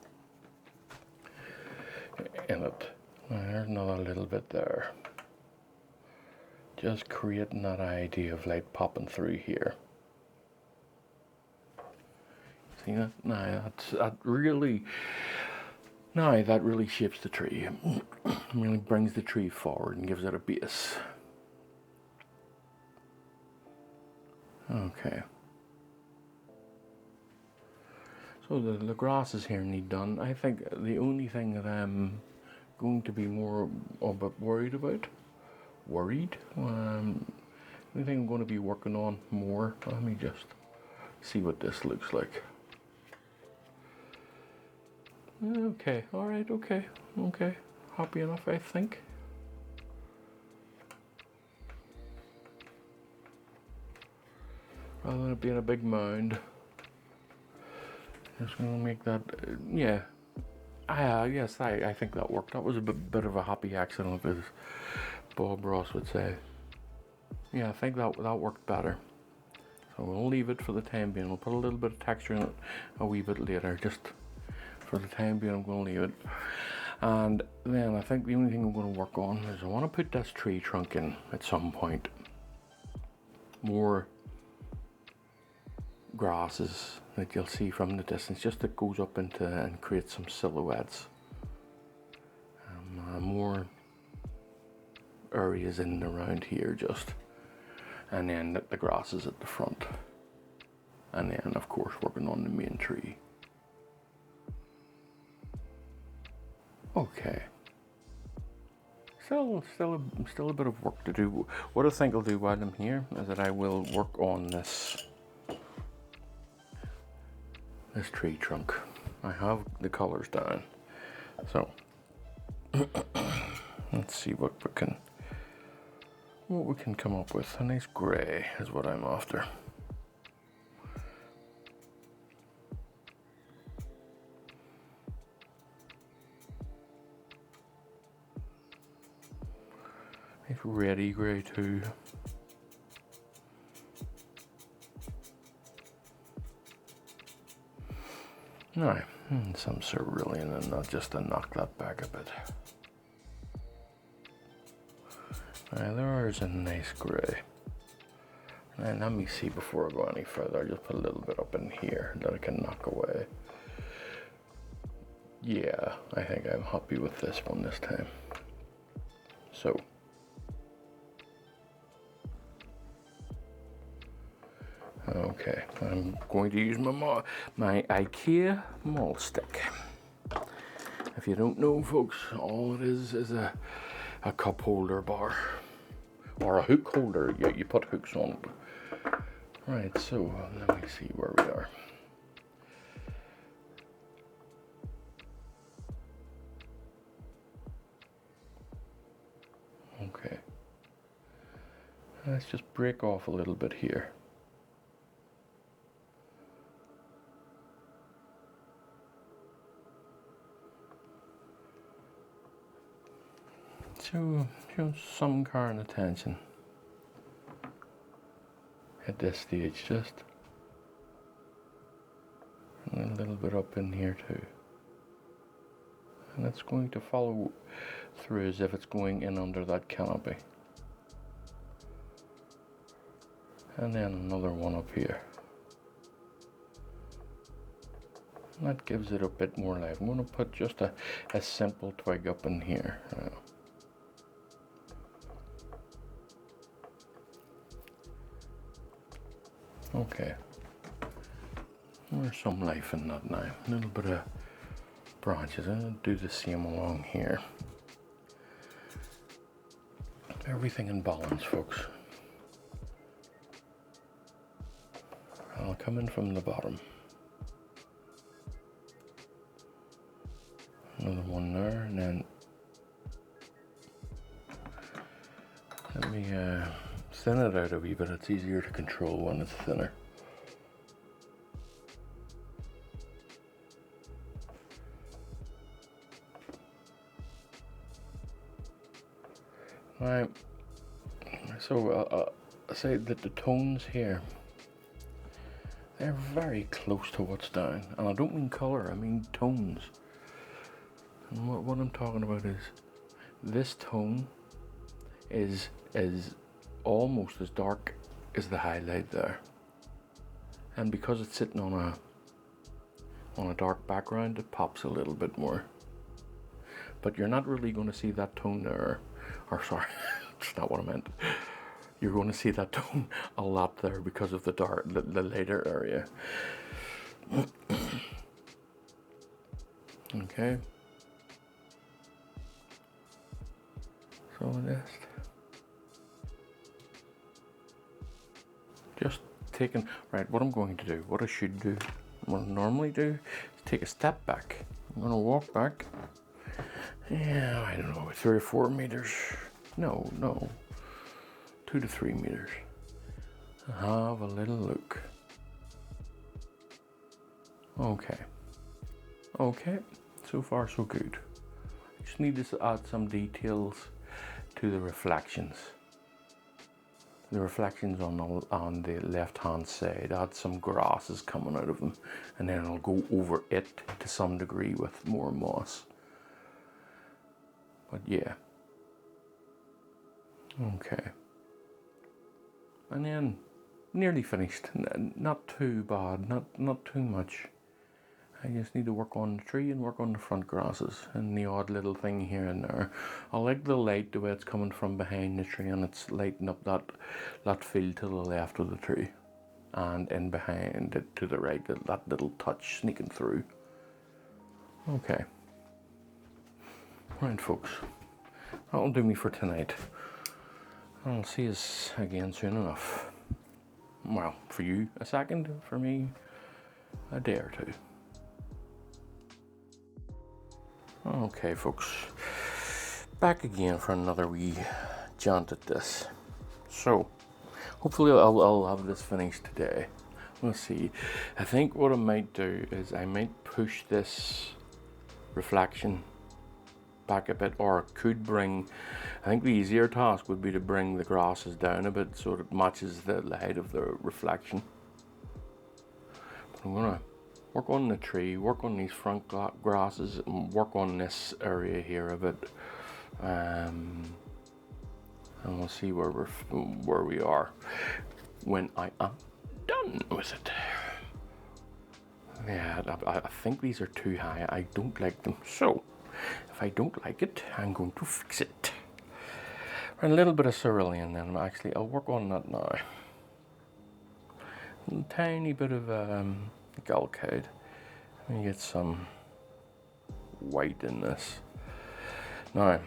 Now, there's another little bit there. Just creating that idea of light popping through here. See that? Now that really shapes the tree. Really brings the tree forward and gives it a base. Okay. So the grasses here need done. I think the only thing that I'm going to be more a bit worried about, the only thing I'm going to be working on more, let me just see what this looks like. Okay, alright, okay, happy enough, I think. Rather than it being a big mound. Just gonna make that, yeah. Yes, I think that worked. That was a bit of a happy accident, as Bob Ross would say. Yeah, I think that worked better. So we'll leave it for the time being. We'll put a little bit of texture in it a wee bit later. Just for the time being, I'm going to leave it. And then I think the only thing I'm going to work on is I want to put this tree trunk in at some point. More grasses that you'll see from the distance, just that goes up into and creates some silhouettes. More areas in and around here just. And then the grasses at the front. And then of course working on the main tree. Okay. Still a bit of work to do. What I think I'll do while I'm here is that I will work on this tree trunk. I have the colors down. So let's see what we can come up with. A nice grey is what I'm after. It's reddy grey too. Now, some cerulean and not just to knock that back a bit. Now there's a nice grey. Now let me see before I go any further. I'll just put a little bit up in here that I can knock away. Yeah, I think I'm happy with this one this time. So. Okay, I'm going to use my IKEA maul stick. If you don't know, folks, all it is a cup holder bar. Or a hook holder, you put hooks on it. Right, so let me see where we are. Okay. Let's just break off a little bit here. To show some current attention at this stage, just and a little bit up in here too, and it's going to follow through as if it's going in under that canopy, and then another one up here, and that gives it a bit more life. I'm going to put just a simple twig up in here. Okay, there's some life in that now. A little bit of branches. I'll do the same along here. Everything in balance, folks. I'll come in from the bottom. Another one there, and then let me thin it out a wee bit. It's easier to control when it's thinner. Right, so I say that the tones here, they're very close to what's down, and I don't mean color, I mean tones. And what I'm talking about is this tone is almost as dark as the highlight there, and because it's sitting on a dark background, it pops a little bit more. But you're not really going to see that tone there, or sorry, that's not what I meant. You're going to see that tone a lot there because of the lighter area. Okay. So just taking, right, what I'm going to do, what I should do, what I normally do, is take a step back. I'm going to walk back, yeah, I don't know, 3 or 4 meters, no, 2 to 3 meters. Have a little look. Okay, so far so good. Just need to add some details to the reflections. The reflections on the left hand side, add some grasses coming out of them, and then I'll go over it to some degree with more moss. But yeah. Okay. And then nearly finished. Not too bad, not too much. I just need to work on the tree and work on the front grasses and the odd little thing here and there. I like the light, the way it's coming from behind the tree, and it's lighting up that field to the left of the tree, and in behind it to the right, that little touch sneaking through. Okay. Right, folks. That'll do me for tonight. I'll see you again soon enough. Well, for you a second, for me a day or two. Okay, folks, back again for another wee jaunt at this. So, hopefully I'll have this finished today. We'll see. I think what I might do is I might push this reflection back a bit, or could bring, I think the easier task would be to bring the grasses down a bit so it matches the height of the reflection. But I'm gonna work on the tree, work on these front grasses, and work on this area here a bit, and we'll see where we are when I am done with it. Yeah, I think these are too high. I don't like them, so if I don't like it, I'm going to fix it. And a little bit of cerulean, then actually I'll work on that now. A tiny bit of Galcade. Let me get some white in this. Now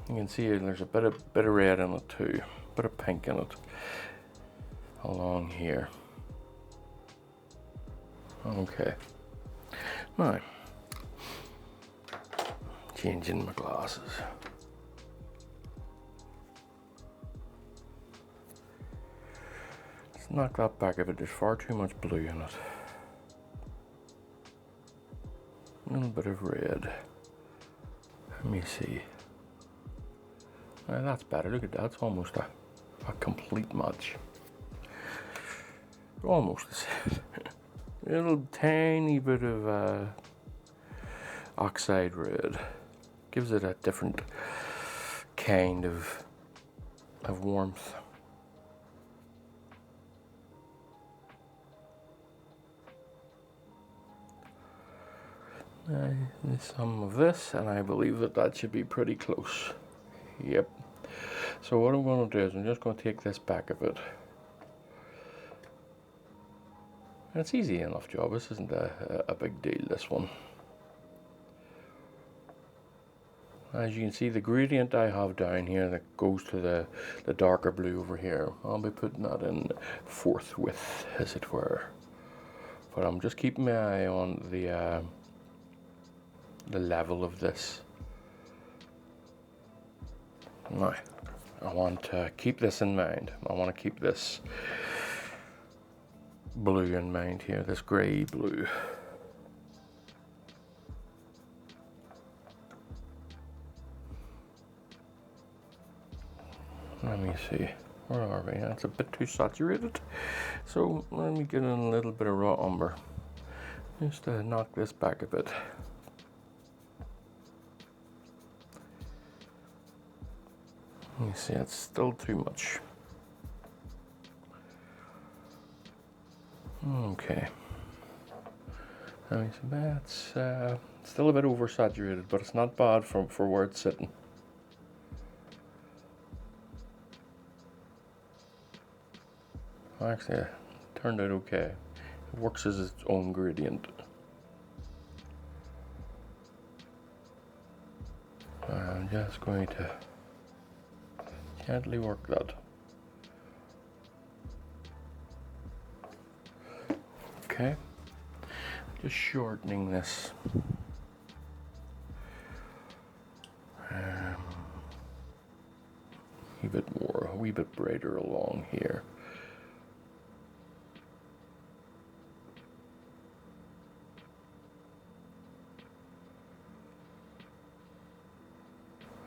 you can see there's a bit of red in it too, a bit of pink in it along here. Okay. Now changing my glasses. Let's knock that back a bit. There's far too much blue in it. A little bit of red. Let me see. That's better. Look at that. It's almost a complete match. Almost the same. A little tiny bit of oxide red. Gives it a different kind of warmth. Some of this, and I believe that should be pretty close. Yep. So what I'm going to do is I'm just going to take this back a bit. And it's easy enough job. This isn't a big deal, this one. As you can see, the gradient I have down here that goes to the darker blue over here, I'll be putting that in forthwith, as it were. But I'm just keeping my eye on the level of this. Now, I want to keep this in mind. I want to keep this blue in mind here, this grey blue. Let me see, where are we? That's a bit too saturated. So let me get in a little bit of raw umber, just to knock this back a bit. Let me see, it's still too much. Okay. I mean, that's still a bit oversaturated, but it's not bad for where it's sitting. Actually, it turned out okay. It works as its own gradient. I'm just going to gently work that. Okay, just shortening this. A wee bit brighter along here.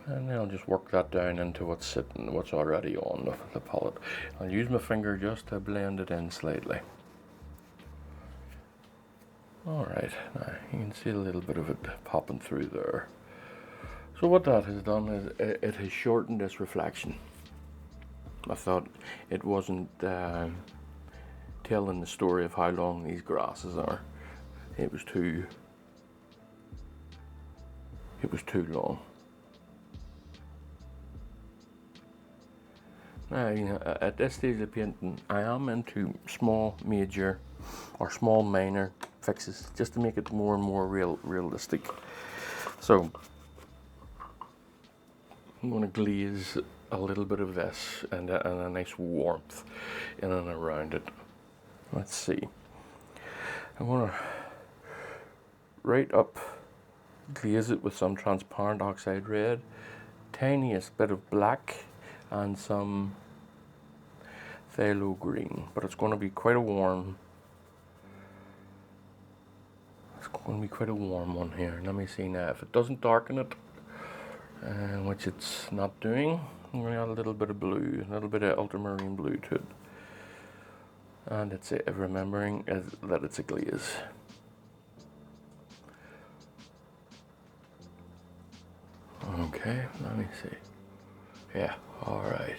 And then I'll just work that down into what's already on the palette. I'll use my finger just to blend it in slightly. Alright, now you can see a little bit of it popping through there. So what that has done is it has shortened this reflection. I thought it wasn't telling the story of how long these grasses are. It was too long. Now, you know, at this stage of painting, I am into small major or small minor fixes just to make it more and more realistic. So I'm going to glaze a little bit of this and a nice warmth in and around it. Let's see. I'm going to right up glaze it with some transparent oxide red, tiniest bit of black, and some phthalo green, but it's going to be quite a warm. It's going to be quite a warm one here. Let me see now if it doesn't darken it, which it's not doing. I'm going to add a little bit of blue, a little bit of ultramarine blue to it, and it's remembering that it's a glaze. Okay, let me see. Yeah, all right.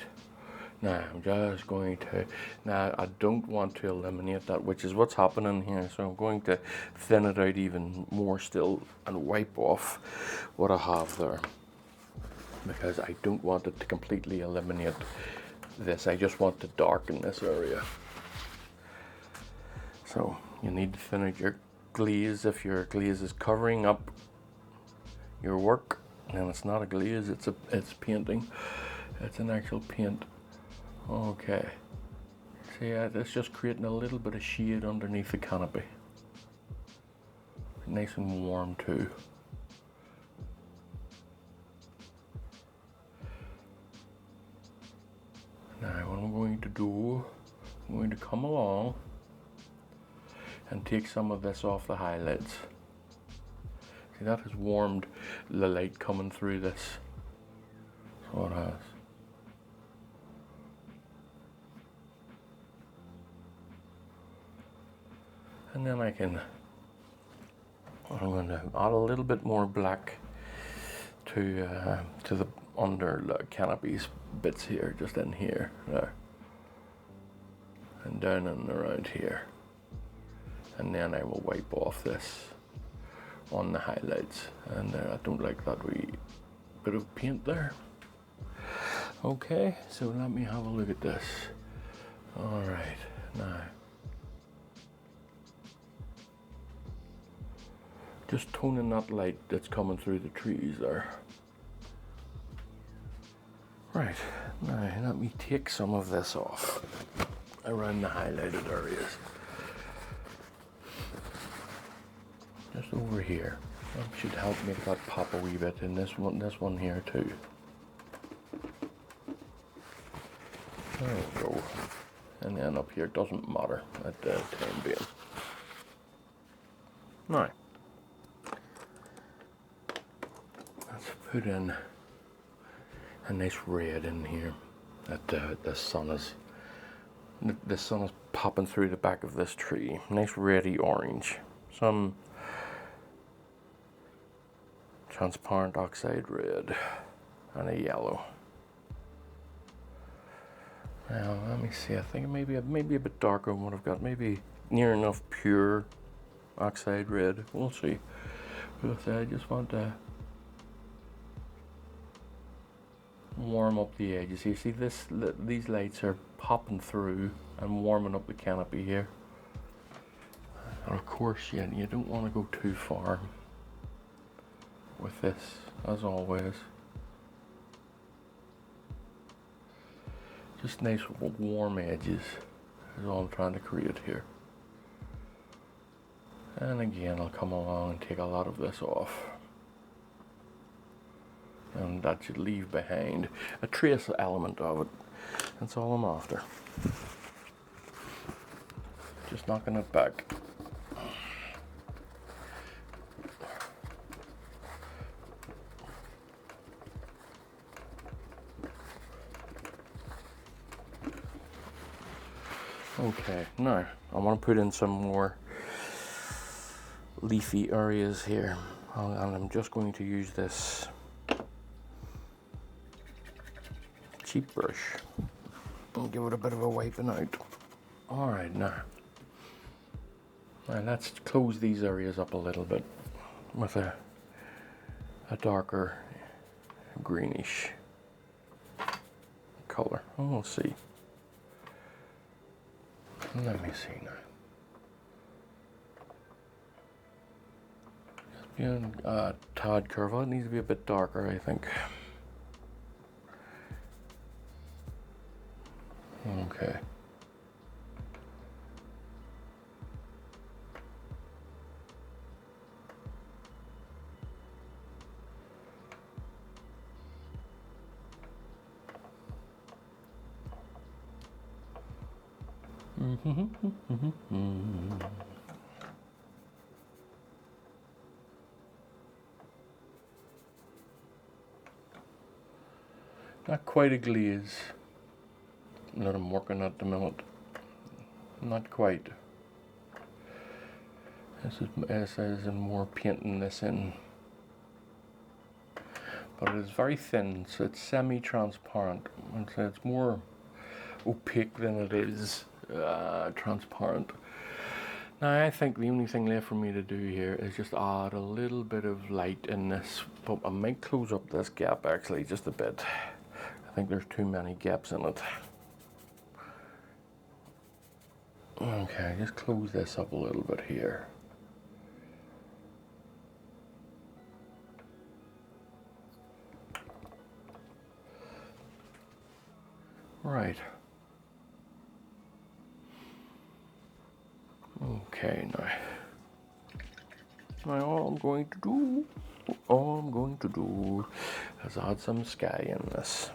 Now I'm just going to, now I don't want to eliminate that, which is what's happening here, so I'm going to thin it out even more still and wipe off what I have there, because I don't want it to completely eliminate this. I just want to darken this area. So you need to thin out your glaze. If your glaze is covering up your work, then it's not a glaze, it's painting. It's an actual paint. Okay. See, it's just creating a little bit of shade underneath the canopy. Nice and warm too. Now what I'm going to do, I'm going to come along and take some of this off the highlights. See, that has warmed the light coming through this. So it has. And then I'm going to add a little bit more black to the under canopies bits here, just in here, there, and down and around here. And then I will wipe off this on the highlights, and I don't like that wee bit of paint there. Okay, so let me have a look at this. All right, now just toning that light that's coming through the trees there. Right, now let me take some of this off around the highlighted areas. Just over here. That should help make that pop a wee bit in this one here too. There we go. And then up here, it doesn't matter at the time being. Now, let's put in a nice red in here. That the sun is popping through the back of this tree. Nice reddy orange. Some transparent oxide red and a yellow. Now let me see. I think maybe a bit darker than what I've got. Maybe near enough pure oxide red. We'll see. But I just want to warm up the edges. You see, these lights are popping through and warming up the canopy here. And of course, you don't want to go too far with this, as always. Just nice warm edges is all I'm trying to create here. And again, I'll come along and take a lot of this off. And that should leave behind a trace element of it. That's all I'm after. Just knocking it back. Okay, now I want to put in some more leafy areas here, and I'm just going to use this cheap brush. I'll give it a bit of a wiping out. Alright, now let's close these areas up a little bit with a darker greenish color. And we'll see. Let me see now. Yeah, tad curve. It needs to be a bit darker, I think. Okay. Not quite a glaze that I'm working at the minute. Not quite. This is more painting this in. But it is very thin, so it's semi-transparent. It's more opaque than it is transparent. Now I think the only thing left for me to do here is just add a little bit of light in this, but I might close up this gap actually just a bit. I think there's too many gaps in it. Okay, just close this up a little bit here. Right. Okay, now all I'm going to do is add some sky in this.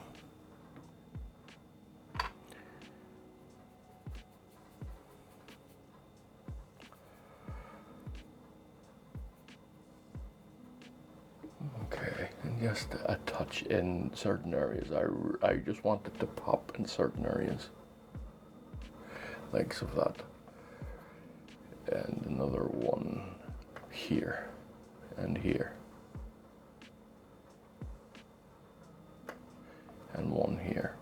Okay, and just a touch in certain areas. I just want it to pop in certain areas, like so that. And another one here and here and one here.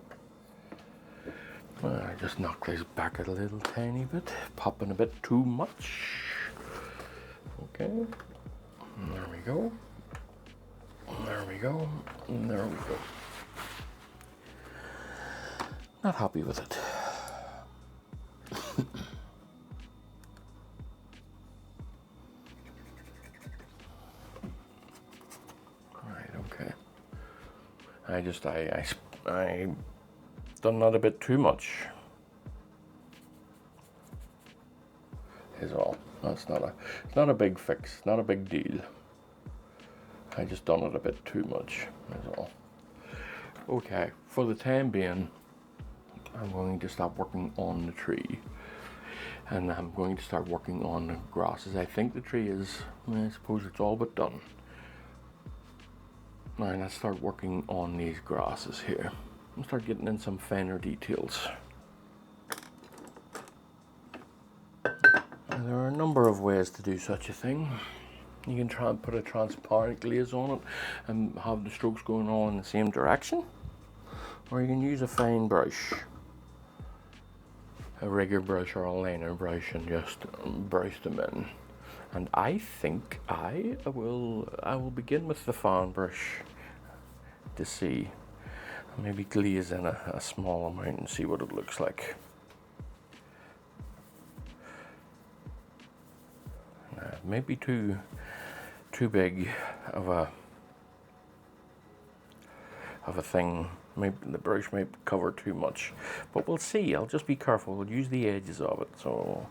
I just knock this back a little tiny bit, popping a bit too much. Okay, and there we go. And there we go. And there we go. Not happy with it. I done that a bit too much is all. It's not a big fix, not a big deal. I just done it a bit too much is all. Okay, for the time being, I'm going to stop working on the tree and I'm going to start working on the grasses. I think the tree is, I suppose it's all but done. Now let's start working on these grasses here and start getting in some finer details. And there are a number of ways to do such a thing. You can try and put a transparent glaze on it and have the strokes going all in the same direction, or you can use a fine brush, a rigger brush or a liner brush, and just brush them in. And I think I will begin with the fan brush to see, maybe glaze in a small amount and see what it looks like. Maybe too big of a thing. Maybe the brush might cover too much, but we'll see. I'll just be careful. We'll use the edges of it, so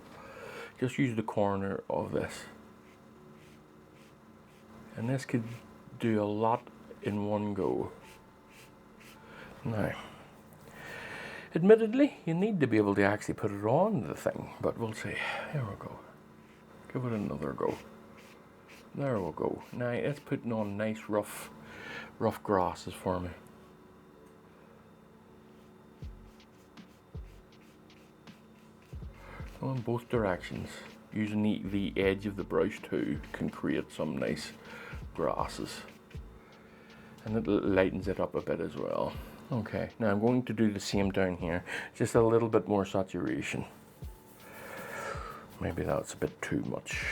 just use the corner of this. And this could do a lot in one go. Now, admittedly, you need to be able to actually put it on the thing, but we'll see. Here we go. Give it another go. There we go. Now it's putting on nice rough grasses for me. Go in both directions. Using the edge of the brush too can create some nice grasses. And it lightens it up a bit as well. Okay, now I'm going to do the same down here, just a little bit more saturation. Maybe that's a bit too much.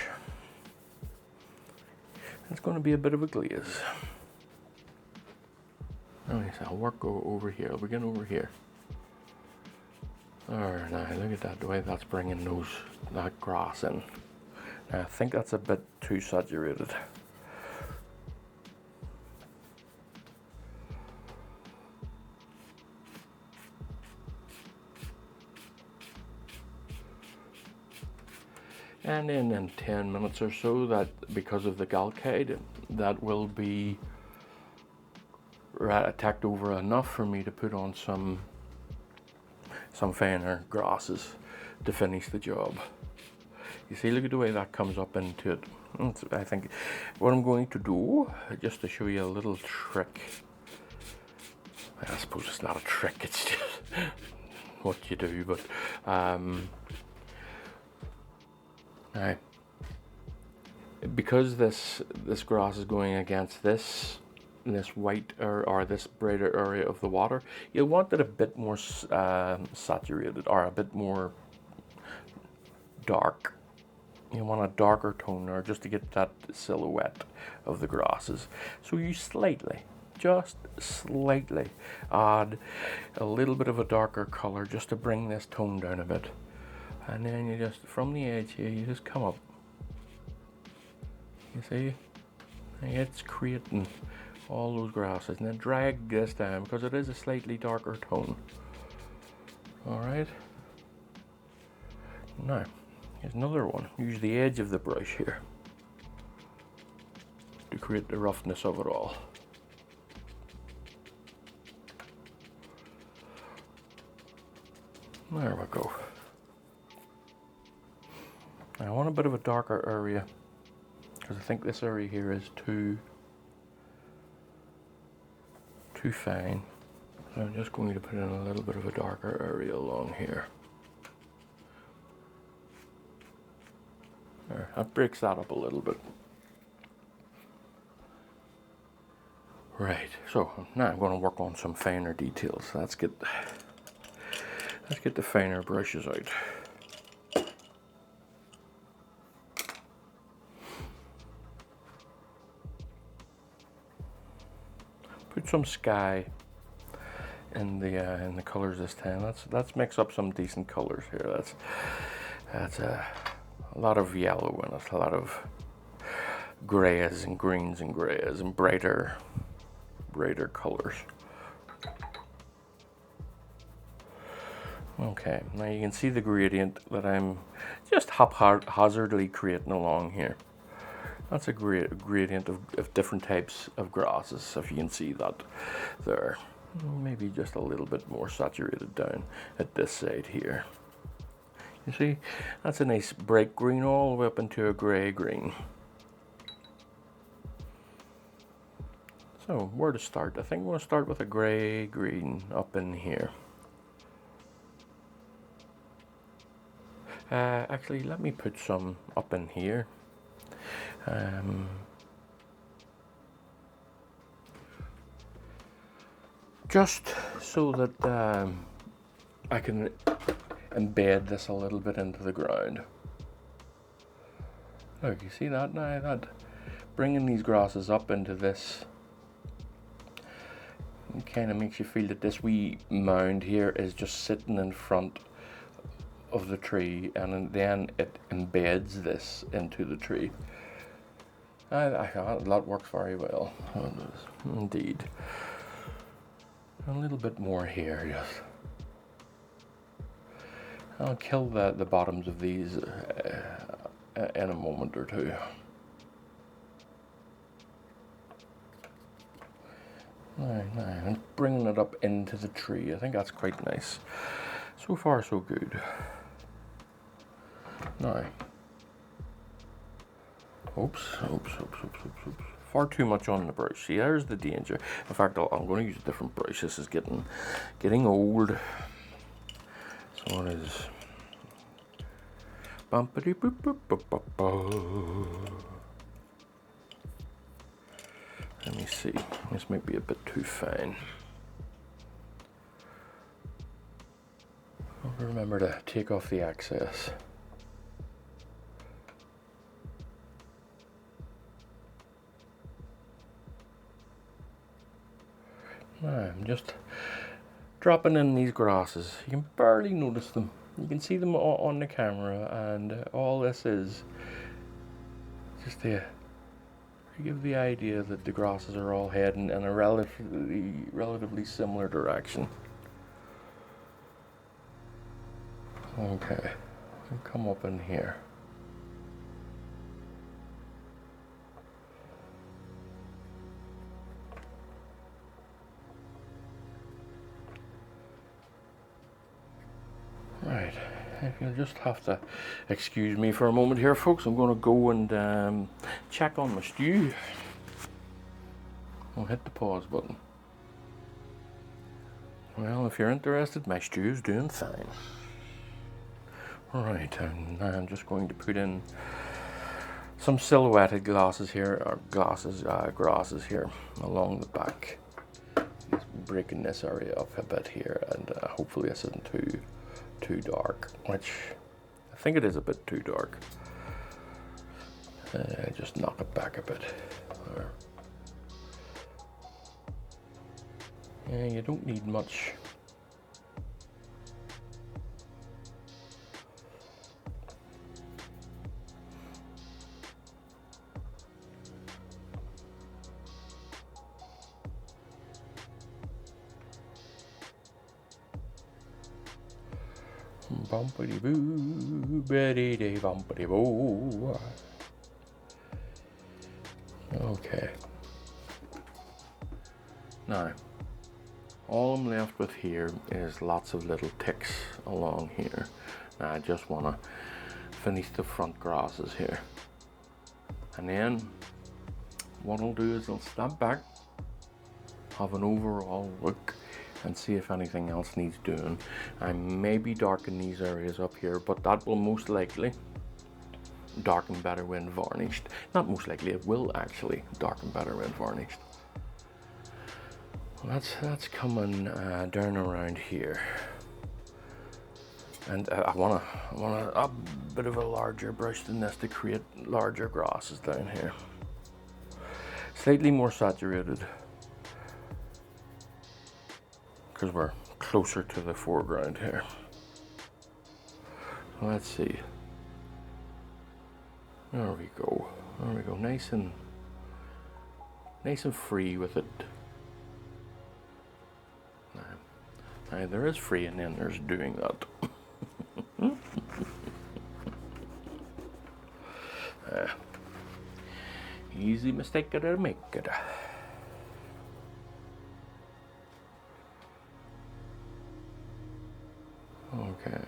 It's going to be a bit of a glaze. Okay, so I'll work over here. I'll begin over here. There, now look at that, the way that's bringing that grass in. Now, I think that's a bit too saturated. And then in 10 minutes or so, that because of the galcade, that will be tacked over enough for me to put on some finer grasses to finish the job. You see, look at the way that comes up into it. I think what I'm going to do, just to show you a little trick. I suppose it's not a trick, it's just what you do, but now, because this grass is going against this white or this brighter area of the water, you want it a bit more saturated, or a bit more dark. You want a darker tone there just to get that silhouette of the grasses. So you just slightly add a little bit of a darker color just to bring this tone down a bit. And then you just, from the edge here, you just come up. You see? And it's creating all those grasses. And then drag this down because it is a slightly darker tone. Alright? Now, here's another one. Use the edge of the brush here to create the roughness of it all. There we go. Now I want a bit of a darker area because I think this area here is too fine. So I'm just going to put in a little bit of a darker area along here. There, that breaks that up a little bit. Right, so now I'm going to work on some finer details. Let's get the finer brushes out. Put some sky in the colors this time. Let's mix up some decent colors here. That's a lot of yellow in it, a lot of grays and greens and grays and brighter colors. Okay, now you can see the gradient that I'm just haphazardly creating along here. That's a gradient of different types of grasses, if you can see that there. Maybe just a little bit more saturated down at this side here. You see, that's a nice bright green all the way up into a grey green. So, where to start? I think we're going to start with a grey green up in here. Actually, let me put some up in here. Just so that I can embed this a little bit into the ground. Look, you see that now? That bringing these grasses up into this kind of makes you feel that this wee mound here is just sitting in front of the tree, and then it embeds this into the tree. That works very well. Indeed. A little bit more here, yes. I'll kill the bottoms of these in a moment or two. And bringing it up into the tree, I think that's quite nice. So far, so good. Now, oops. Far too much on the brush. See, there's the danger. In fact, I'm going to use a different brush. This is getting old. So it is. Bumpity boop boop boop boop boop. Let me see. This might be a bit too fine. Remember to take off the excess. I'm just dropping in these grasses. You can barely notice them. You can see them on the camera, and all this is just to give the idea that the grasses are all heading in a relatively similar direction. Okay, I'll come up in here. Right, if you'll just have to excuse me for a moment here, folks, I'm going to go and check on my stew. I'll hit the pause button. Well, if you're interested, my stew's doing fine. Alright, and I'm just going to put in some silhouetted grasses here here along the back. Just breaking this area up a bit here, and hopefully this isn't too dark, which I think it is a bit too dark. Just knock it back a bit. There. Yeah, you don't need much. Bumpity boo, betty day bumpity boo. Okay. Now, all I'm left with here is lots of little ticks along here. Now I just want to finish the front grasses here. And then what I'll do is I'll step back, have an overall look, and see if anything else needs doing. I maybe darken these areas up here, but that will most likely darken better when varnished. Not most likely, it will actually darken better when varnished. Well, that's coming down around here. And I want a bit of a larger brush than this to create larger grasses down here. Slightly more saturated, because we're closer to the foreground here. Let's see. There we go. There we go. Nice and free with it. Now there is free, and then there's doing that. Easy mistake to make it. Okay,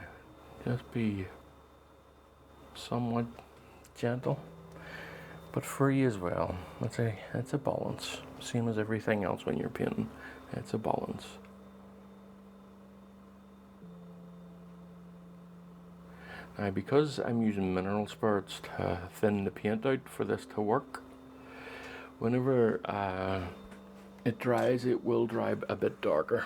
just be somewhat gentle, but free as well. It's a balance. Same as everything else when you're painting. It's a balance. Now, because I'm using mineral spirits to thin the paint out for this to work, whenever it dries, it will dry a bit darker.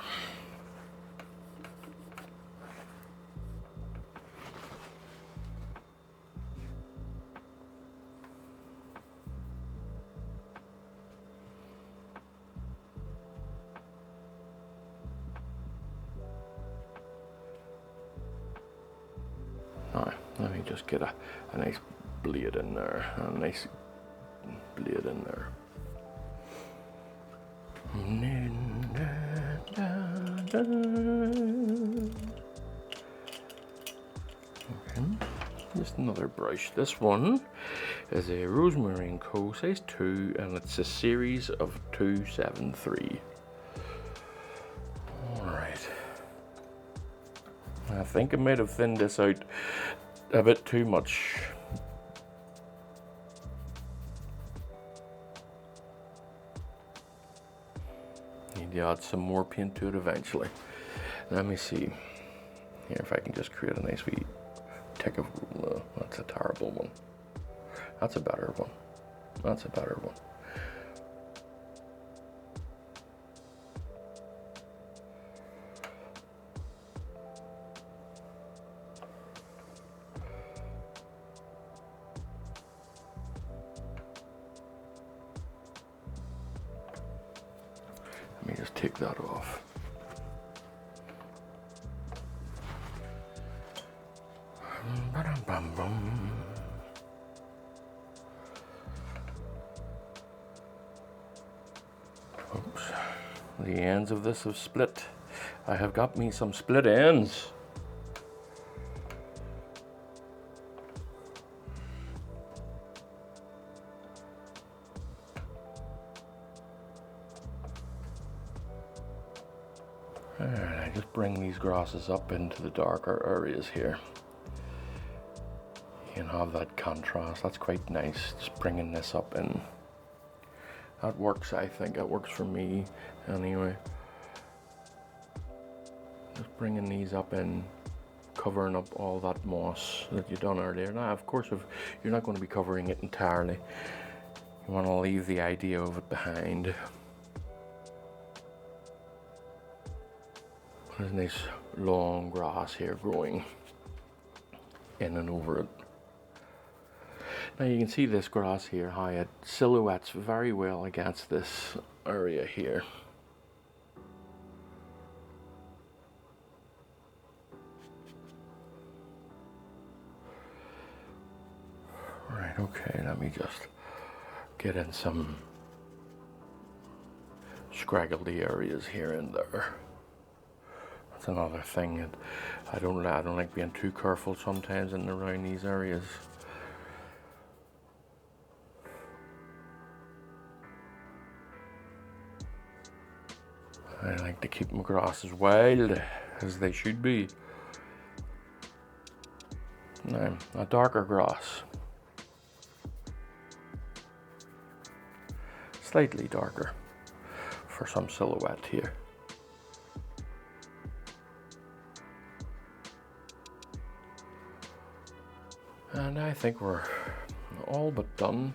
Now, let me just get a nice blade in there, a nice blade in there. Okay, just another brush. This one is a Rosemary & Co. size 2, and it's a series of 273. Alright. I think I might have thinned this out a bit too much. Need to add some more paint to it eventually. Let me see here if I can just create a nice wee tick of. That's a terrible one. That's a better one. That's a better one. Let me just take that off. Oops. The ends of this have split. I have got me some split ends. Alright, I just bring these grasses up into the darker areas here. You can have that contrast. That's quite nice. Just bringing this up in. That works, I think. That works for me anyway. Just bringing these up in, covering up all that moss that you done earlier. Now, of course, if you're not going to be covering it entirely, you want to leave the idea of it behind. There's nice long grass here growing in and over it. Now you can see this grass here, how it silhouettes very well against this area here. Right, okay, let me just get in some scraggledy areas here and there. That's another thing that I don't like being too careful sometimes in and around these areas. I like to keep my grasses wild, as they should be. Now, a darker grass. Slightly darker for some silhouette here. And I think we're all but done.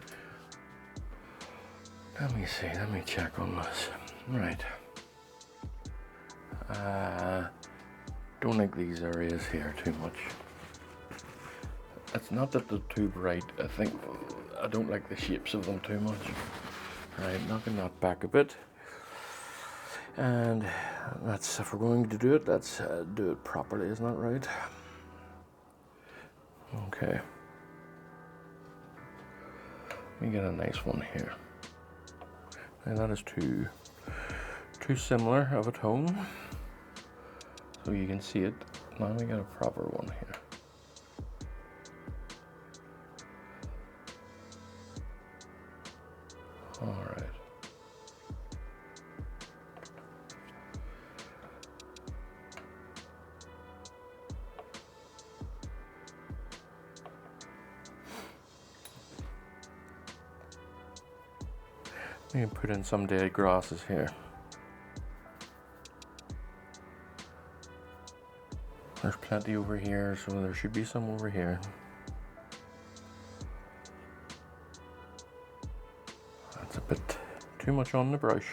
Let me see, let me check on this. Right. Don't like these areas here too much. It's not that they're too bright. I think I don't like the shapes of them too much. Right, knocking that back a bit. And that's, if we're going to do it, let's do it properly, isn't that right? Okay. Let me get a nice one here. And that is too similar of a tone. So you can see it. Now we get a proper one here. All right. We can put in some dead grasses here. There's plenty over here, so there should be some over here. That's a bit too much on the brush.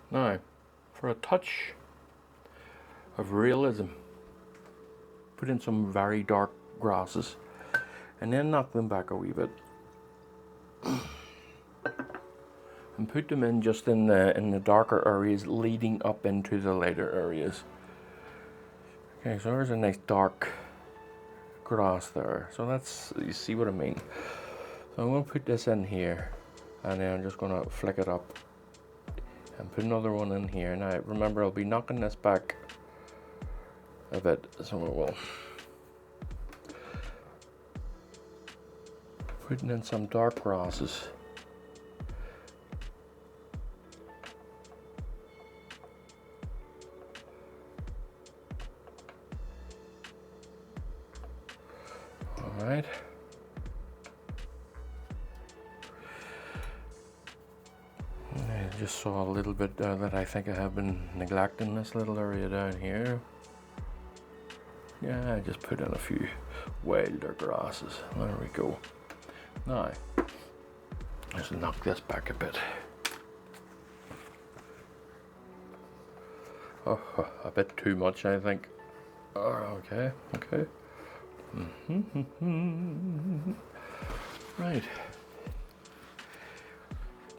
Now, for a touch of realism, put in some very dark grasses and then knock them back a wee bit and put them in just in the darker areas leading up into the lighter areas. Okay, so there's a nice dark grass there. So that's, you see what I mean. So I'm going to put this in here and then I'm just going to flick it up and put another one in here. Now remember, I'll be knocking this back a bit, so it will. Putting in some dark grasses. All right. I just saw a little bit that I think I have been neglecting this little area down here. Yeah, I just put in a few wilder grasses. There we go. Now, let's knock this back a bit. Oh, a bit too much, I think. Oh, okay, okay. Right.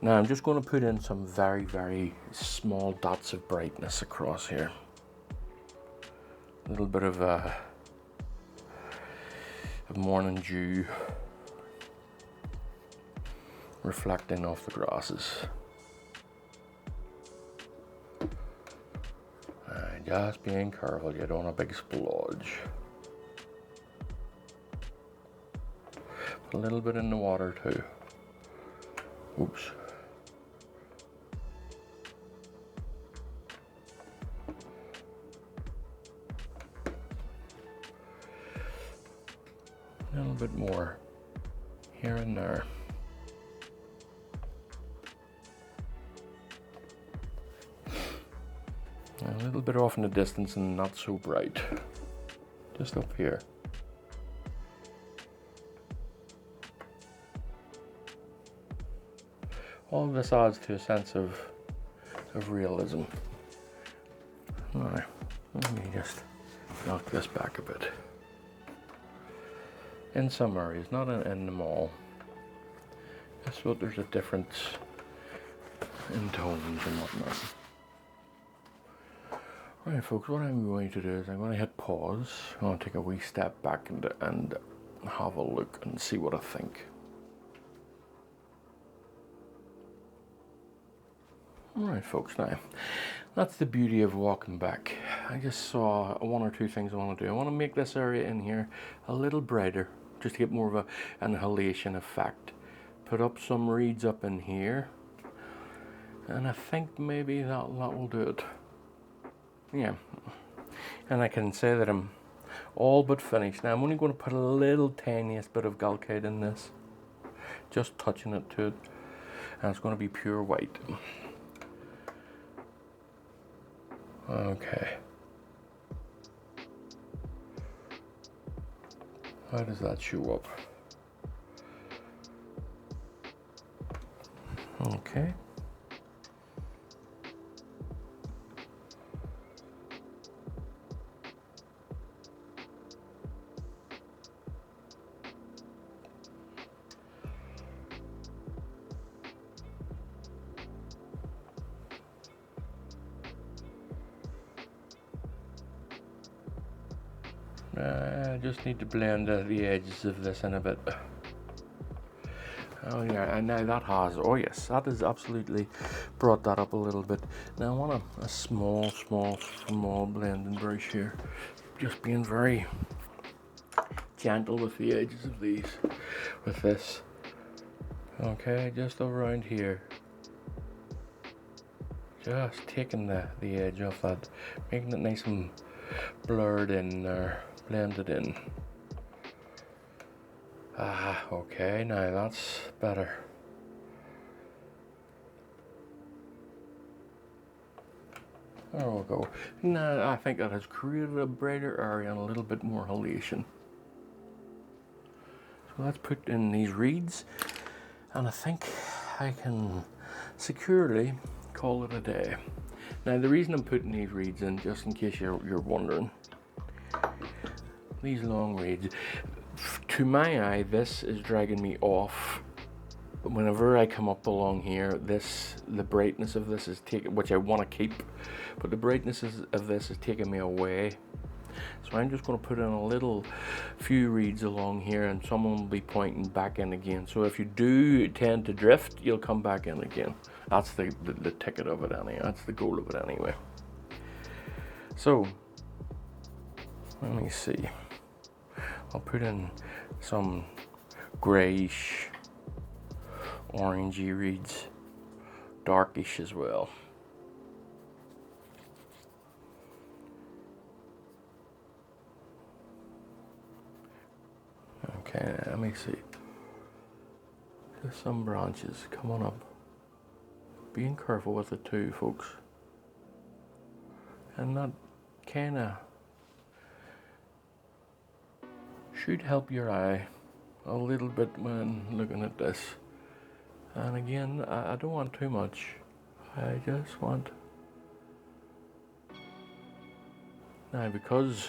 Now I'm just going to put in some very, very small dots of brightness across here. A little bit of morning dew reflecting off the grasses. And just being careful you don't have a big splodge. Put a little bit in the water too. Oops. A little bit more here and there. A little bit off in the distance and not so bright. Just up here. All of this adds to a sense of realism. Now, let me just knock this back a bit. In some areas, not in them all. Just so there's a difference in tones and whatnot. Right, folks, what I'm going to do is I'm going to hit pause. I'm going to take a wee step back and have a look and see what I think. Alright, folks, now that's the beauty of walking back. I just saw one or two things I want to do. I want to make this area in here a little brighter, just to get more of an halation effect. Put up some reeds up in here, and I think maybe that will do it. Yeah, and I can say that I'm all but finished. Now I'm only going to put a little tiniest bit of galcade in this, just touching it to it, and it's going to be pure white. Okay. How does that show up? Okay. I just need to blend the edges of this in a bit. Oh yeah, and now that has, oh yes, that has absolutely brought that up a little bit. Now I want a small blending brush here. Just being very gentle with the edges of these, with this. Okay, just around here. Just taking the edge off that, making it nice and blurred in there, blended in. Ah, okay, now that's better. There we go. Now I think that has created a brighter area and a little bit more halation. So let's put in these reeds, and I think I can securely call it a day. Now the reason I'm putting these reeds in, just in case you're wondering, these long reeds, to my eye, this is dragging me off. Whenever I come up along here, the brightness of this is taking, which I want to keep, but the brightness of this is taking me away. So I'm just going to put in a few reeds along here, and someone will be pointing back in again. So if you do tend to drift, you'll come back in again. That's the ticket of it anyway. That's the goal of it anyway. So let me see. I'll put in some greyish, orangey reeds, darkish as well. Okay, let me see. Just some branches coming up. Being careful with it too, folks. And that kind of should help your eye a little bit when looking at this. And again, I don't want too much. I just want... Now, because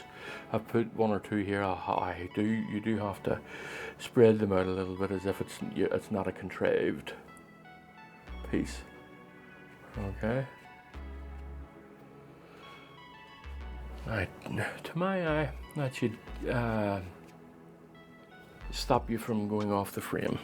I've put one or two here, you do have to spread them out a little bit as if it's not a contrived piece. Okay. Right, to my eye, that should stop you from going off the frame.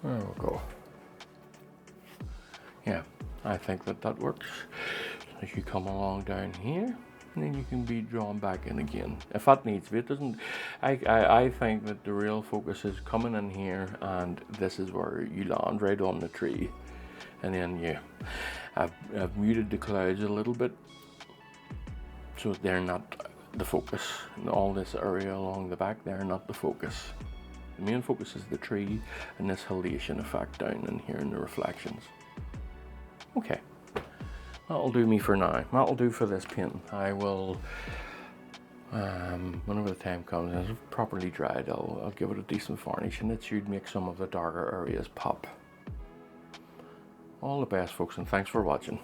There we go. Yeah, I think that works. As you come along down here, and then you can be drawn back in again. If that needs to be, it doesn't. I think that the real focus is coming in here, and this is where you land right on the tree. And then I've muted the clouds a little bit, so they're not the focus. And all this area along the back, they're not the focus. The main focus is the tree and this halation effect down in here in the reflections. Okay, that'll do me for now. That'll do for this painting. I will, whenever the time comes and it's properly dried, I'll give it a decent varnish, and it should make some of the darker areas pop. All the best, folks, and thanks for watching.